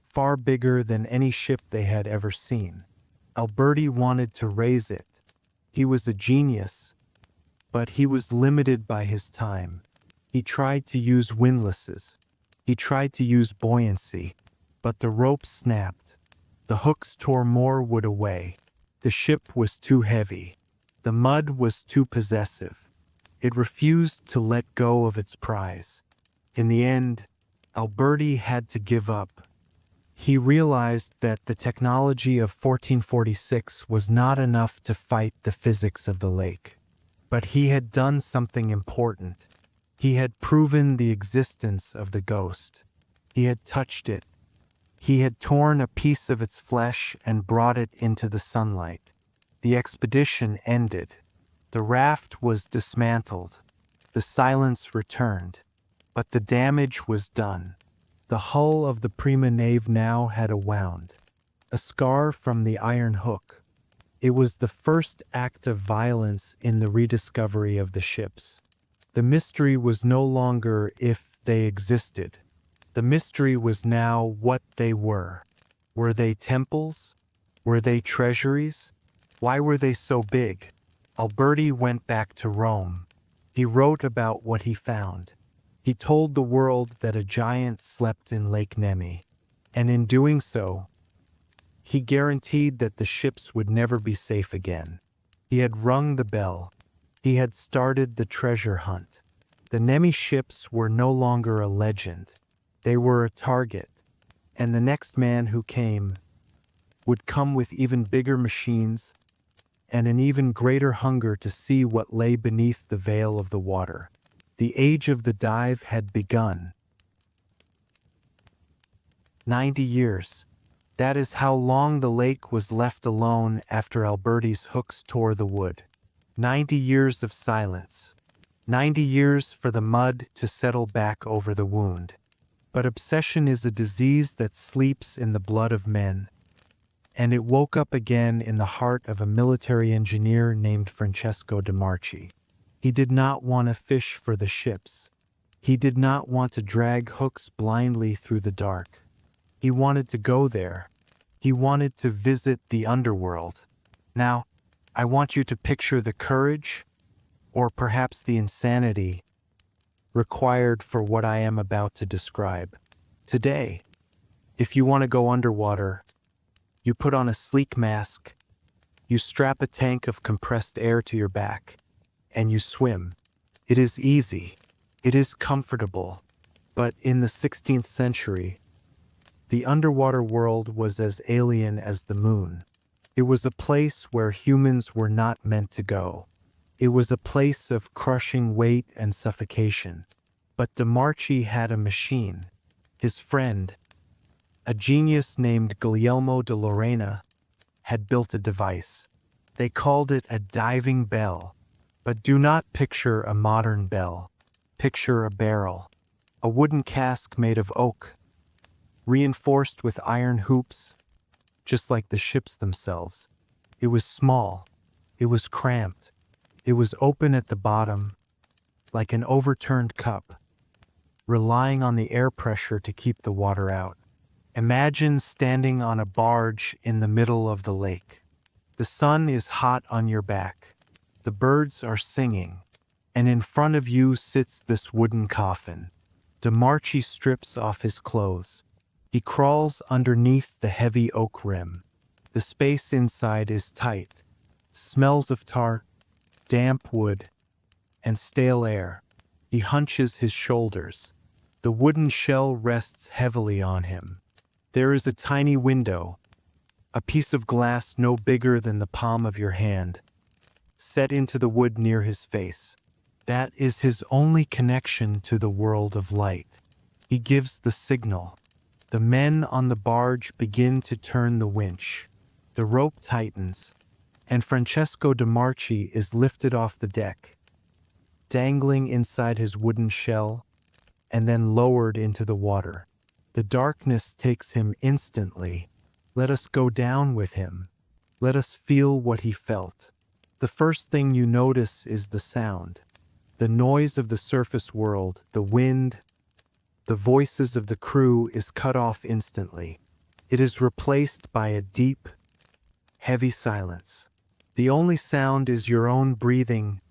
S1: far bigger than any ship they had ever seen. Alberti wanted to raise it. He was a genius, but he was limited by his time. He tried to use windlasses. He tried to use buoyancy, but the rope snapped. The hooks tore more wood away. The ship was too heavy. The mud was too possessive. It refused to let go of its prize. In the end, Alberti had to give up. He realized that the technology of 1446 was not enough to fight the physics of the lake. But he had done something important. He had proven the existence of the ghost. He had touched it. He had torn a piece of its flesh and brought it into the sunlight. The expedition ended. The raft was dismantled. The silence returned. But the damage was done. The hull of the prima nave now had a wound, a scar from the iron hook. It was the first act of violence in the rediscovery of the ships. The mystery was no longer if they existed. The mystery was now what they were. Were they temples? Were they treasuries? Why were they so big? Alberti went back to Rome. He wrote about what he found. He told the world that a giant slept in Lake Nemi, and in doing so, he guaranteed that the ships would never be safe again. He had rung the bell. He had started the treasure hunt. The Nemi ships were no longer a legend. They were a target, and the next man who came would come with even bigger machines and an even greater hunger to see what lay beneath the veil of the water. The age of the dive had begun. 90 years. That is how long the lake was left alone after Alberti's hooks tore the wood. 90 years of silence. 90 years for the mud to settle back over the wound. But obsession is a disease that sleeps in the blood of men. And it woke up again in the heart of a military engineer named Francesco de Marchi. He did not want to fish for the ships. He did not want to drag hooks blindly through the dark. He wanted to go there. He wanted to visit the underworld. Now, I want you to picture the courage, or perhaps the insanity, required for what I am about to describe. Today, if you want to go underwater, you put on a sleek mask, you strap a tank of compressed air to your back, and you swim. It is easy. It is comfortable. But in the 16th century, the underwater world was as alien as the moon. It was a place where humans were not meant to go. It was a place of crushing weight and suffocation. But de Marchi had a machine. His friend, a genius named Guglielmo de Lorena, had built a device. They called it a diving bell. But do not picture a modern bell. Picture a barrel, a wooden cask made of oak, reinforced with iron hoops, just like the ships themselves. It was small. It was cramped. It was open at the bottom, like an overturned cup, relying on the air pressure to keep the water out. Imagine standing on a barge in the middle of the lake. The sun is hot on your back. The birds are singing. And in front of you sits this wooden coffin. DeMarchi strips off his clothes. He crawls underneath the heavy oak rim. The space inside is tight. Smells of tar, damp wood, and stale air. He hunches his shoulders. The wooden shell rests heavily on him. There is a tiny window, a piece of glass no bigger than the palm of your hand, set into the wood near his face. That is his only connection to the world of light. He gives the signal. The men on the barge begin to turn the winch. The rope tightens, and Francesco DeMarchi is lifted off the deck, dangling inside his wooden shell, and then lowered into the water. The darkness takes him instantly. Let us go down with him. Let us feel what he felt. The first thing you notice is the sound. The noise of the surface world, the wind, the voices of the crew is cut off instantly. It is replaced by a deep, heavy silence. The only sound is your own breathing,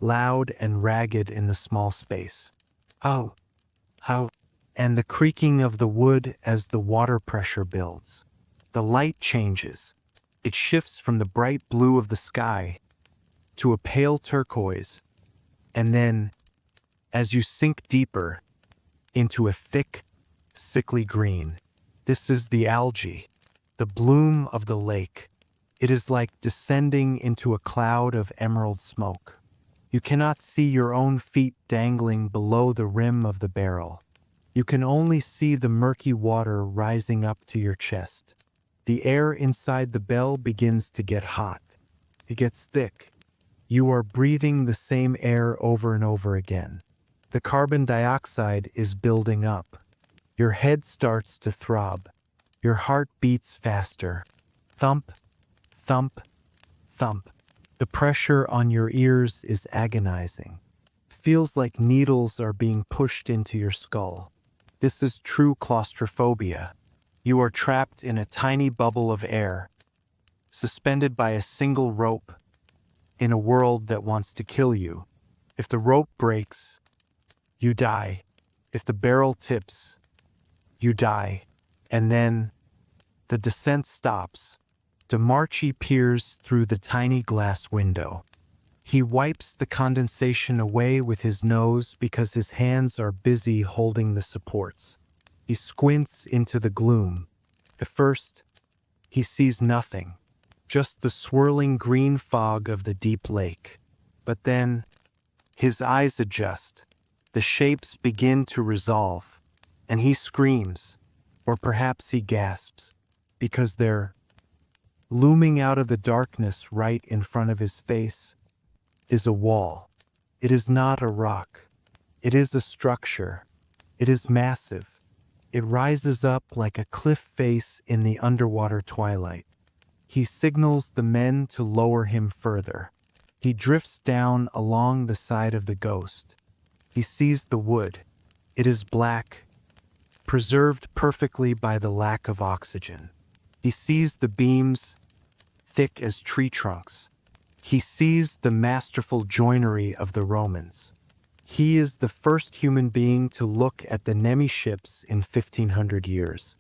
S1: loud and ragged in the small space. How, and the creaking of the wood as the water pressure builds. The light changes. It shifts from the bright blue of the sky to a pale turquoise, and then, as you sink deeper, into a thick, sickly green. This is the algae, the bloom of the lake. It is like descending into a cloud of emerald smoke. You cannot see your own feet dangling below the rim of the barrel. You can only see the murky water rising up to your chest. The air inside the bell begins to get hot. It gets thick. You are breathing the same air over and over again. The carbon dioxide is building up. Your head starts to throb. Your heart beats faster. Thump, thump, thump. The pressure on your ears is agonizing. Feels like needles are being pushed into your skull. This is true claustrophobia. You are trapped in a tiny bubble of air, suspended by a single rope, in a world that wants to kill you. If the rope breaks, you die. If the barrel tips, you die. And then, the descent stops. DeMarchi peers through the tiny glass window. He wipes the condensation away with his nose because his hands are busy holding the supports. He squints into the gloom. At first, he sees nothing, just the swirling green fog of the deep lake. But then, his eyes adjust. The shapes begin to resolve, and he screams, or perhaps he gasps, because they're looming out of the darkness right in front of his face is a wall. It is not a rock. It is a structure. It is massive. It rises up like a cliff face in the underwater twilight. He signals the men to lower him further. He drifts down along the side of the ghost. He sees the wood. It is black, preserved perfectly by the lack of oxygen. He sees the beams, thick as tree trunks. He sees the masterful joinery of the Romans. He is the first human being to look at the Nemi ships in 1500 years.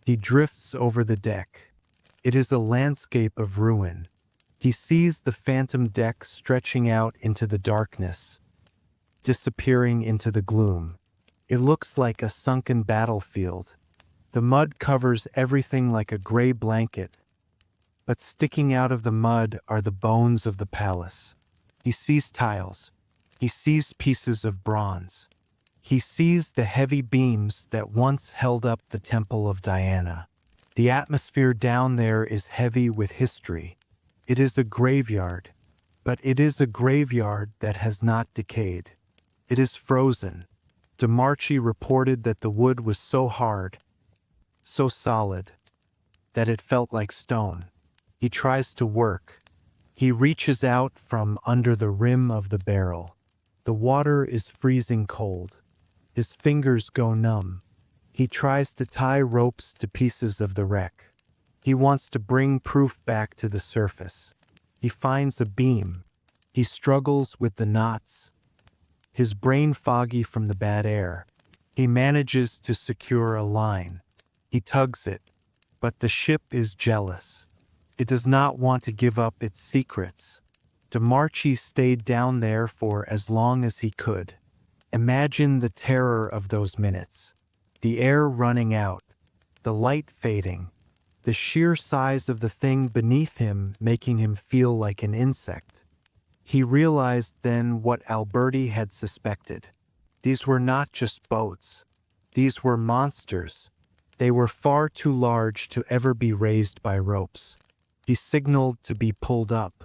S1: He drifts over the deck. It is a landscape of ruin. He sees the phantom deck stretching out into the darkness, disappearing into the gloom. It looks like a sunken battlefield. The mud covers everything like a gray blanket, but sticking out of the mud are the bones of the palace. He sees tiles. He sees pieces of bronze. He sees the heavy beams that once held up the temple of Diana. The atmosphere down there is heavy with history. It is a graveyard, but it is a graveyard that has not decayed. It is frozen. DeMarchi reported that the wood was so hard, so solid, that it felt like stone. He tries to work. He reaches out from under the rim of the barrel. The water is freezing cold. His fingers go numb. He tries to tie ropes to pieces of the wreck. He wants to bring proof back to the surface. He finds a beam. He struggles with the knots, his brain foggy from the bad air. He manages to secure a line. He tugs it, but the ship is jealous. It does not want to give up its secrets. DeMarchi stayed down there for as long as he could. Imagine the terror of those minutes. The air running out, the light fading, the sheer size of the thing beneath him making him feel like an insect. He realized then what Alberti had suspected. These were not just boats. These were monsters. They were far too large to ever be raised by ropes. He signaled to be pulled up.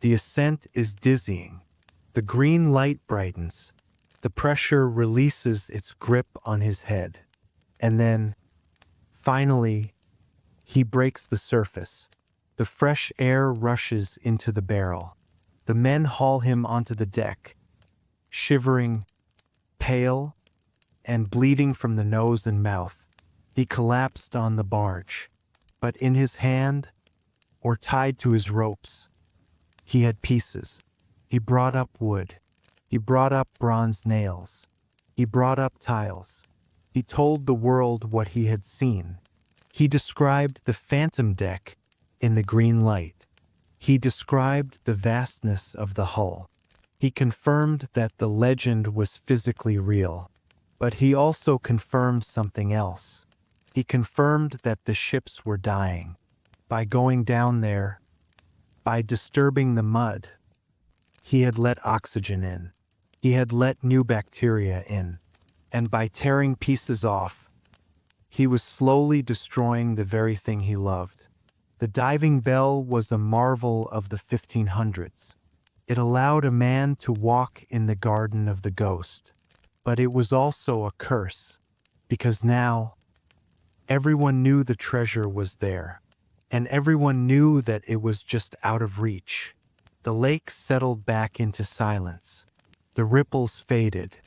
S1: The ascent is dizzying. The green light brightens. The pressure releases its grip on his head. And then, finally, he breaks the surface. The fresh air rushes into the barrel. The men haul him onto the deck, shivering, pale, and bleeding from the nose and mouth. He collapsed on the barge, but in his hand, or tied to his ropes, he had pieces. He brought up wood. He brought up bronze nails. He brought up tiles. He told the world what he had seen. He described the phantom deck in the green light. He described the vastness of the hull. He confirmed that the legend was physically real. But he also confirmed something else. He confirmed that the ships were dying. By going down there, by disturbing the mud, he had let oxygen in. He had let new bacteria in. And by tearing pieces off, he was slowly destroying the very thing he loved. The diving bell was a marvel of the 1500s. It allowed a man to walk in the garden of the ghost. But it was also a curse, because now everyone knew the treasure was there, and everyone knew that it was just out of reach. The lake settled back into silence. The ripples faded,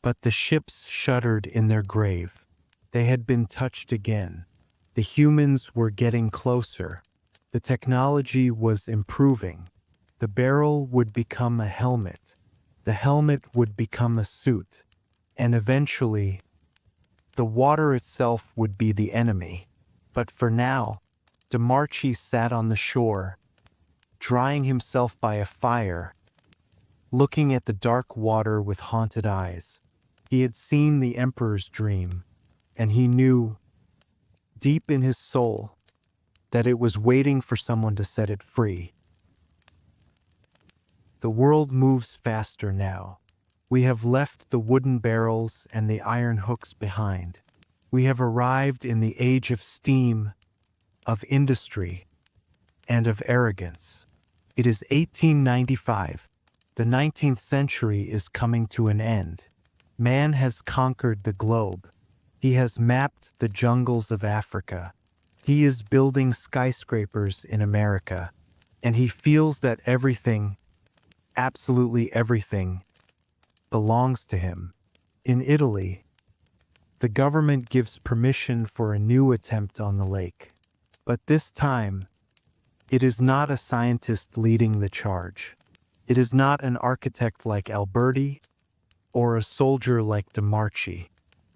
S1: but the ships shuddered in their grave. They had been touched again. The humans were getting closer. The technology was improving. The barrel would become a helmet. The helmet would become a suit. And eventually, the water itself would be the enemy. But for now, DeMarchi sat on the shore, drying himself by a fire, looking at the dark water with haunted eyes. He had seen the Emperor's dream, and he knew, deep in his soul, that it was waiting for someone to set it free. The world moves faster now. We have left the wooden barrels and the iron hooks behind. We have arrived in the age of steam, of industry, and of arrogance. It is 1895. The 19th century is coming to an end. Man has conquered the globe. He has mapped the jungles of Africa. He is building skyscrapers in America. And he feels that everything, absolutely everything, belongs to him. In Italy, the government gives permission for a new attempt on the lake. But this time, it is not a scientist leading the charge. It is not an architect like Alberti or a soldier like DeMarchi.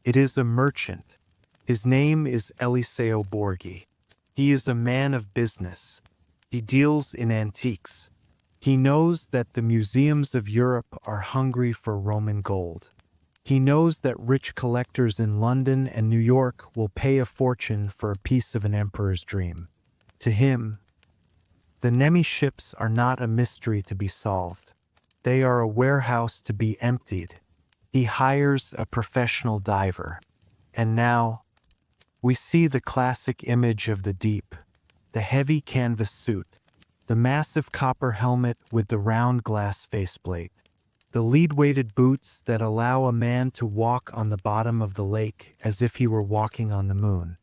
S1: It is a merchant. His name is Eliseo Borghi. He is a man of business. He deals in antiques. He knows that the museums of Europe are hungry for Roman gold. He knows that rich collectors in London and New York will pay a fortune for a piece of an emperor's dream. To him, the Nemi ships are not a mystery to be solved. They are a warehouse to be emptied. He hires a professional diver. And now, we see the classic image of the deep, the heavy canvas suit, the massive copper helmet with the round glass faceplate, the lead-weighted boots that allow a man to walk on the bottom of the lake as if he were walking on the moon.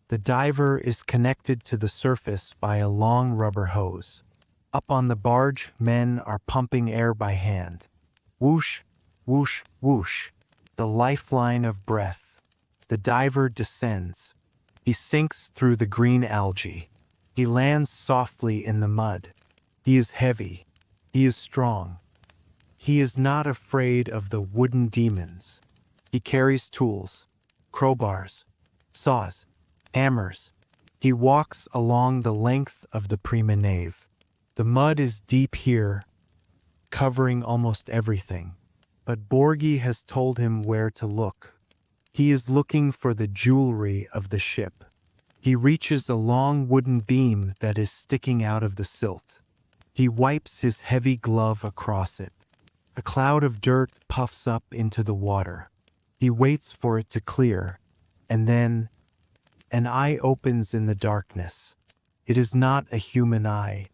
S1: The diver is connected to the surface by a long rubber hose. Up on the barge, men are pumping air by hand. Whoosh, whoosh, whoosh. The lifeline of breath. The diver descends. He sinks through the green algae. He lands softly in the mud. He is heavy. He is strong. He is not afraid of the wooden demons. He carries tools, crowbars, saws, hammers. He walks along the length of the prima nave. The mud is deep here, covering almost everything. But Borgi has told him where to look. He is looking for the jewelry of the ship. He reaches a long wooden beam that is sticking out of the silt. He wipes his heavy glove across it. A cloud of dirt puffs up into the water. He waits for it to clear, and then an eye opens in the darkness. It is not a human eye.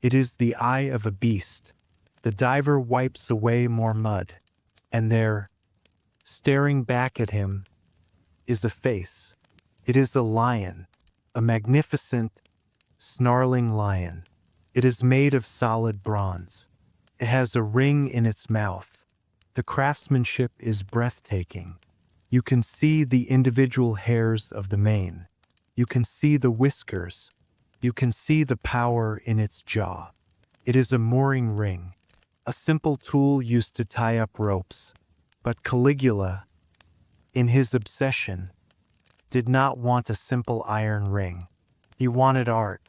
S1: It is the eye of a beast. The diver wipes away more mud, and there, staring back at him, is a face. It is a lion, a magnificent, snarling lion. It is made of solid bronze. It has a ring in its mouth. The craftsmanship is breathtaking. You can see the individual hairs of the mane. You can see the whiskers. You can see the power in its jaw. It is a mooring ring, a simple tool used to tie up ropes. But Caligula, in his obsession, did not want a simple iron ring. He wanted art.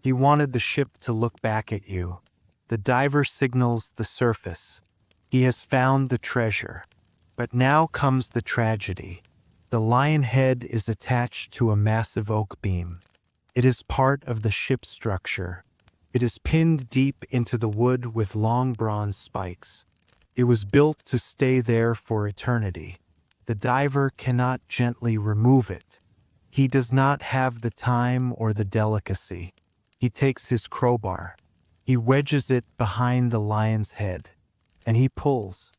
S1: He wanted the ship to look back at you. The diver signals the surface. He has found the treasure. But now comes the tragedy. The lion head is attached to a massive oak beam. It is part of the ship's structure. It is pinned deep into the wood with long bronze spikes. It was built to stay there for eternity. The diver cannot gently remove it. He does not have the time or the delicacy. He takes his crowbar. He wedges it behind the lion's head, and he pulls.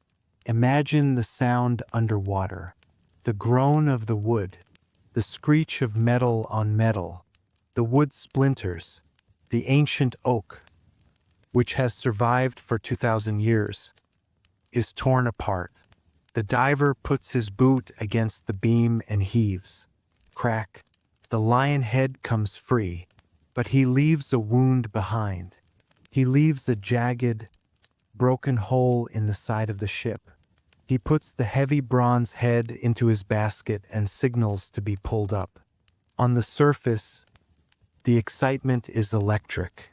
S1: Imagine the sound underwater, the groan of the wood, the screech of metal on metal, the wood splinters, the ancient oak, which has survived for 2,000 years, is torn apart. The diver puts his boot against the beam and heaves. Crack. The lion head comes free, but he leaves a wound behind. He leaves a jagged, broken hole in the side of the ship. He puts the heavy bronze head into his basket and signals to be pulled up. On the surface, the excitement is electric.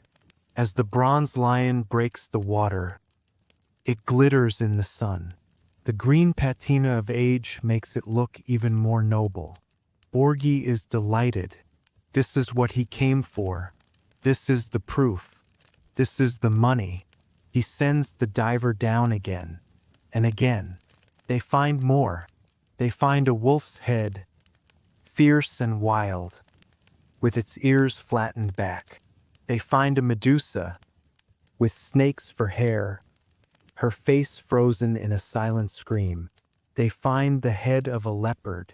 S1: As the bronze lion breaks the water, it glitters in the sun. The green patina of age makes it look even more noble. Borgi is delighted. This is what he came for. This is the proof. This is the money. He sends the diver down again and again. They find more. They find a wolf's head, fierce and wild, with its ears flattened back. They find a Medusa, with snakes for hair, her face frozen in a silent scream. They find the head of a leopard.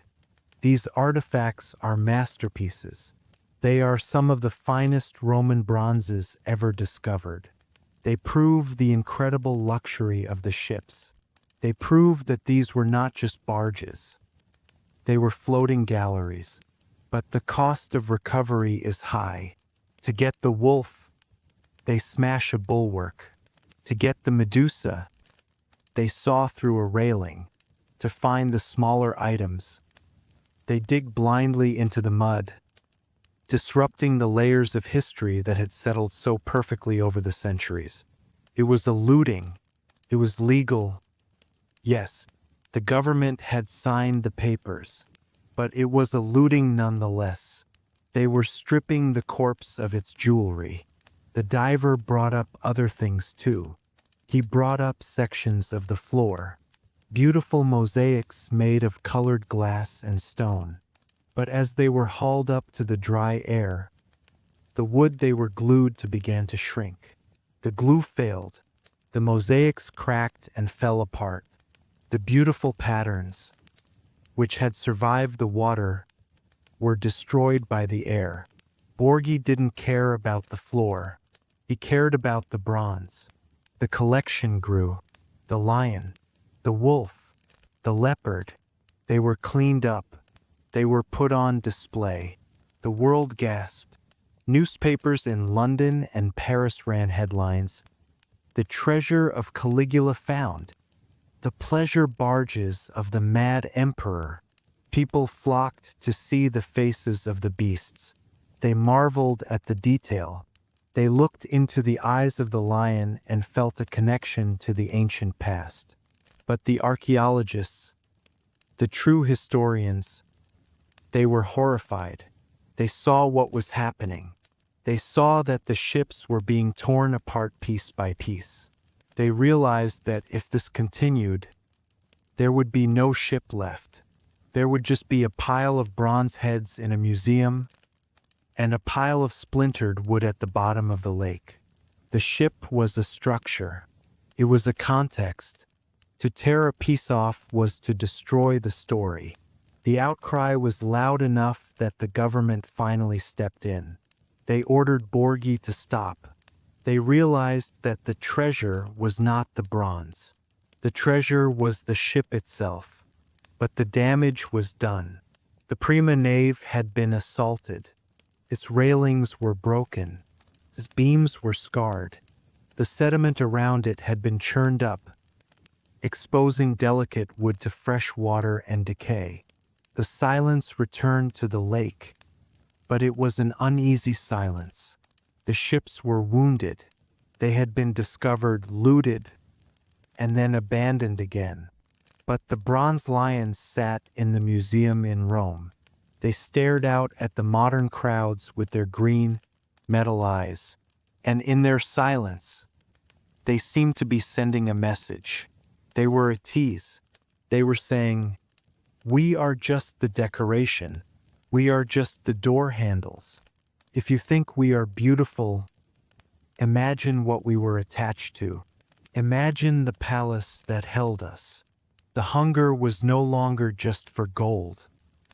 S1: These artifacts are masterpieces. They are some of the finest Roman bronzes ever discovered. They prove the incredible luxury of the ships. They prove that these were not just barges. They were floating galleries. But the cost of recovery is high. To get the wolf, they smash a bulwark. To get the Medusa, they saw through a railing. To find the smaller items, they dig blindly into the mud, disrupting the layers of history that had settled so perfectly over the centuries. It was a looting. It was legal. Yes, the government had signed the papers, but it was a looting nonetheless. They were stripping the corpse of its jewelry. The diver brought up other things too. He brought up sections of the floor, beautiful mosaics made of colored glass and stone. But as they were hauled up to the dry air, the wood they were glued to began to shrink. The glue failed. The mosaics cracked and fell apart. The beautiful patterns, which had survived the water, were destroyed by the air. Borgi didn't care about the floor. He cared about the bronze. The collection grew. The lion, the wolf, the leopard. They were cleaned up. They were put on display. The world gasped. Newspapers in London and Paris ran headlines. The treasure of Caligula found. The pleasure barges of the mad emperor. People flocked to see the faces of the beasts. They marveled at the detail. They looked into the eyes of the lion and felt a connection to the ancient past. But the archaeologists, the true historians, they were horrified. They saw what was happening. They saw that the ships were being torn apart piece by piece. They realized that if this continued, there would be no ship left. There would just be a pile of bronze heads in a museum and a pile of splintered wood at the bottom of the lake. The ship was a structure. It was a context. To tear a piece off was to destroy the story. The outcry was loud enough that the government finally stepped in. They ordered Borghi to stop. They realized that the treasure was not the bronze. The treasure was the ship itself. But the damage was done. The Prima Nave had been assaulted. Its railings were broken. Its beams were scarred. The sediment around it had been churned up, exposing delicate wood to fresh water and decay. The silence returned to the lake, but it was an uneasy silence. The ships were wounded. They had been discovered, looted, and then abandoned again. But the bronze lions sat in the museum in Rome. They stared out at the modern crowds with their green, metal eyes, and in their silence, they seemed to be sending a message. They were at ease. They were saying, "We are just the decoration. We are just the door handles. If you think we are beautiful, imagine what we were attached to. Imagine the palace that held us." The hunger was no longer just for gold.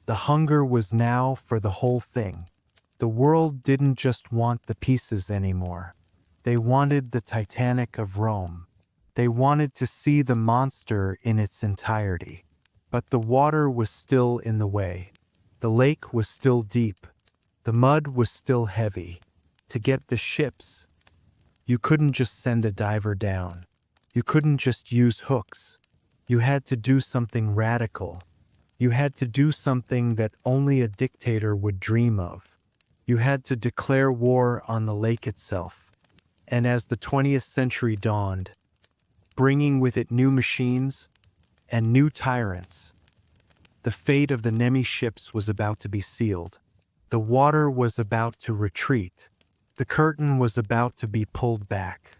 S1: The hunger was now for the whole thing. The world didn't just want the pieces anymore. They wanted the Titanic of Rome. They wanted to see the monster in its entirety. But the water was still in the way. The lake was still deep. The mud was still heavy. To get the ships, you couldn't just send a diver down. You couldn't just use hooks. You had to do something radical. You had to do something that only a dictator would dream of. You had to declare war on the lake itself. And as the 20th century dawned, bringing with it new machines and new tyrants, the fate of the Nemi ships was about to be sealed. The water was about to retreat. The curtain was about to be pulled back.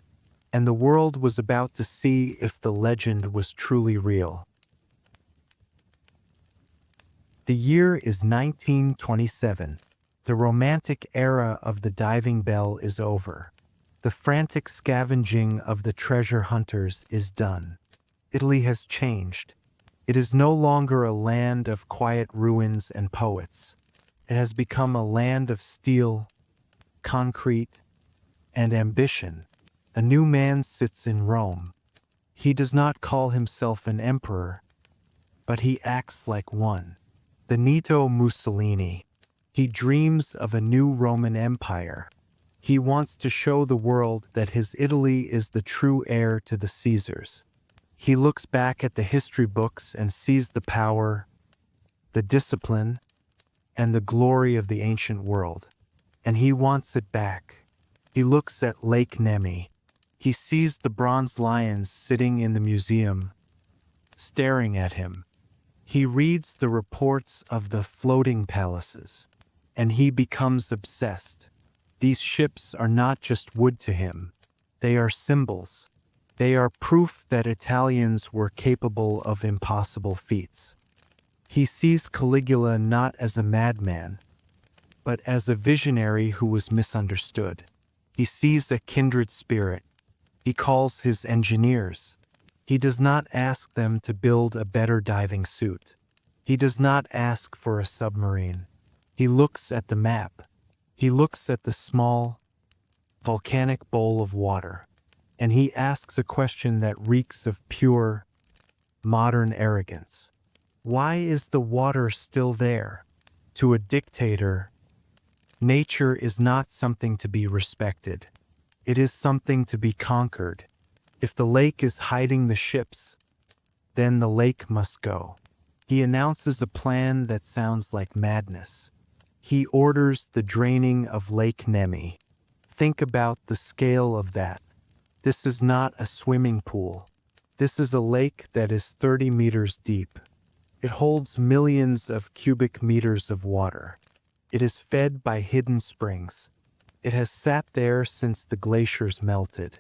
S1: And the world was about to see if the legend was truly real. The year is 1927. The romantic era of the diving bell is over. The frantic scavenging of the treasure hunters is done. Italy has changed. It is no longer a land of quiet ruins and poets. It has become a land of steel, concrete, and ambition. A new man sits in Rome. He does not call himself an emperor, but he acts like one. Benito Mussolini. He dreams of a new Roman Empire. He wants to show the world that his Italy is the true heir to the Caesars. He looks back at the history books and sees the power, the discipline, and the glory of the ancient world. And he wants it back. He looks at Lake Nemi. He sees the bronze lions sitting in the museum, staring at him. He reads the reports of the floating palaces, and he becomes obsessed. These ships are not just wood to him. They are symbols. They are proof that Italians were capable of impossible feats. He sees Caligula not as a madman, but as a visionary who was misunderstood. He sees a kindred spirit. He calls his engineers. He does not ask them to build a better diving suit. He does not ask for a submarine. He looks at the map. He looks at the small, volcanic bowl of water, and he asks a question that reeks of pure, modern arrogance. Why is the water still there? To a dictator, nature is not something to be respected. It is something to be conquered. If the lake is hiding the ships, then the lake must go. He announces a plan that sounds like madness. He orders the draining of Lake Nemi. Think about the scale of that. This is not a swimming pool. This is a lake that is 30 meters deep. It holds millions of cubic meters of water. It is fed by hidden springs. It has sat there since the glaciers melted.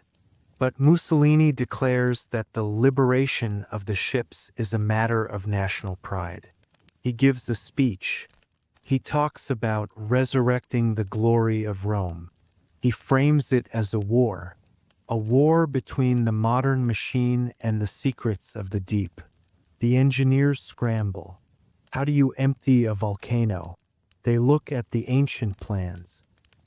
S1: But Mussolini declares that the liberation of the ships is a matter of national pride. He gives a speech. He talks about resurrecting the glory of Rome. He frames it as a war between the modern machine and the secrets of the deep. The engineers scramble. How do you empty a volcano? They look at the ancient plans,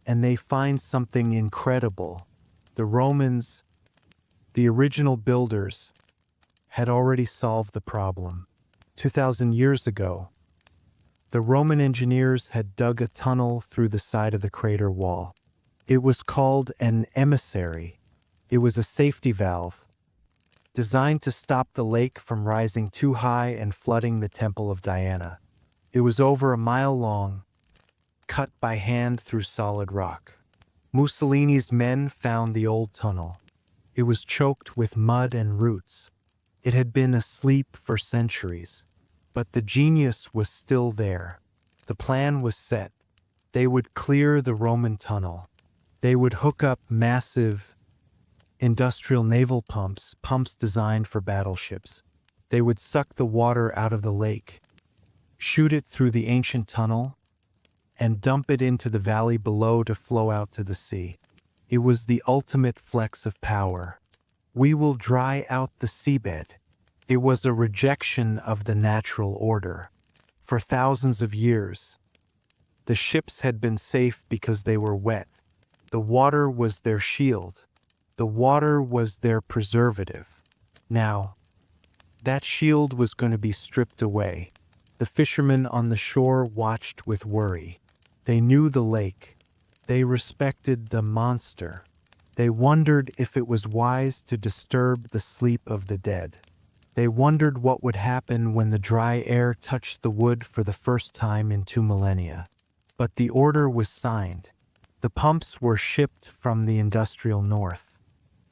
S1: and they find something incredible. The Romans, the original builders, had already solved the problem. 2,000 years ago, the Roman engineers had dug a tunnel through the side of the crater wall. It was called an emissary. It was a safety valve, designed to stop the lake from rising too high and flooding the Temple of Diana. It was over a mile long, cut by hand through solid rock. Mussolini's men found the old tunnel. It was choked with mud and roots. It had been asleep for centuries, but the genius was still there. The plan was set. They would clear the Roman tunnel. They would hook up massive industrial naval pumps designed for battleships. They would suck the water out of the lake, shoot it through the ancient tunnel, and dump it into the valley below to flow out to the sea. It was the ultimate flex of power. We will dry out the seabed. It was a rejection of the natural order. For thousands of years, the ships had been safe because they were wet. The water was their shield. The water was their preservative. Now, that shield was going to be stripped away. The fishermen on the shore watched with worry. They knew the lake. They respected the monster. They wondered if it was wise to disturb the sleep of the dead. They wondered what would happen when the dry air touched the wood for the first time in 2 millennia. But the order was signed. The pumps were shipped from the industrial north.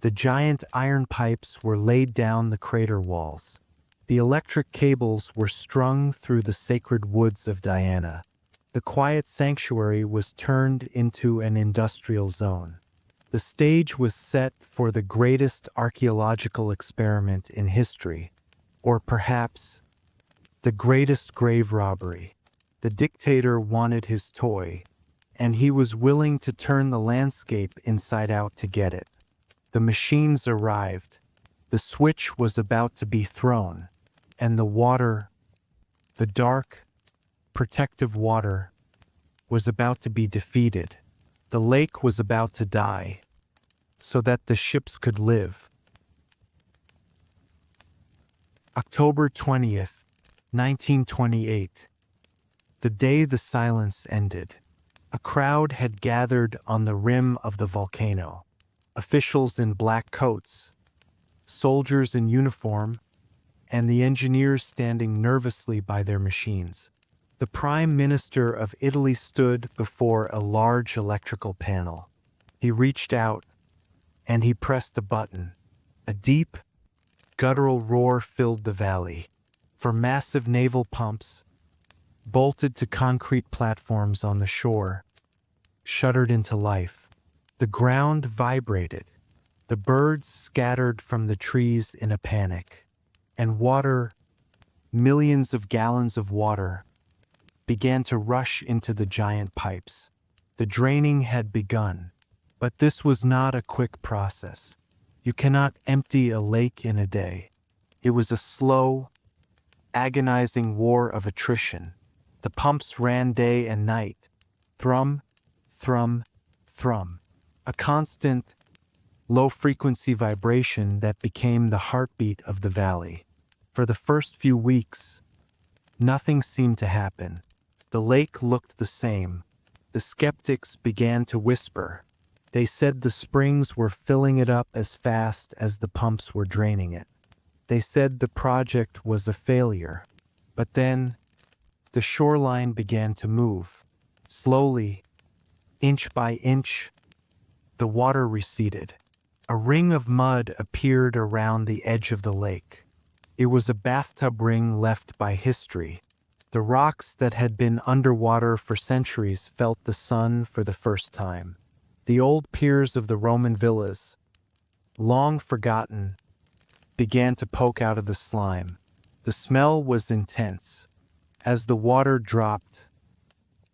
S1: The giant iron pipes were laid down the crater walls. The electric cables were strung through the sacred woods of Diana. The quiet sanctuary was turned into an industrial zone. The stage was set for the greatest archaeological experiment in history, or perhaps the greatest grave robbery. The dictator wanted his toy, and he was willing to turn the landscape inside out to get it. The machines arrived. The switch was about to be thrown, and the water, the dark, protective water, was about to be defeated. The lake was about to die, so that the ships could live. October 20th, 1928. The day the silence ended. A crowd had gathered on the rim of the volcano. Officials in black coats, soldiers in uniform, and the engineers standing nervously by their machines. The Prime Minister of Italy stood before a large electrical panel. He reached out, and he pressed a button. A deep, guttural roar filled the valley. For massive naval pumps, bolted to concrete platforms on the shore, shuddered into life. The ground vibrated. The birds scattered from the trees in a panic. And water, millions of gallons of water, began to rush into the giant pipes. The draining had begun. But this was not a quick process. You cannot empty a lake in a day. It was a slow, agonizing war of attrition. The pumps ran day and night. Thrum, thrum, thrum. a constant, low-frequency vibration that became the heartbeat of the valley. For the first few weeks, nothing seemed to happen. The lake looked the same. The skeptics began to whisper. They said the springs were filling it up as fast as the pumps were draining it. They said the project was a failure. But then, the shoreline began to move. Slowly, inch by inch, the water receded. A ring of mud appeared around the edge of the lake. It was a bathtub ring left by history. The rocks that had been underwater for centuries felt the sun for the first time. The old piers of the Roman villas, long forgotten, began to poke out of the slime. The smell was intense. As the water dropped,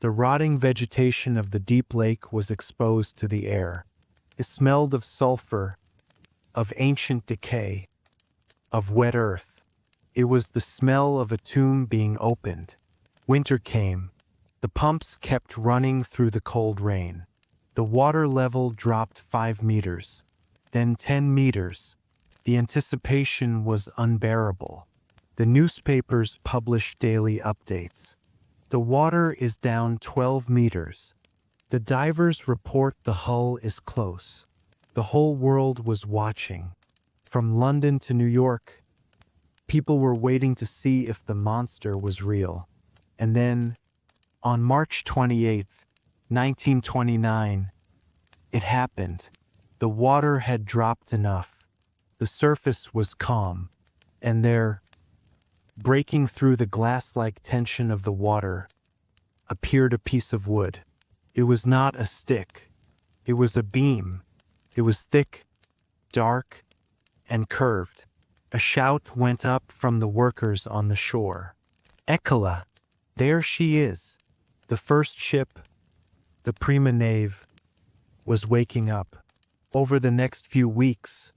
S1: the rotting vegetation of the deep lake was exposed to the air. It smelled of sulfur, of ancient decay, of wet earth. It was the smell of a tomb being opened. Winter came. The pumps kept running through the cold rain. The water level dropped 5 meters, then 10 meters. The anticipation was unbearable. The newspapers published daily updates. The water is down 12 meters. The divers report the hull is close. The whole world was watching. From London to New York, people were waiting to see if the monster was real. And then, on March 28, 1929, it happened. The water had dropped enough. The surface was calm, and there, breaking through the glass-like tension of the water, appeared a piece of wood. It was not a stick. It was a beam. It was thick, dark, and curved. A shout went up from the workers on the shore. Eccola! There she is! The first ship, the Prima Nave, was waking up. Over the next few weeks,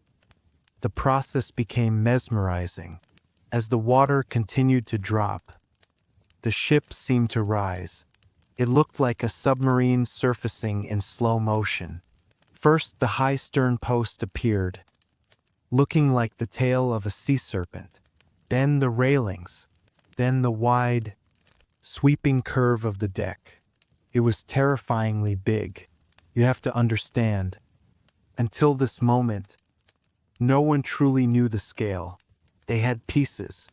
S1: the process became mesmerizing. As the water continued to drop, the ship seemed to rise. It looked like a submarine surfacing in slow motion. First, the high stern post appeared, looking like the tail of a sea serpent. Then the railings. Then the wide, sweeping curve of the deck. It was terrifyingly big. You have to understand, until this moment, no one truly knew the scale. They had pieces.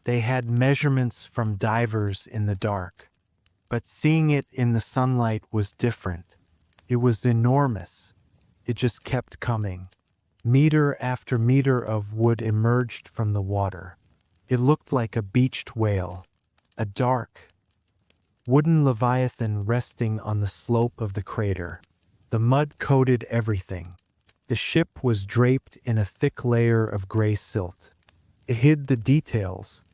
S1: They had measurements from divers in the dark. But seeing it in the sunlight was different. It was enormous. It just kept coming. Meter after meter of wood emerged from the water. It looked like a beached whale, a dark, wooden leviathan resting on the slope of the crater. The mud coated everything. The ship was draped in a thick layer of gray silt. It hid the details,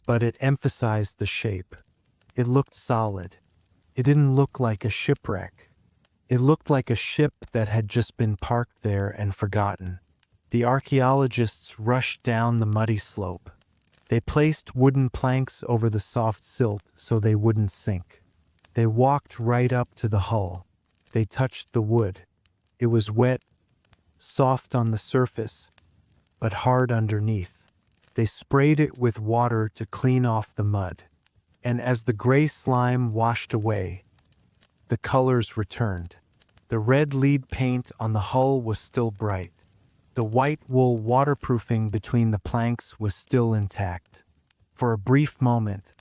S1: but it emphasized the shape. It looked solid. It didn't look like a shipwreck. It looked like a ship that had just been parked there and forgotten. The archaeologists rushed down the muddy slope. They placed wooden planks over the soft silt so they wouldn't sink. They walked right up to the hull. They touched the wood. It was wet, soft on the surface, but hard underneath. They sprayed it with water to clean off the mud. And as the gray slime washed away, the colors returned. The red lead paint on the hull was still bright. The white wool waterproofing between the planks was still intact. For a brief moment,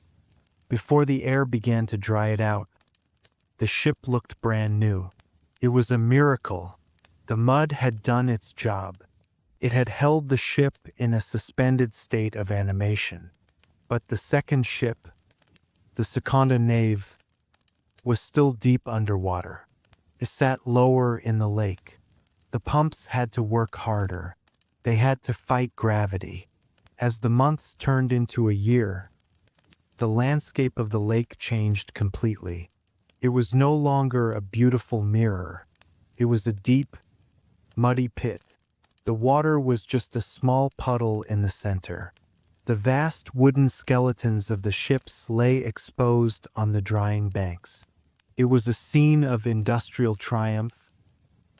S1: before the air began to dry it out, the ship looked brand new. It was a miracle. The mud had done its job. It had held the ship in a suspended state of animation. But the second ship, the Seconda Nave, was still deep underwater. It sat lower in the lake. The pumps had to work harder. They had to fight gravity. As the months turned into a year, the landscape of the lake changed completely. It was no longer a beautiful mirror. It was a deep, muddy pit. The water was just a small puddle in the center. The vast wooden skeletons of the ships lay exposed on the drying banks. It was a scene of industrial triumph,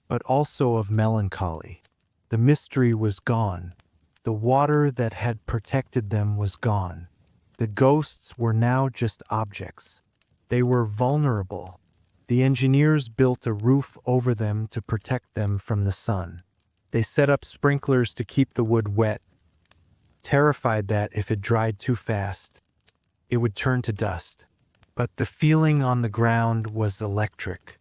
S1: but also of melancholy. The mystery was gone. The water that had protected them was gone. The ghosts were now just objects. They were vulnerable. The engineers built a roof over them to protect them from the sun. They set up sprinklers to keep the wood wet, terrified that if it dried too fast, it would turn to dust. But the feeling on the ground was electric.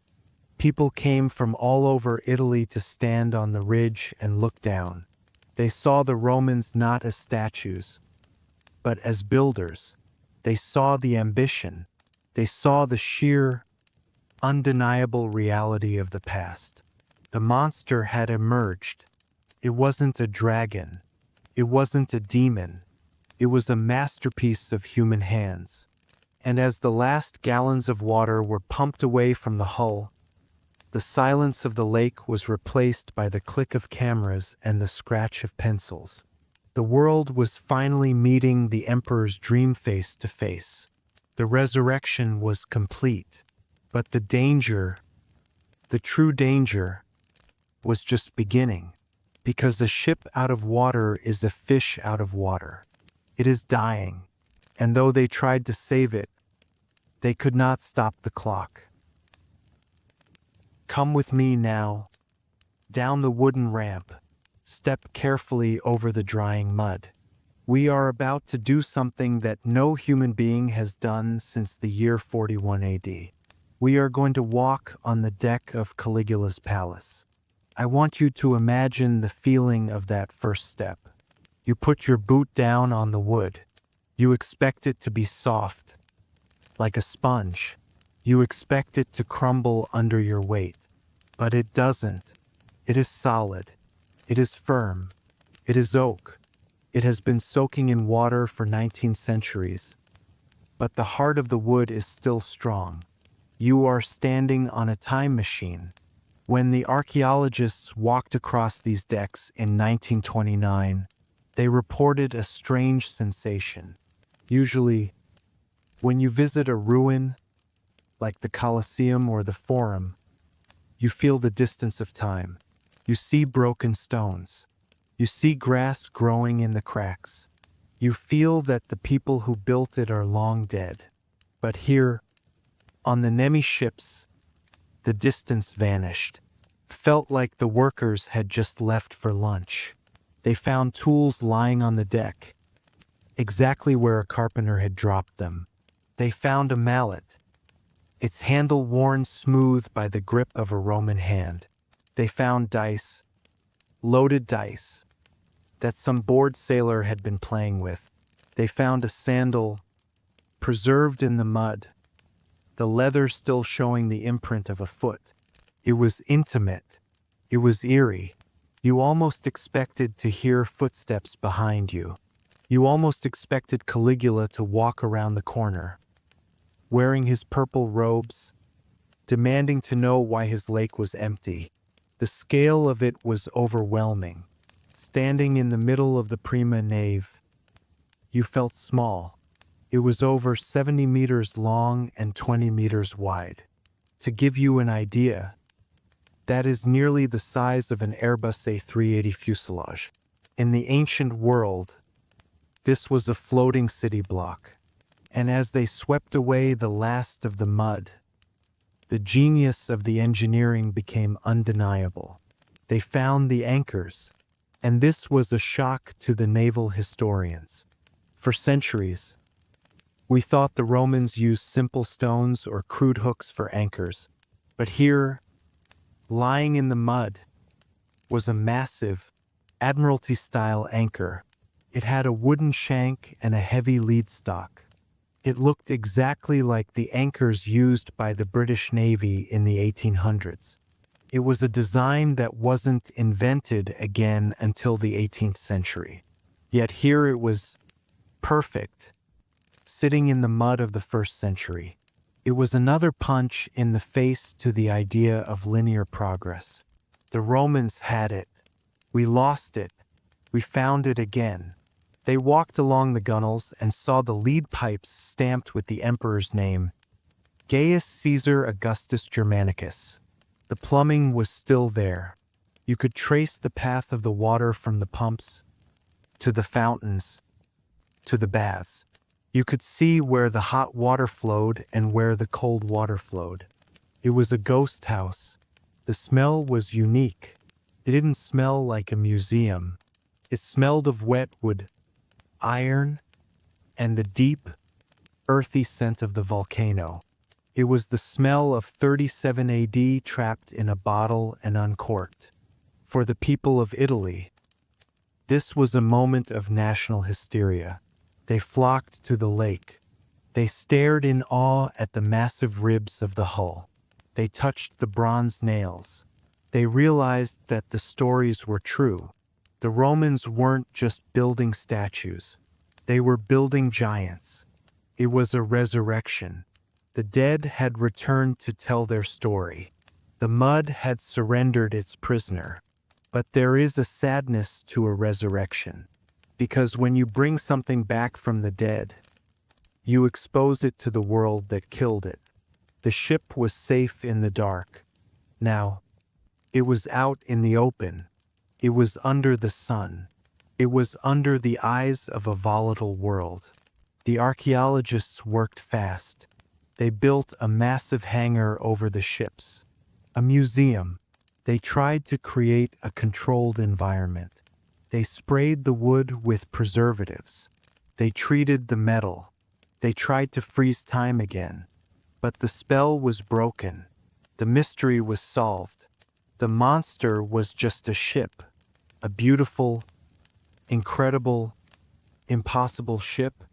S1: People came from all over Italy to stand on the ridge and look down. They saw the Romans not as statues, but as builders. They saw the ambition. They saw the sheer, undeniable reality of the past. The monster had emerged. It wasn't a dragon. It wasn't a demon. It was a masterpiece of human hands. And as the last gallons of water were pumped away from the hull, the silence of the lake was replaced by the click of cameras and the scratch of pencils. The world was finally meeting the Emperor's dream face to face. The resurrection was complete. But the danger, the true danger, was just beginning. Because a ship out of water is a fish out of water. It is dying. And though they tried to save it, they could not stop the clock. Come with me now, down the wooden ramp. Step carefully over the drying mud. We are about to do something that no human being has done since the year 41 AD. We are going to walk on the deck of Caligula's palace. I want you to imagine the feeling of that first step. You put your boot down on the wood. You expect it to be soft, like a sponge. You expect it to crumble under your weight. But it doesn't. It is solid. It is firm. It is oak. It has been soaking in water for 19 centuries. But the heart of the wood is still strong. You are standing on a time machine. When the archaeologists walked across these decks in 1929, they reported a strange sensation. Usually, when you visit a ruin, like the Colosseum or the Forum, you feel the distance of time. You see broken stones. You see grass growing in the cracks. You feel that the people who built it are long dead. But here, on the Nemi ships, the distance vanished. Felt like the workers had just left for lunch. They found tools lying on the deck, exactly where a carpenter had dropped them. They found a mallet, its handle worn smooth by the grip of a Roman hand. They found dice, loaded dice, that some bored sailor had been playing with. They found a sandal, preserved in the mud, the leather still showing the imprint of a foot. It was intimate. It was eerie. You almost expected to hear footsteps behind you. You almost expected Caligula to walk around the corner, wearing his purple robes, demanding to know why his lake was empty. The scale of it was overwhelming. Standing in the middle of the prima nave, you felt small. It was over 70 meters long and 20 meters wide. To give you an idea, that is nearly the size of an Airbus A380 fuselage. In the ancient world, this was a floating city block. And as they swept away the last of the mud, the genius of the engineering became undeniable. They found the anchors, and this was a shock to the naval historians. For centuries, we thought the Romans used simple stones or crude hooks for anchors, but here, lying in the mud, was a massive, Admiralty-style anchor. It had a wooden shank and a heavy lead stock. It looked exactly like the anchors used by the British Navy in the 1800s. It was a design that wasn't invented again until the 18th century. Yet here it was perfect, sitting in the mud of the first century. It was another punch in the face to the idea of linear progress. The Romans had it. We lost it. We found it again. They walked along the gunwales and saw the lead pipes stamped with the emperor's name, Gaius Caesar Augustus Germanicus. The plumbing was still there. You could trace the path of the water from the pumps to the fountains to the baths. You could see where the hot water flowed and where the cold water flowed. It was a ghost house. The smell was unique. It didn't smell like a museum. It smelled of wet wood, iron, and the deep, earthy scent of the volcano. It was the smell of 37 AD trapped in a bottle and uncorked. For the people of Italy, this was a moment of national hysteria. They flocked to the lake. They stared in awe at the massive ribs of the hull. They touched the bronze nails. They realized that the stories were true. The Romans weren't just building statues. They were building giants. It was a resurrection. The dead had returned to tell their story. The mud had surrendered its prisoner. But there is a sadness to a resurrection. Because when you bring something back from the dead, you expose it to the world that killed it. The ship was safe in the dark. Now, it was out in the open. It was under the sun. It was under the eyes of a volatile world. The archaeologists worked fast. They built a massive hangar over the ships, a museum. They tried to create a controlled environment. They sprayed the wood with preservatives. They treated the metal. They tried to freeze time again. But the spell was broken. The mystery was solved. The monster was just a ship. A beautiful, incredible, impossible ship,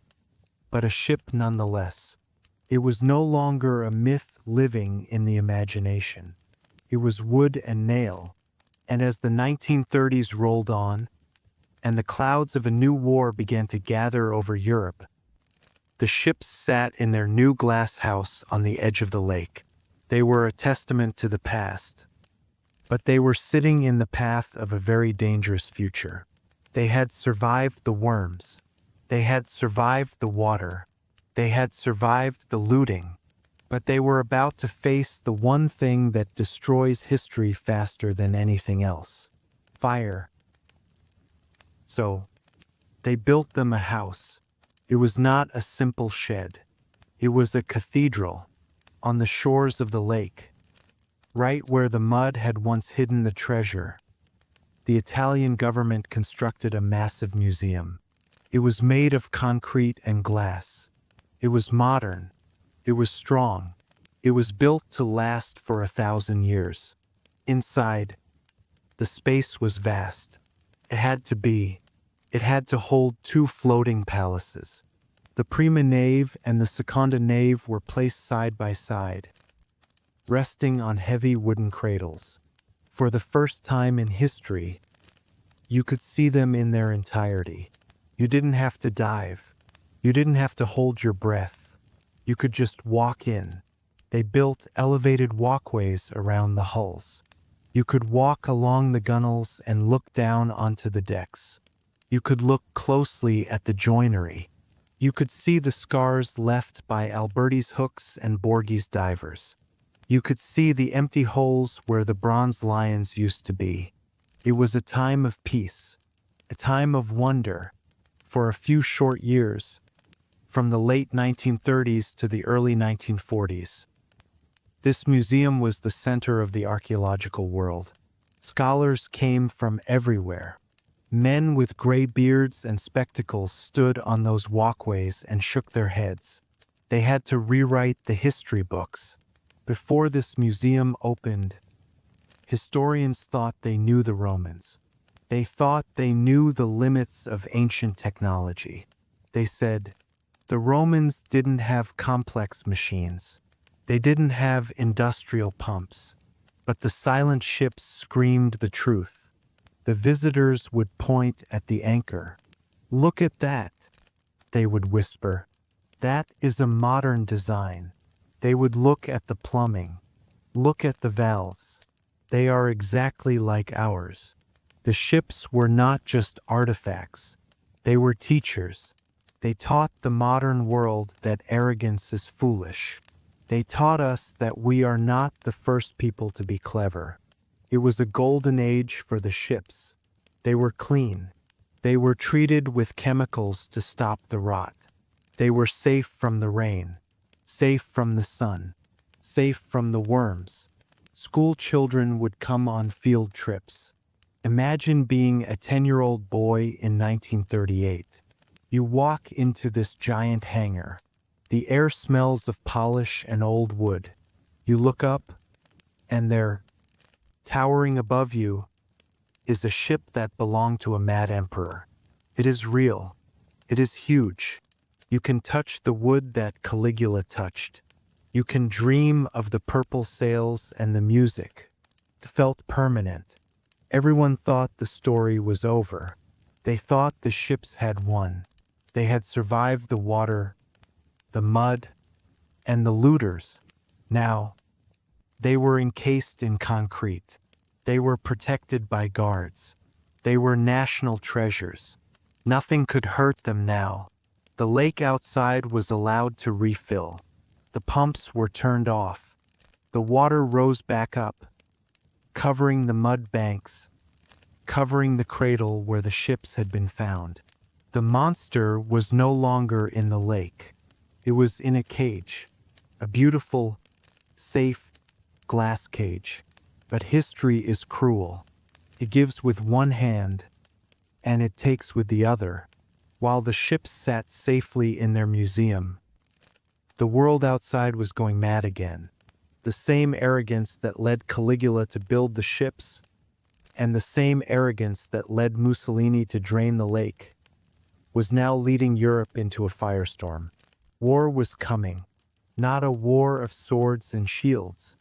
S1: but a ship nonetheless. It was no longer a myth living in the imagination. It was wood and nail. And as the 1930s rolled on, and the clouds of a new war began to gather over Europe, the ships sat in their new glass house on the edge of the lake. They were a testament to the past, but they were sitting in the path of a very dangerous future. They had survived the worms. They had survived the water. They had survived the looting. But they were about to face the one thing that destroys history faster than anything else: fire. So, they built them a house. It was not a simple shed. It was a cathedral on the shores of the lake, right where the mud had once hidden the treasure. The Italian government constructed a massive museum. It was made of concrete and glass. It was modern. It was strong. It was built to last for 1,000 years. Inside, the space was vast. It had to be. It had to hold 2 floating palaces. The prima nave and the seconda nave were placed side by side, resting on heavy wooden cradles. For the first time in history, you could see them in their entirety. You didn't have to dive. You didn't have to hold your breath. You could just walk in. They built elevated walkways around the hulls. You could walk along the gunnels and look down onto the decks. You could look closely at the joinery. You could see the scars left by Alberti's hooks and Borghi's divers. You could see the empty holes where the bronze lions used to be. It was a time of peace, a time of wonder, for a few short years, from the late 1930s to the early 1940s. This museum was the center of the archaeological world. Scholars came from everywhere. Men with gray beards and spectacles stood on those walkways and shook their heads. They had to rewrite the history books. Before this museum opened, historians thought they knew the Romans. They thought they knew the limits of ancient technology. They said, the Romans didn't have complex machines. They didn't have industrial pumps. But the silent ships screamed the truth. The visitors would point at the anchor. Look at that, they would whisper. That is a modern design. They would look at the plumbing. Look at the valves. They are exactly like ours. The ships were not just artifacts. They were teachers. They taught the modern world that arrogance is foolish. They taught us that we are not the first people to be clever. It was a golden age for the ships. They were clean. They were treated with chemicals to stop the rot. They were safe from the rain, safe from the sun, safe from the worms. School children would come on field trips. Imagine being a 10-year-old boy in 1938. You walk into this giant hangar. The air smells of polish and old wood. You look up, and there, towering above you, is a ship that belonged to a mad emperor. It is real. It is huge. You can touch the wood that Caligula touched. You can dream of the purple sails and the music. It felt permanent. Everyone thought the story was over. They thought the ships had won. They had survived the water, the mud, and the looters. Now, they were encased in concrete. They were protected by guards. They were national treasures. Nothing could hurt them now. The lake outside was allowed to refill. The pumps were turned off. The water rose back up, covering the mud banks, covering the cradle where the ships had been found. The monster was no longer in the lake. It was in a cage, a beautiful, safe glass cage. But history is cruel. It gives with one hand, and it takes with the other. While the ships sat safely in their museum, the world outside was going mad again. The same arrogance that led Caligula to build the ships, and the same arrogance that led Mussolini to drain the lake, was now leading Europe into a firestorm. War was coming, not a war of swords and shields,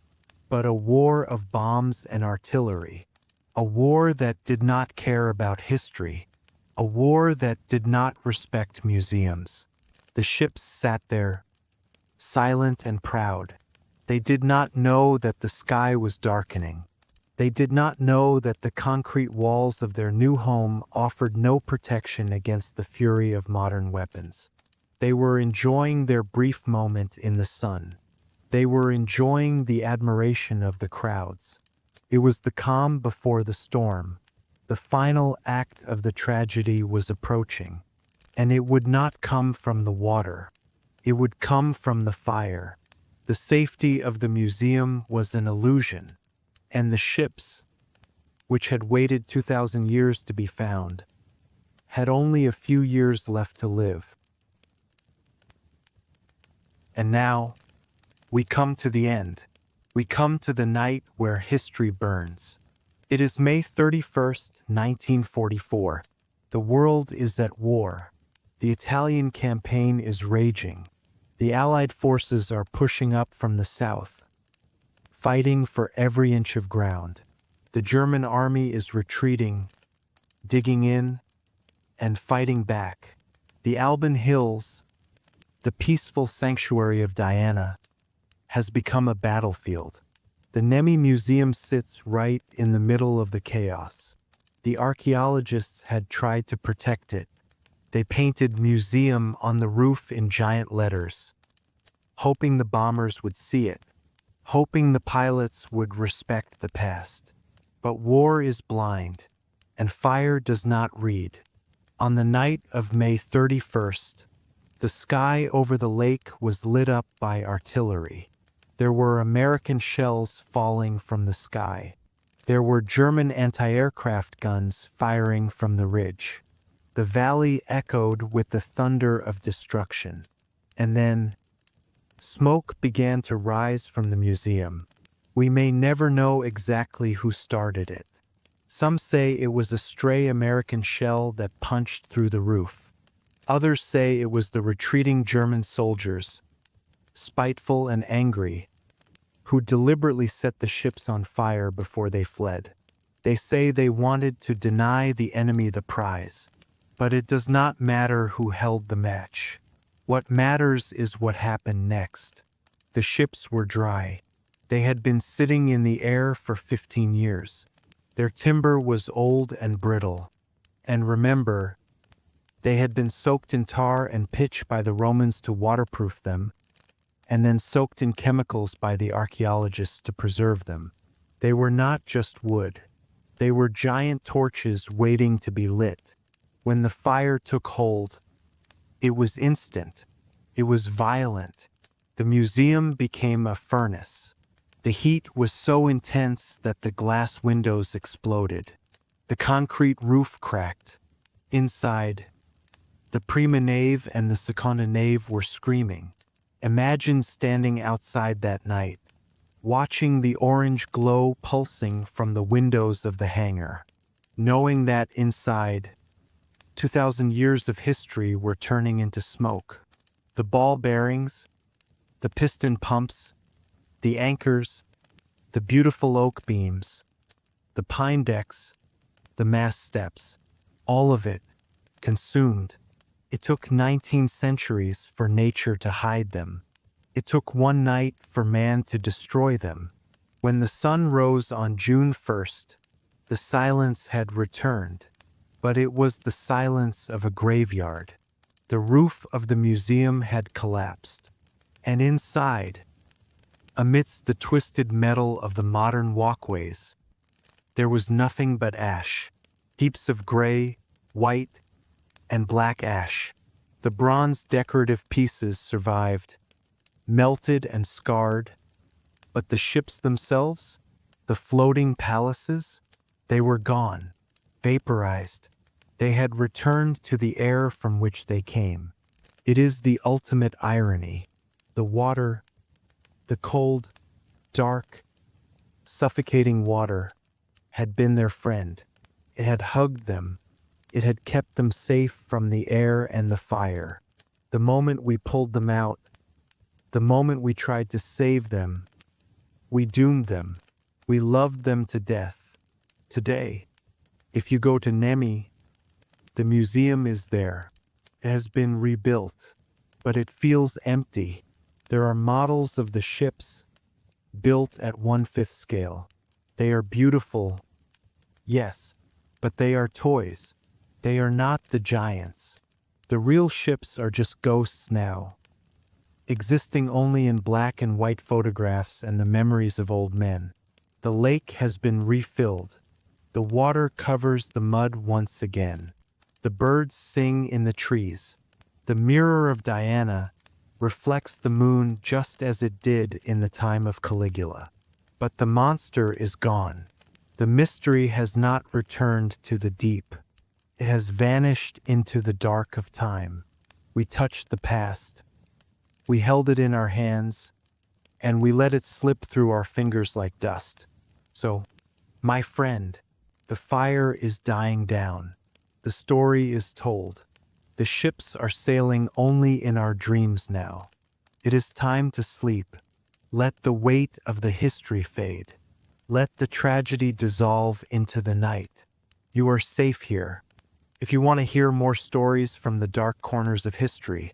S1: but a war of bombs and artillery. A war that did not care about history. A war that did not respect museums. The ships sat there, silent and proud. They did not know that the sky was darkening. They did not know that the concrete walls of their new home offered no protection against the fury of modern weapons. They were enjoying their brief moment in the sun. They were enjoying the admiration of the crowds. It was the calm before the storm. The final act of the tragedy was approaching, and it would not come from the water. It would come from the fire. The safety of the museum was an illusion, and the ships, which had waited 2,000 years to be found, had only a few years left to live. And now, we come to the end. We come to the night where history burns. It is May 31st, 1944. The world is at war. The Italian campaign is raging. The Allied forces are pushing up from the south, fighting for every inch of ground. The German army is retreating, digging in, and fighting back. The Alban Hills, the peaceful sanctuary of Diana, has become a battlefield. The Nemi Museum sits right in the middle of the chaos. The archaeologists had tried to protect it. They painted museum on the roof in giant letters, hoping the bombers would see it, hoping the pilots would respect the past. But war is blind, and fire does not read. On the night of May 31st, the sky over the lake was lit up by artillery. There were American shells falling from the sky. There were German anti-aircraft guns firing from the ridge. The valley echoed with the thunder of destruction. And then, smoke began to rise from the museum. We may never know exactly who started it. Some say it was a stray American shell that punched through the roof. Others say it was the retreating German soldiers, spiteful and angry, who deliberately set the ships on fire before they fled. They say they wanted to deny the enemy the prize. But it does not matter who held the match. What matters is what happened next. The ships were dry. They had been sitting in the air for 15 years. Their timber was old and brittle. And remember, they had been soaked in tar and pitch by the Romans to waterproof them, and then soaked in chemicals by the archaeologists to preserve them. They were not just wood. They were giant torches waiting to be lit. When the fire took hold, it was instant. It was violent. The museum became a furnace. The heat was so intense that the glass windows exploded. The concrete roof cracked. Inside, the prima nave and the seconda nave were screaming. Imagine standing outside that night, watching the orange glow pulsing from the windows of the hangar, knowing that inside, 2,000 years of history were turning into smoke. The ball bearings, the piston pumps, the anchors, the beautiful oak beams, the pine decks, the mast steps, all of it consumed. It took 19 centuries for nature to hide them. It took one night for man to destroy them. When the sun rose on June 1st, the silence had returned, but it was the silence of a graveyard. The roof of the museum had collapsed, and inside, amidst the twisted metal of the modern walkways, there was nothing but ash, heaps of gray, white, and black ash. The bronze decorative pieces survived, melted and scarred, but the ships themselves, the floating palaces, they were gone, vaporized. They had returned to the air from which they came. It is the ultimate irony. The water, the cold, dark, suffocating water, had been their friend. It had hugged them. It had kept them safe from the air and the fire. The moment we pulled them out, the moment we tried to save them, we doomed them. We loved them to death. Today, if you go to Nemi, the museum is there. It has been rebuilt, but it feels empty. There are models of the ships, built at 1/5 scale. They are beautiful, yes, but they are toys. They are not the giants. The real ships are just ghosts now, existing only in black and white photographs and the memories of old men. The lake has been refilled. The water covers the mud once again. The birds sing in the trees. The mirror of Diana reflects the moon just as it did in the time of Caligula. But the monster is gone. The mystery has not returned to the deep. It has vanished into the dark of time. We touched the past. We held it in our hands, and we let it slip through our fingers like dust. So, my friend, the fire is dying down. The story is told. The ships are sailing only in our dreams now. It is time to sleep. Let the weight of the history fade. Let the tragedy dissolve into the night. You are safe here. If you want to hear more stories from the dark corners of history,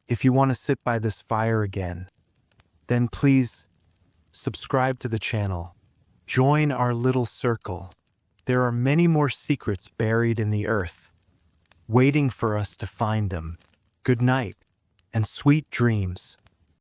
S1: if you want to sit by this fire again, then please subscribe to the channel. Join our little circle. There are many more secrets buried in the earth, waiting for us to find them. Good night and sweet dreams.